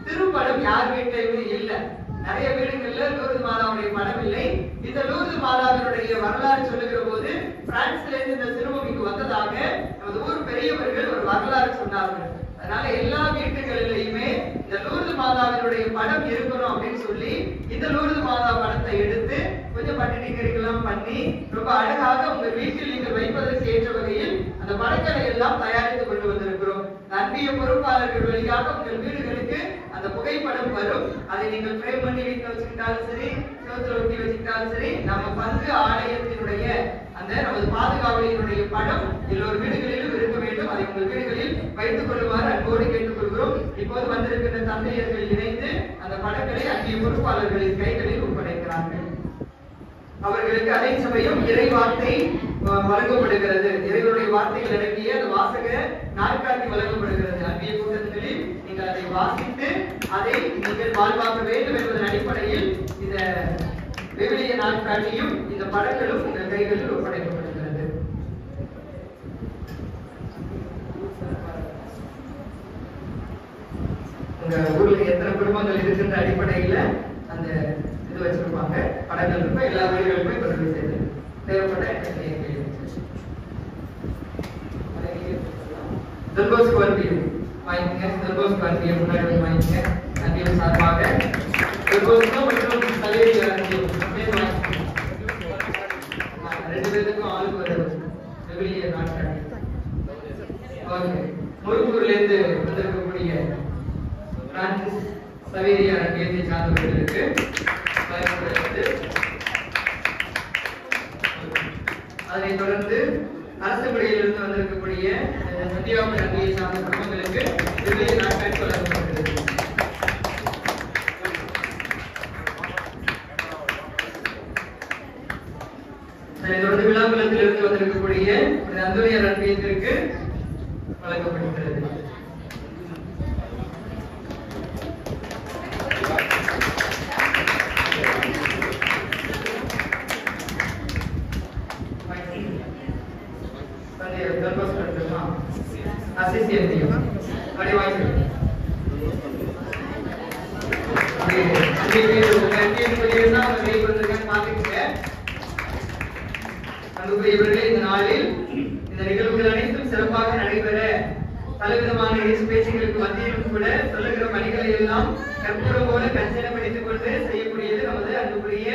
திருப்படம் யார் வீட்டிலுமே இல்லை. நிறைய வீடுகள்ல லூர்து மாதாவுடைய படம் இல்லை. இந்த லூர்து மாதாவினுடைய வரலாறு சொல்லுகிற போது பிரான்ஸ்ல இருந்து இந்த சிறுவம் இங்கு வந்ததாக நமது ஊர் பெரியவர்கள் ஒரு வரலாறு சொன்னார்கள். அதனால எல்லா வீட்டுகளிலுமே இந்த லூர்து மாதாவினுடைய படம் இருக்கணும் அப்படின்னு சொல்லி இந்த லூர்து மாதா படத்தை எடுத்து கொஞ்சம் பட்டினிகரிக்கலாம் பண்ணி ரொம்ப அழகாக உங்க வீட்டில் நீங்கள் வைப்பதற்கு ஏற்ற வகையில் அந்த படங்களை எல்லாம் தயாரித்து கொண்டு வந்திருக்கிறோம். அன்பிய பொறுப்பாளர்கள் வழியாக உங்கள் வீடுகளுக்கு அந்த புகைப்படம் வரும். அதை நீங்கள் ஃப்ரேம் பண்ணி வீட்டில் வச்சுக்கிட்டாலும் சரி, சிவத்துல ஒட்டி வச்சுக்கிட்டாலும் சரி, நம்ம பங்கு ஆலயத்தினுடைய அந்த நமது பாதுகாவலினுடைய படம் எல்லோரு வீடுகளிலும் இருக்க வேண்டும். அதை உங்கள் வீடுகளில் வைத்துக் கொள்ளுமாறு அன்போடு கேட்டுக்கொள்கிறோம். இப்போது வந்திருக்கின்ற தந்தையர்கள் இணைந்து அந்த படங்களை அன்பிய பொறுப்பாளர்களின் கைகளில் ஒப்படைக்கிறார்கள். அவர்களுக்கு அதே சமயம் இறை வார்த்தை வழங்கப்படுகிறது. இறைவனுடைய வார்த்தைகள் அடங்கிய அந்த வாசக நாற்காட்டி வழங்கப்படுகிறது. அன்பிய கூட்டங்களில் நீங்கள் அதை வாசித்து அதை நீங்கள் வாழ்வாக்க வேண்டும் என்பதன் அடிப்படையில் இந்த விவிலிய நாட்காட்டியும் இந்த படங்களும் உங்கள் கைகளில் ஒப்படைக்கப்படுகிறது. உங்க ஊர்ல எத்தனை குடும்பங்கள் இருக்கின்ற அடிப்படையில அந்த இது வச்சிருப்பாங்க. படங்கள் இருக்கும். எல்லா வீடுகளுக்குமே பதிவு செய்து தேவைப்பட்ட தர்போஸ்கு அன்பியம் வாங்கிங்க. தர்போஸ்கு அன்பியம் முன்னாடி வாங்கிங்க. அன்பியம் சார்பாக தர்போஸ்கு மற்றும் தலைவி அன்பியம் வாங்கிங்க. 2 பேருக்கும் ஆளுக்கு ஒரு விவிலிய நாட்காட்டி. ஓகே. முருகூர்ல இருந்து வந்திருக்கக்கூடிய பிரான்சிஸ் சவேரியார் அன்பியத்தை சார்ந்தவர்களுக்கு அதனைத் தொடர்ந்து அரசு படையிலிருந்து வந்திருக்கக்கூடிய சந்தியாவுக்கு அன்பியை சார்ந்த குடும்பங்களுக்கு விவிலிய நாட்காட்டி வழங்கப்படுகிறது. அதனைத் தொடர்ந்து விழாக்குளத்திலிருந்து வந்திருக்கக்கூடிய அந்தோனியார் அன்பியத்திற்கு வழங்கப்படுகிறது. அன்புக்குரியவர்களே, இந்த நாளில் இந்த நிகழ்வுகள் அனைத்தும் சிறப்பாக நடைபெற பலவிதமான இயேசு பேச்சுகளுக்கு மத்தியிலும் கூட சொல்லுகிற பணிகளை எல்லாம் கற்பூரம் போல கஞ்சனை படித்துக் கொண்டு செய்யக்கூடியது நமது அன்புக்குரிய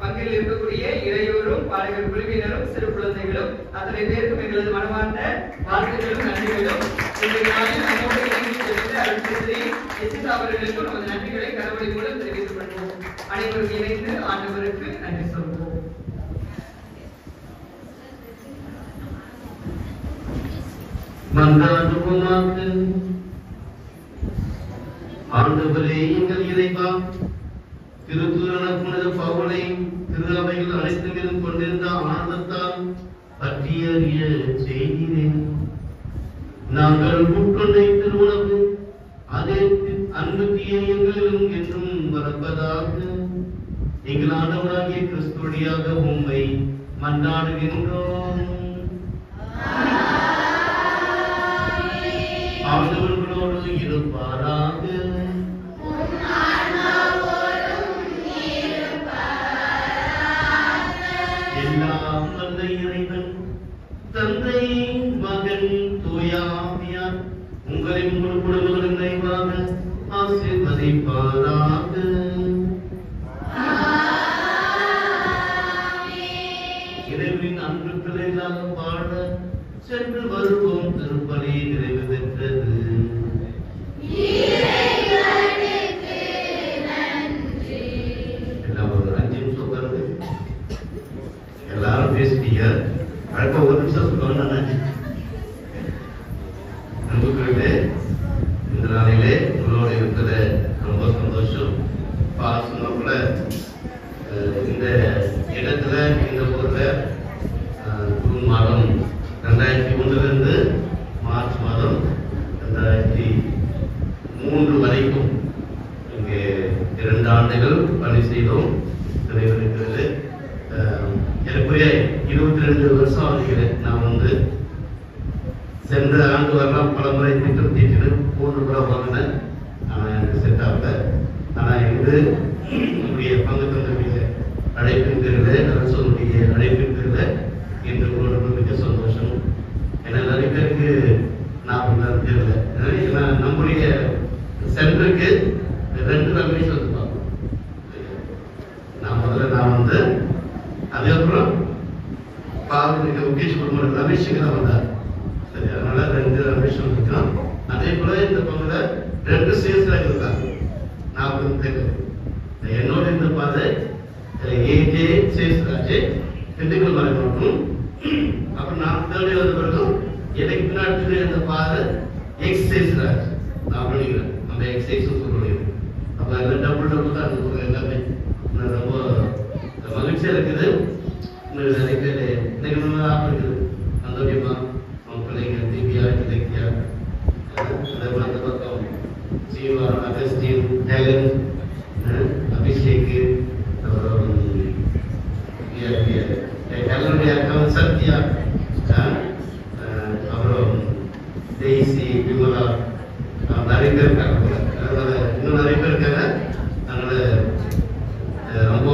பங்கில் இருக்கக்கூடிய இளையோரும் பாடகர் குழுவினரும் சிறு குழந்தைகளும் அத்தனை பேருக்கும் எங்களது மனமார்ந்த வாழ்த்துக்களும் நன்றிகளும். இன்றைய நாளில் நம்மோடு இணைந்து அருட்திரு எஸ் அவர்களுக்கும் நமது நன்றிகளை கடவுளை மூலம் தெரிவித்துக் கொள்வோம். அனைவரும் இணைந்து ஆண்டவருக்கு நன்றி சொல்வோம். மன்றாடுவோமாக. ஆண்டவரே எங்கள் இறைவா, திருத்தூதரான புனித பவுலை திரு அவைகள் அனைத்திலும் கொண்டிருந்த ஆனந்தத்தால் பற்றி அறிய செய்கிறேன். நாங்கள் உட்கொண்ட திருவுணவு அதே அன்புத்திய எங்களிலும் என்றும் வரப்பதாக. எங்கள் ஆண்டவராகிய கிறிஸ்துவடியாக உம்மை மன்றாடுகின்றோம். ஆண்டவர்களோடு இருப்பாராக. எல்லாம் வல்ல இறைவன் தந்தை மகன் தூயாவியார் உங்களை உங்கள் குடும்பங்களின் நிறைவாக ஆசீர்வதிப்பாராக. இறைவனின் அன்பு பிள்ளைகளாக வாழ சென்று வருவோம். திருப்பலி நிறைவு பெற்றது. எல்லாம் ஒரு 5 நிமிஷம் வருது. எல்லாரும் பேசிட்டீங்க. அடுத்த ஒரு நிமிஷம் சொல்லணும். நண்பர்களே, இந்த நாளிலே உங்களோட இருக்கிறது ரொம்ப சந்தோஷம். பாசனோட இந்த இடத்துல இந்த ஊர்ல ஜூன் மாதம் 2001 மார்ச் மாதம் 2003 வரைக்கும் இங்கே 2 ஆண்டுகள் பணி செய்தோம். நிறைவேறுகிறது. எனக்குரிய 22 வருஷம் ஆகிறேன். நான் சென்ற ஆண்டு வரலாம் பல முறை திட்டம் தீட்டிட்டு 3 முறை வாங்கினேன். ஆனால் எனக்கு செட் ஆகல. ஆனால் நம்முடைய பங்கு தந்தைய அழைப்பின் பேரில் அரசனுடைய அழைப்பின் பேரில் இன்று உங்களோட மிக சந்தோஷம். ஏன்னா நிறைய பேருக்கு நான் தெரியல. நம்முடைய சென்டருக்கு 2 ரமேஷ் வந்துருப்பாங்க. நான் அதுக்கப்புறம் பாவனுக்கு முகேஷ் குடும்பம் ரமேஷுக்கு தான் வந்தார். சரி, அதனால 2 ரமேஷ் வந்துருக்கான். அதே போல இந்த பங்குல 2 சேல்ஸ்ராஜ் இருக்காங்க. நான் தெரியல. என்னோட இந்த பாதை ஏகே சேல்ஸ்ராஜ் திண்டுக்கல் வரை மட்டும். அப்புறம் நான் தேர்ட் வந்த பிறகும் எனக்கு பின்னாடி இந்த பாதை எக்ஸைஸ் ராஜ் நான் பண்ணிக்கிறேன். நம்ம எக்ஸைஸ் சொல்லுவோம். அப்ப எல்லாம் டபுள் தான் இருக்க எல்லாமே ரொம்ப மகிழ்ச்சியா இருக்குது. நிறைய பேர் இன்னைக்கு ஆப் இருக்குது. சந்தோஷமா அவங்க பிள்ளைங்க திவ்யா இலக்கியா அதே போல அந்த பக்கம் ஜீவா அகஸ்டின் ஹெலன் அபிஷேக் அப்புறம் ஹெலனுடைய அக்கௌண்ட் சத்யா அப்புறம் டெய்சி விமலா நிறைய பேர் இருக்காங்க. அதனால இன்னும் நிறைய பேர் இருக்காங்க. அதனால ரொம்ப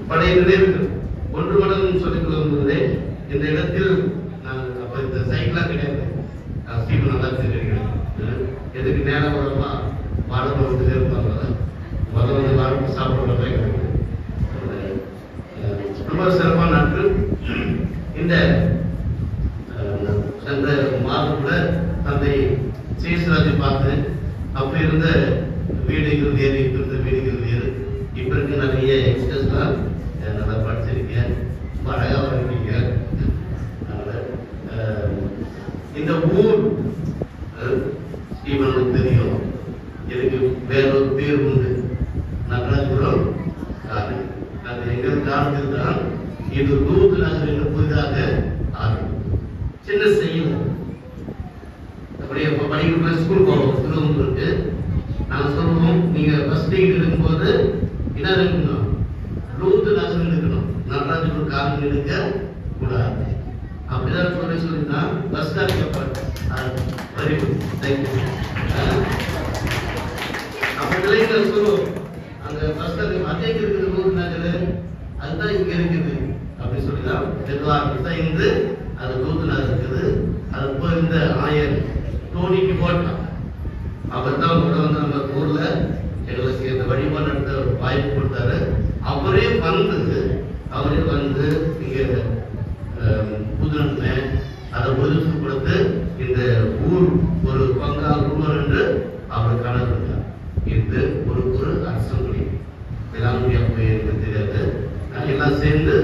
பழைய நினைவுகள் ஒன்று மடம் சொல்லிக் கொள்ளும்போது இந்த இடத்தில் நான் அப்ப இந்த சைக்கிளா கிடையாது. சீட்டு நல்லா தெரிவிக்கிறேன். எதுக்கு நேரம் வரமா வாழப்ப வந்து இருப்பாங்க. முதல்ல வாழப்பு சாப்பிட்ற ரொம்ப சிறப்பான நாட்கள். இந்த சென்ற மாதத்துல தந்தை சேஷராஜை பார்த்தேன். அப்ப இருந்த வீடுகள் வேறு, இப்ப இருந்த வீடுகள் வேறு. இப்ப இருக்க நிறைய எக்ஸ்டர்ஸ்லாம் நல்லா படிச்சிருக்கேன். அழகா இருக்கீங்க. இந்த ஊர் ஸ்ரீமனுக்கு தெரியும். எனக்கு வேறொரு பேர் உண்டு, நகராஜபுரம் காடு. அது எங்க காரணத்தில் தான் இது லூத் நகர் என்று புதிதாக ஆரம்பிக்கும். சின்ன செய்யும் அப்படியே படிக்கிற ஸ்கூல் போவோம். திருவள்ளூருக்கு நாங்கள் சொல்லுவோம், நீங்க ஃபர்ஸ்ட் டிகிரி இருக்கும்போது என்ன இருக்கணும், லூத் நகர் இருக்கணும், நடராஜபுரம் காரணம் எடுக்க கூடாது. அப்படிதான் சொல்லிதான் bus stand very good, thank you. அப்ப பிள்ளைங்க சொல்லுவோம், அந்த பஸ் ஸ்டாண்ட் அதே இருக்குது லூத் நகர், அதுதான் இங்க இருக்குது அப்படின்னு சொல்லிதான் திருவாரூர் இருந்து அது தூத்துனா இருக்குது. அது போய் இந்த ஆயர் டோனிக்கு போட்டான். அவர் தான் கூட வந்து நம்ம ஊர்ல எங்களுக்கு இந்த வழிபாடு நடத்த வாய்ப்பு கொடுத்தாரு. அவரே வந்து இங்க புதுநன்மை அதை ஒதுக்கி கொடுத்து இந்த ஊர் ஒரு பங்கால் உருவர் என்று அவர் கணக்கு இது ஒரு அரசங்குடி வேளாண்மை போய் எனக்கு தெரியாது. எல்லாம் சேர்ந்து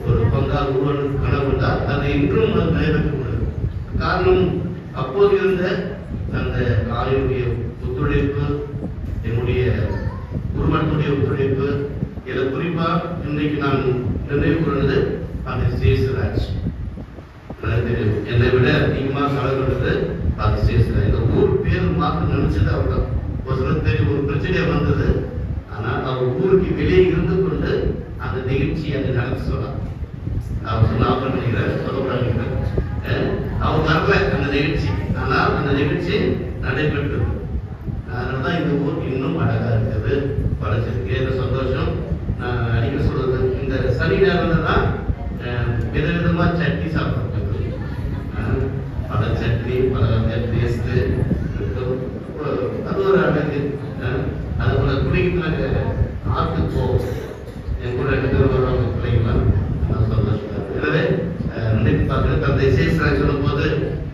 ஒரு பங்கால் உருவன் கனவு தான் அதை இன்றும் நிறைவேற்ற முடியும். காரணம் அப்போது இருந்த அந்த ஆயுடைய ஒத்துழைப்பு, என்னுடைய குடும்பத்துடைய ஒத்துழைப்பு. இதில் குறிப்பா இன்றைக்கு நான் நினைவு கூறுவது அந்த சேசுராஜ். என்னை விட அதிகமாக கலந்துள்ளது அது சேசுராஜ். இந்த ஊர் பேர் மாற்ற நினைச்சது அவர் தான். ஒரு சில தெரியும் ஒரு பிரச்சனை வந்தது. ஆனால் அவர் ஊருக்கு வெளியே இருந்து கொண்டு அந்த நிகழ்ச்சியை அதை நடத்த சொன்னார். அவர் சொன்னார் நினைக்கிறேன், சொல்லக்கூடாது. அவர் வரல அந்த நிகழ்ச்சி, ஆனால் அந்த நிகழ்ச்சி நடைபெற்றது. அதனாலதான் இந்த ஊர் இன்னும் அழகா இருக்குது, வளர்ச்சிருக்கு. என்ன சந்தோஷம். நான் அடிக்க சொல்றது, இந்த சனி நேரம் தான் விதவிதமா சட்னி சாப்பிட்றது. பல சட்னி, பல டேஸ்ட், அது ஒரு அழகு. அது போல குடிக்கிறதுனால ஆற்றுக்கு போவோம். என் கூட 2 பேர் வருவாங்க பிள்ளைங்களாம். நான் சந்தோஷம். எனவே நினைத்து பார்க்குறேன். தந்தை சேசுராஜ் சொல்லும் போது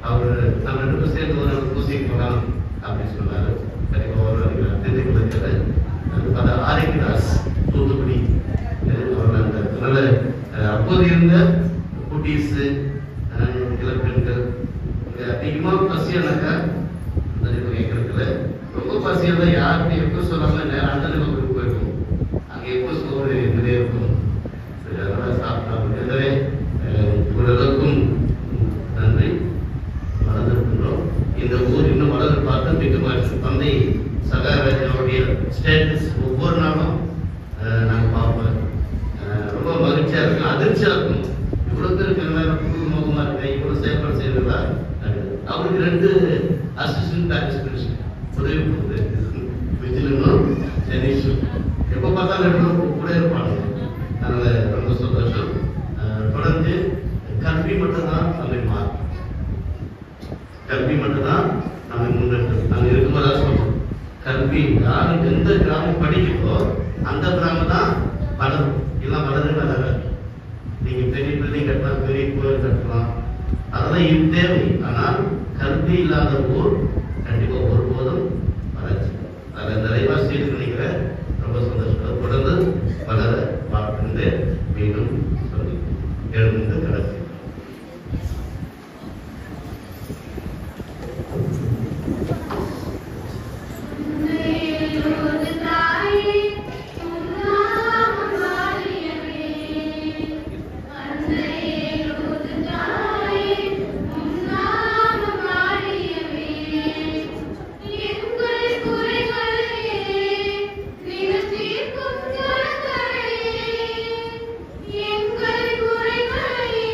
அவர் நம்ம 2 பேரும் சேர்ந்து ஒரு பூசிக்கு போகலாம் அப்படின்னு சொன்னாரு. கண்டிப்பாக வருவாங்க. தெரிஞ்சுக்கிறது அது ஆரோக்கியதாஸ் தூத்துக்குடி. அதனால அப்போது இருந்த குட்டீஸ் இளப்பெண்கள் அதிகமாக பசியானாக்கா கேட்கறதுல ரொம்ப பசியாக தான் யாருமே எப்போ சொல்லாம நேரம் அந்த நமக்கு போயிருக்கும். அங்கே எப்போ சோறு நிறைய இருக்கும். அதனால சாப்பிட்டாங்க. எனவே இவ்வளவுக்கும் நன்றி. வளர்ந்துருக்கின்றோம். இந்த ஊர் இன்னும் வளர்ந்து பார்த்து மிக மகிழ்ச்சி. தந்தை சகாராஜனுடைய ஸ்டேட்டஸ் ஒவ்வொரு நாளும் நாங்கள் பார்ப்போம். ரொம்ப மகிழ்ச்சியா இருக்கும், அதிர்ச்சியா இருக்கும். இவ்வளவு பேருக்கு முகமா இருக்கேன், இவ்வளவு செயல்பாடு செய்யறதா. அவருக்கு 2 அசிஸ்டன்ட் டைரக்டர்ஸ் உதவி விஜிலனும் ஜெனீஷும் எப்ப பார்த்தாலும் 2 பேரும் கூட இருப்பாங்க. அதனால ரொம்ப சந்தோஷம். தொடர்ந்து கல்வி மட்டும்தான் நம்மை மாறும். கல்வி மட்டும்தான் நம்மை முன்னெடுக்கும். நாங்கள் இருக்கும்போதா சொல்றோம், கல்வி யாரும் எந்த கிராமம் படிக்கிறதோ அந்த கிராமம் தான் வளரும். எல்லாம் வளராது. நீங்க பெரிய பில்டிங் கட்டலாம், பெரிய கோயில் கட்டலாம், அதெல்லாம் இது தேவை. ஆனால் கல்வி இல்லாத ஊர் கண்டிப்பா ஒருபோதும் வளர்ச்சி. அதில் நிறைய செய்து நினைக்கிறேன். ரொம்ப சந்தோஷம். தொடர்ந்து வளர வாழ்ந்து மீண்டும் சொல்லி எழுந்து கடைசி எங்கள் குறைகளை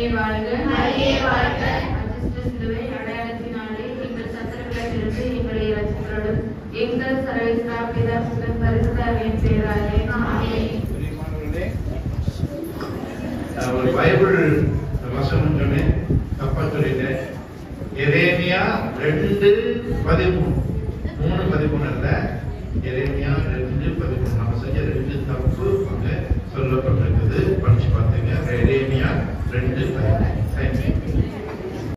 மரியே வாழ்க, மரியே வாழ்க. அஜிஷ்ட சிலுவை அடையாளத்தினாலே எங்கள் சத்துருக்களிலிருந்து எங்களை ரட்சித்தருளும். எங்கள் சர்வேஸ்வரா பிதா சுதன் பரிசுத்தாவின் பேராலே ஆமென். ஒரு பைபிள் வசனம் சொன்னேன், தப்பா சொல்லிட்டேன். எரேமியா 2:13, 3:13 அல்ல, எரேமியா 2:13. நம்ம செஞ்ச 2 தப்பு அங்க சொல்லப்பட்டிருக்கு.